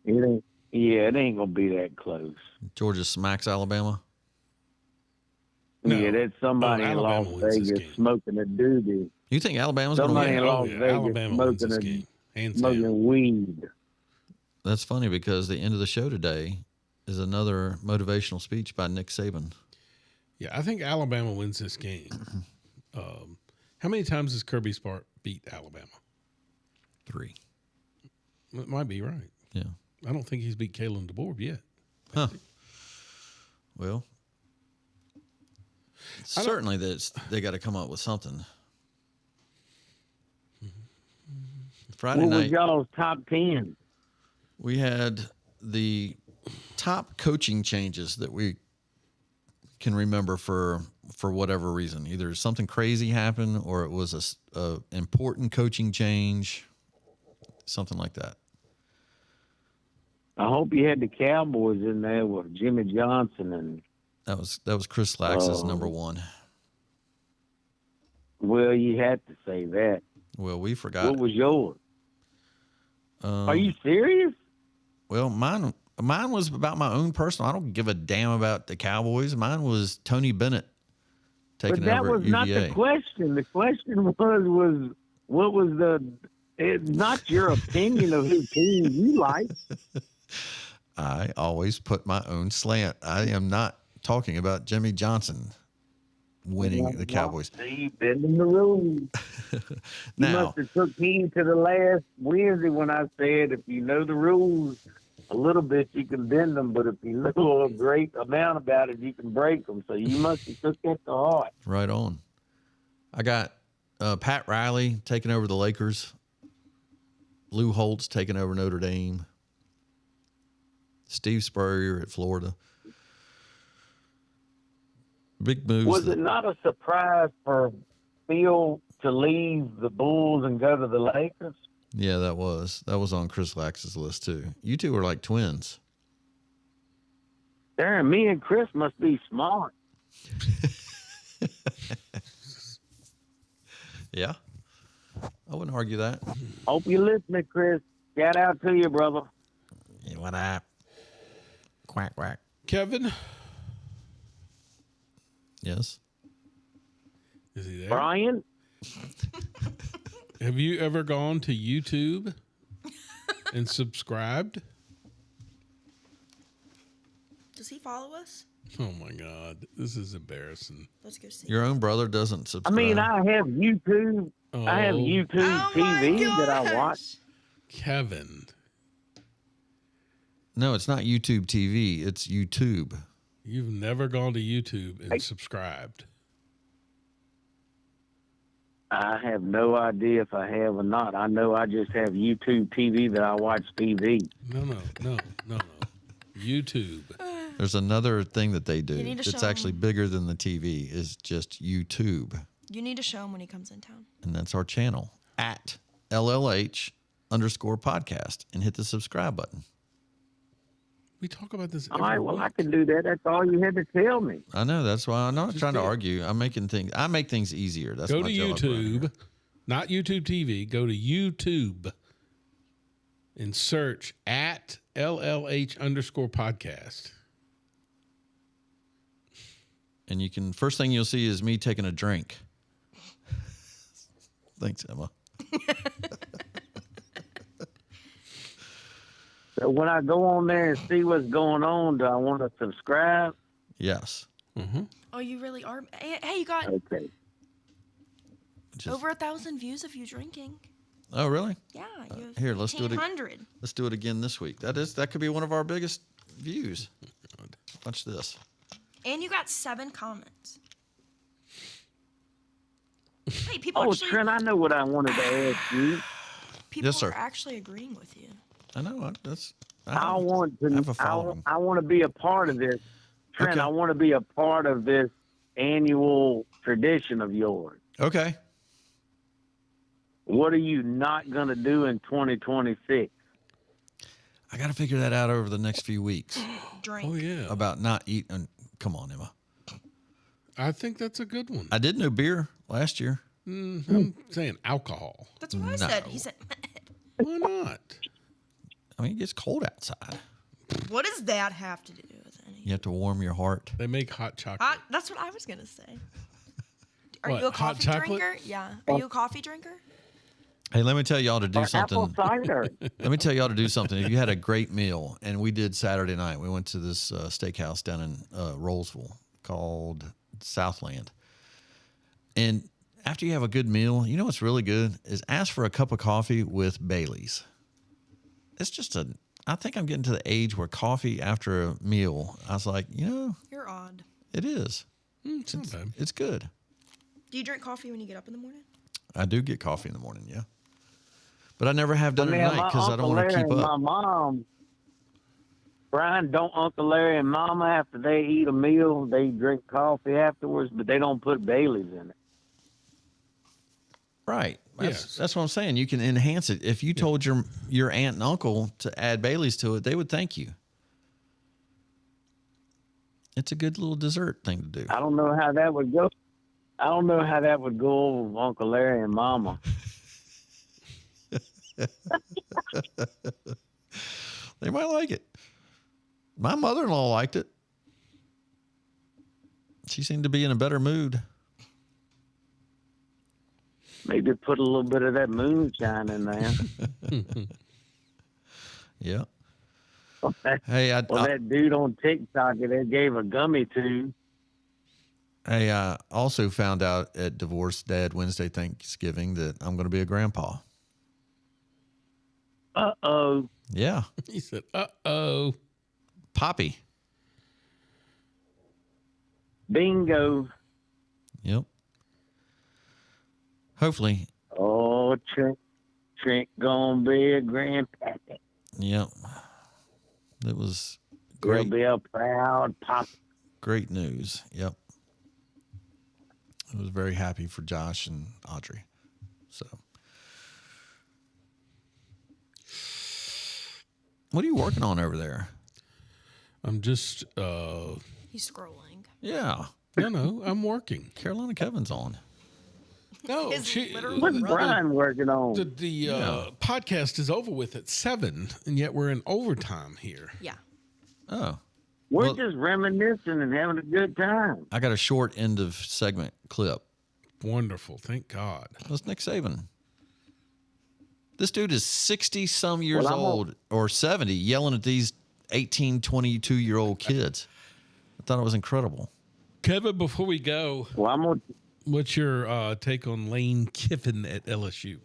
It ain't going to be that close. Georgia smacks Alabama? No. Yeah, that's somebody in Las Vegas smoking a doobie. You think Alabama's going to win? Somebody in Las Vegas smoking weed. That's funny because the end of the show today is another motivational speech by Nick Saban. Yeah, I think Alabama wins this game. How many times has Kirby Smart beat Alabama? 3. It might be right. Yeah. I don't think he's beat Kalen DeBoer yet. Huh. Well, certainly they got to come up with something. Friday night. What was y'all's top 10? We had the top coaching changes that we can remember for for whatever reason. Either something crazy happened or it was a important coaching change, something like that. I hope you had the Cowboys in there with Jimmy Johnson and. That was Chris Lax's number one. Well, you had to say that. Well, we forgot. What was yours? Are you serious? Well, mine was about my own personal. I don't give a damn about the Cowboys. Mine was Tony Bennett taking over at UVA. But that was not the question. The question was what was it's not your opinion of whose team you like. I always put my own slant. I am not talking about Jimmy Johnson winning the Cowboys. See, bending the rules. You must have took heed to the last Wednesday when I said if you know the rules a little bit, you can bend them, but if you know a great amount about it, you can break them. So you must have took that to heart. Right on. I got Pat Riley taking over the Lakers. Lou Holtz taking over Notre Dame. Steve Spurrier at Florida. Big moves. Was it not a surprise for Phil to leave the Bulls and go to the Lakers? Yeah, that was on Chris Lax's list too. You two are like twins. Darren, me and Chris must be smart. Yeah, I wouldn't argue that. Hope you're listening, Chris. Shout out to you, brother. Yeah, what up? Quack, quack. Kevin? Yes? Is he there? Brian? Have you ever gone to YouTube and subscribed? Does he follow us? Oh, my God. This is embarrassing. Let's go see. Your own brother doesn't subscribe. I mean, I have YouTube. I have YouTube TV that I watch. Kevin. No, it's not YouTube TV. It's YouTube. You've never gone to YouTube and subscribed. I have no idea if I have or not. I know I just have YouTube TV that I watch TV. No. YouTube. There's another thing that they do. You need to It's show actually him. bigger than the TV. Is just YouTube. You need to show him when he comes in town. And that's our channel at LLH_podcast and hit the subscribe button. We talk about this All right, well, I can do that. That's all you had to tell me. I know. That's why I'm not trying to do it. argue. I make things easier. That's Go my to job around here. YouTube, not YouTube TV. Go to YouTube and search at LLH_podcast. And you can, first thing you'll see is me taking a drink. Thanks, Emma. So when I go on there and see what's going on, do I want to subscribe? Yes. Mm-hmm. Oh, you really are? Hey, you got over 1,000 views of you drinking. Oh, really? Yeah. Here, let's do it. 1,800. Let's do it again this week. That could be one of our biggest views. Watch this. And you got 7 comments. Hey, people Oh, actually... Trent, I know what I wanted to ask you. People Yes, sir. are actually agreeing with you. I know. I want have a following. to be a part of this. Trent, Okay. I want to be a part of this annual tradition of yours. Okay. What are you not going to do in 2026? I got to figure that out over the next few weeks. Drink. Oh, yeah. About not eating. Come on, Emma. I think that's a good one. I did no beer last year. I'm saying alcohol. That's what I said. He said, Why not? I mean, it gets cold outside. what does that have to do with anything? You have to warm your heart. They make hot chocolate. That's what I was going to say. Are What, you a hot coffee chocolate? drinker? Yeah. Are you a coffee drinker? Hey, let me tell y'all to do something. Apple cider. Let me tell y'all to do something. If you had a great meal, and we did Saturday night, we went to this steakhouse down in Rollsville called Southland. And after you have a good meal, you know what's really good is ask for a cup of coffee with Bailey's. It's just I think I'm getting to the age where coffee after a meal, I was like, You're odd. it is. It's good. Do you drink coffee when you get up in the morning? I do get coffee in the morning, yeah. But I never have done it Man, at night because I don't my want to Uncle keep Larry up. and Brian, don't Uncle Larry and Mama, after they eat a meal, they drink coffee afterwards, but they don't put Bailey's in it. Right. That's what I'm saying. You can enhance it. If you told your aunt and uncle to add Bailey's to it, they would thank you. It's a good little dessert thing to do. I don't know how that would go. I don't know how that would go over with Uncle Larry and Mama. They might like it. My mother-in-law liked it. She seemed to be in a better mood. Maybe put a little bit of that moonshine in there. Yeah. Hey, that dude on TikTok that gave a gummy to. Hey, I also found out at Divorced Dad Wednesday Thanksgiving that I'm going to be a grandpa. Uh-oh. Yeah. He said, uh-oh. Poppy. Bingo. Yep. Hopefully. Oh, Trent gonna be a grandpappy. Yep. It was He'll great. be a proud pop. Great news. Yep. I was very happy for Josh and Audrey. So. What are you working on over there? I'm just He's scrolling. Yeah. No, I'm working. Carolina Kevin's on. No, What's Brian working on? The podcast is over with at 7, and yet we're in overtime here. Yeah. Oh. We're just reminiscing and having a good time. I got a short end of segment clip. Wonderful. Thank God. That's Nick Saban. This dude is 60-some years old or 70 yelling at these 18, 22-year-old kids. I thought it was incredible. Kevin, before we go, what's your take on Lane Kiffin at LSU?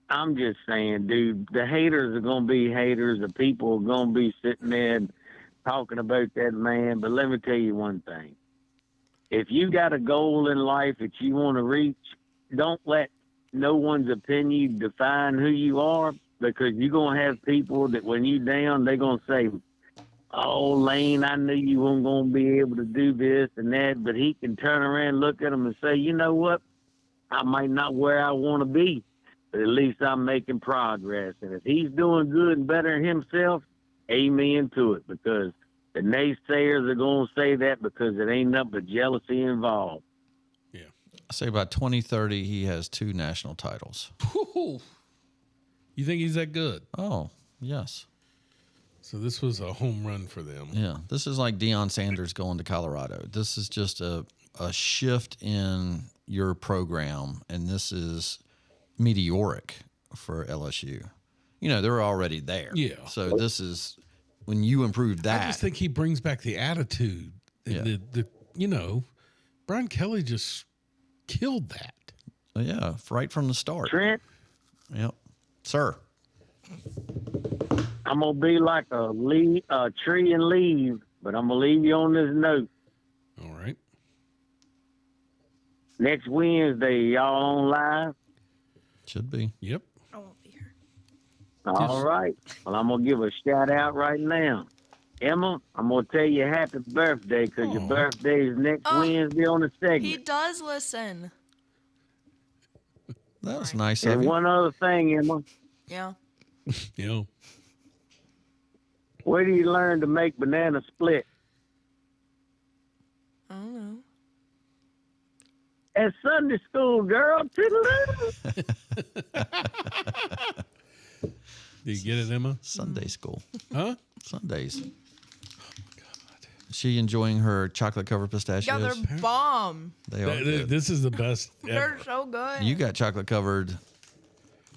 I'm just saying, dude, the haters are going to be haters. The people are going to be sitting there and talking about that man. But let me tell you one thing. If you got a goal in life that you want to reach, don't let no one's opinion define who you are, because you're going to have people that when you down, they're going to say, oh, Lane, I knew you weren't going to be able to do this and that. But he can turn around, look at them and say, you know what? I might not where I want to be, but at least I'm making progress. And if he's doing good and better himself, amen to it, because the naysayers are going to say that because it ain't nothing but jealousy involved. I say by 2030, he has 2 national titles. You think he's that good? Oh, yes. So this was a home run for them. Yeah, this is like Deion Sanders going to Colorado. This is just a shift in your program, and this is meteoric for LSU. You know, they're already there. Yeah. So this is when you improve that. I just think he brings back the attitude. Yeah. Brian Kelly just killed that. Yeah, right from the start. Trent? Yep. Sir. I'm going to be like a tree and leave, but I'm going to leave you on this note. All right. Next Wednesday, y'all on live? Should be. Yep. I won't be here. All right. Well, I'm going to give a shout out right now. Emma, I'm going to tell you happy birthday because your birthday is next Wednesday on the segment. He does listen. That was nice And of you. one other thing, Emma. Yeah. Yeah. Where do you learn to make banana split? I don't know. At Sunday school, girl. Toodaloo. Do you get it, Emma? Sunday school. Huh? Sundays. Is she enjoying her chocolate-covered pistachios? Yeah, they're bomb. They are good. This is the best They're ever. so good. You got chocolate-covered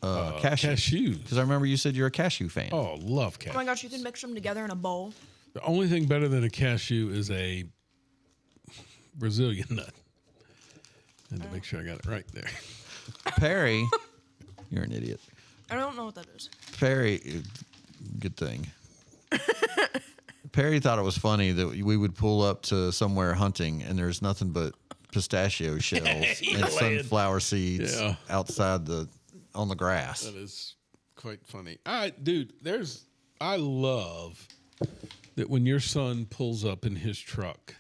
cashew. Because I remember you said you're a cashew fan. Oh, love Oh cashew. my gosh, you can mix them together in a bowl. The only thing better than a cashew is a Brazilian nut. I had to make sure I got it right there. Perry, you're an idiot. I don't know what that is. Perry, good thing. Perry thought it was funny that we would pull up to somewhere hunting and there's nothing but pistachio shells and sunflower seeds outside on the grass. That is quite funny. Dude, I love that when your son pulls up in his truck,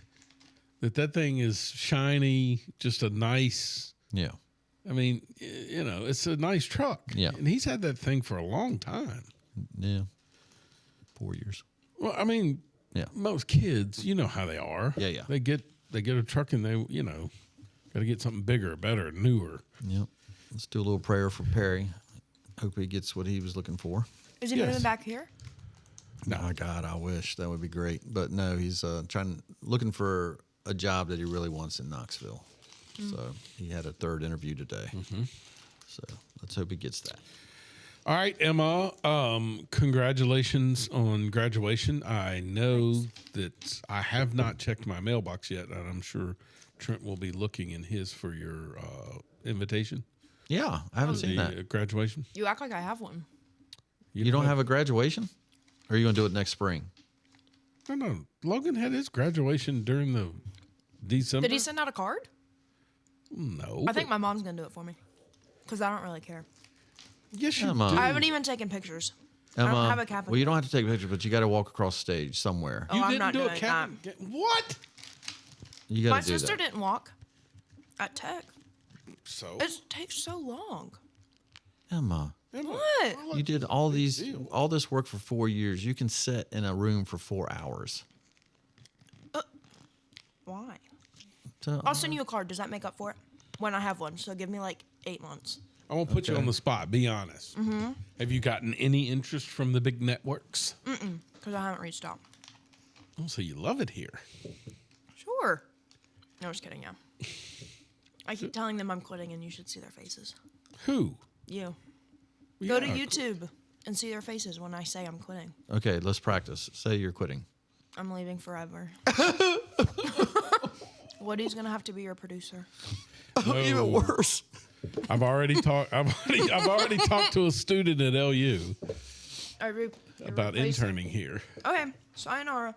that thing is shiny, just a nice. Yeah. I mean, it's a nice truck. Yeah. And he's had that thing for a long time. Yeah. 4 years. Well, I mean, most kids, you know how they are. Yeah, yeah. They get a truck and they, got to get something bigger, better, newer. Yep. Let's do a little prayer for Perry. Hope he gets what he was looking for. Is he moving back here? No, God, I wish that would be great, but no, he's looking for a job that he really wants in Knoxville. So he had a third interview today. So let's hope he gets that. All right, Emma. Congratulations on graduation. I know that I have not checked my mailbox yet, and I'm sure Trent will be looking in his for your invitation. Yeah, I haven't seen that. Graduation. You act like I have one. You don't have a graduation? Or are you going to do it next spring? No. Logan had his graduation during the December. Did he send out a card? No. I think my mom's going to do it for me. Because I don't really care. Yes, you Emma. do. I haven't even taken pictures. Emma, I don't have a cap. well, you don't have to take pictures, but you got to walk across stage somewhere. Oh, I'm not doing that. What? You got My to do sister that. didn't walk at Tech. So? It takes so long. Emma. What? You did all this work for 4 years. You can sit in a room for 4 hours. Why? So, I'll send you a card. Does that make up for it? When I have one. So give me like 8 months. I won't put you on the spot. Be honest. Mm-hmm. Have you gotten any interest from the big networks? Mm-mm. Because I haven't reached out. Oh, so you love it here. Sure. No, just kidding. Yeah. I keep telling them I'm quitting, and you should see their faces. Who? You. We Go to are YouTube and see their faces when I say I'm quitting. Okay, let's practice. Say you're quitting. I'm leaving forever. Woody's gonna have to be your producer. No. Even worse. I've already talked. I've already talked to a student at LU about interning here. Okay, sayonara.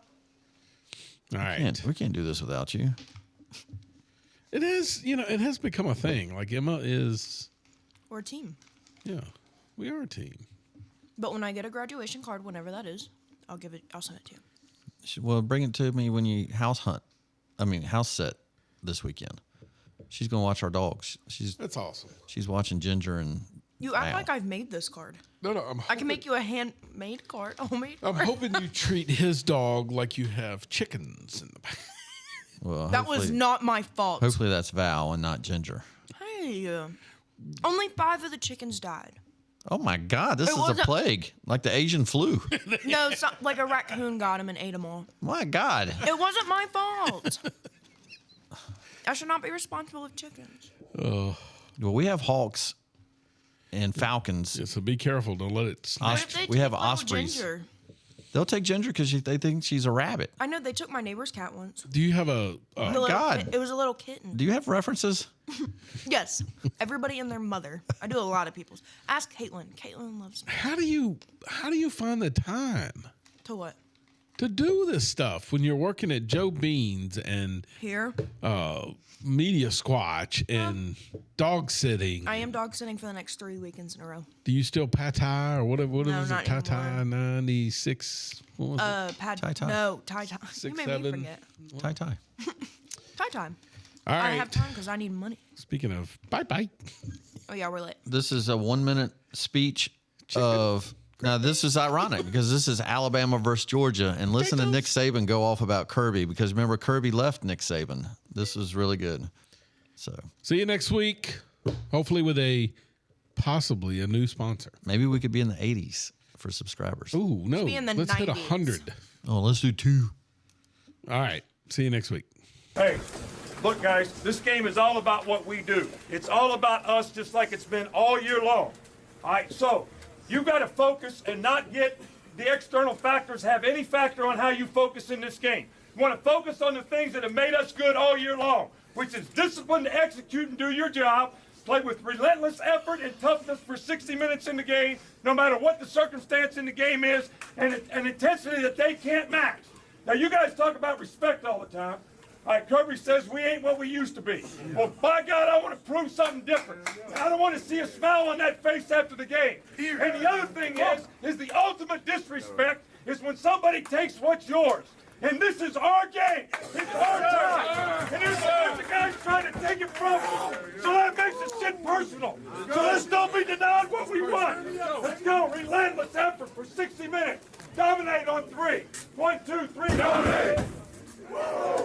All right. We can't do this without you. It is, it has become a thing. Like Emma is. We're a team. Yeah, we are a team. But when I get a graduation card, whenever that is, I'll send it to you. Well, bring it to me when you house set this weekend. She's gonna watch our dogs. That's awesome. She's watching Ginger and. You act like I've made this card. No. I can make you a handmade card, homemade card. I'm hoping you treat his dog like you have chickens in the back. Well, that was not my fault. Hopefully that's Val and not Ginger. Hey, only 5 of the chickens died. Oh my God, this is a plague, like the Asian flu. No, like a raccoon got them and ate them all. My God. It wasn't my fault. I should not be responsible with chickens. Well, we have hawks and falcons. Yeah, so be careful. Don't let it snap. We have ospreys. Ginger? They'll take Ginger because they think she's a rabbit. I know they took my neighbor's cat once. Do you have a? God. It was a little kitten. Do you have references? Yes. Everybody and their mother. I do a lot of people's. Ask Caitlin. Caitlin loves me. How do you find the time To what? to do this stuff when you're working at Joe Bean's and Here? Media Squatch and dog sitting? I am dog sitting for the next 3 weekends in a row. Do you still pie what No, was not it? Tie 96. What was it? Tie. No, tie. You 6, made 7. me forget. Tie. Tie time. All right. I have time because I need money. Speaking of, bye. Oh, yeah, we're late. This is a 1-minute speech of. Now, this is ironic because this is Alabama versus Georgia. And listen to Nick Saban go off about Kirby because remember, Kirby left Nick Saban. This was really good. So see you next week, hopefully with possibly a new sponsor. Maybe we could be in the 80s for subscribers. Ooh, no. Be in the Let's 90s. hit 100. Oh, let's do 2. All right. See you next week. Hey, look, guys, this game is all about what we do. It's all about us, just like it's been all year long. All right, so you got to focus and not get the external factors have any factor on how you focus in this game. You want to focus on the things that have made us good all year long, which is discipline to execute and do your job, play with relentless effort and toughness for 60 minutes in the game, no matter what the circumstance in the game is, and an intensity that they can't match. Now, you guys talk about respect all the time. All right, Kirby says we ain't what we used to be. Well, by God, I want to prove something different. I don't want to see a smile on that face after the game. And the other thing is the ultimate disrespect is when somebody takes what's yours. And this is our game. It's our time. And there's a bunch of guys trying to take it from us. So that makes this shit personal. So let's don't be denied what we want. Let's go. Relentless effort for 60 minutes. Dominate on 3. 1, 2, 3.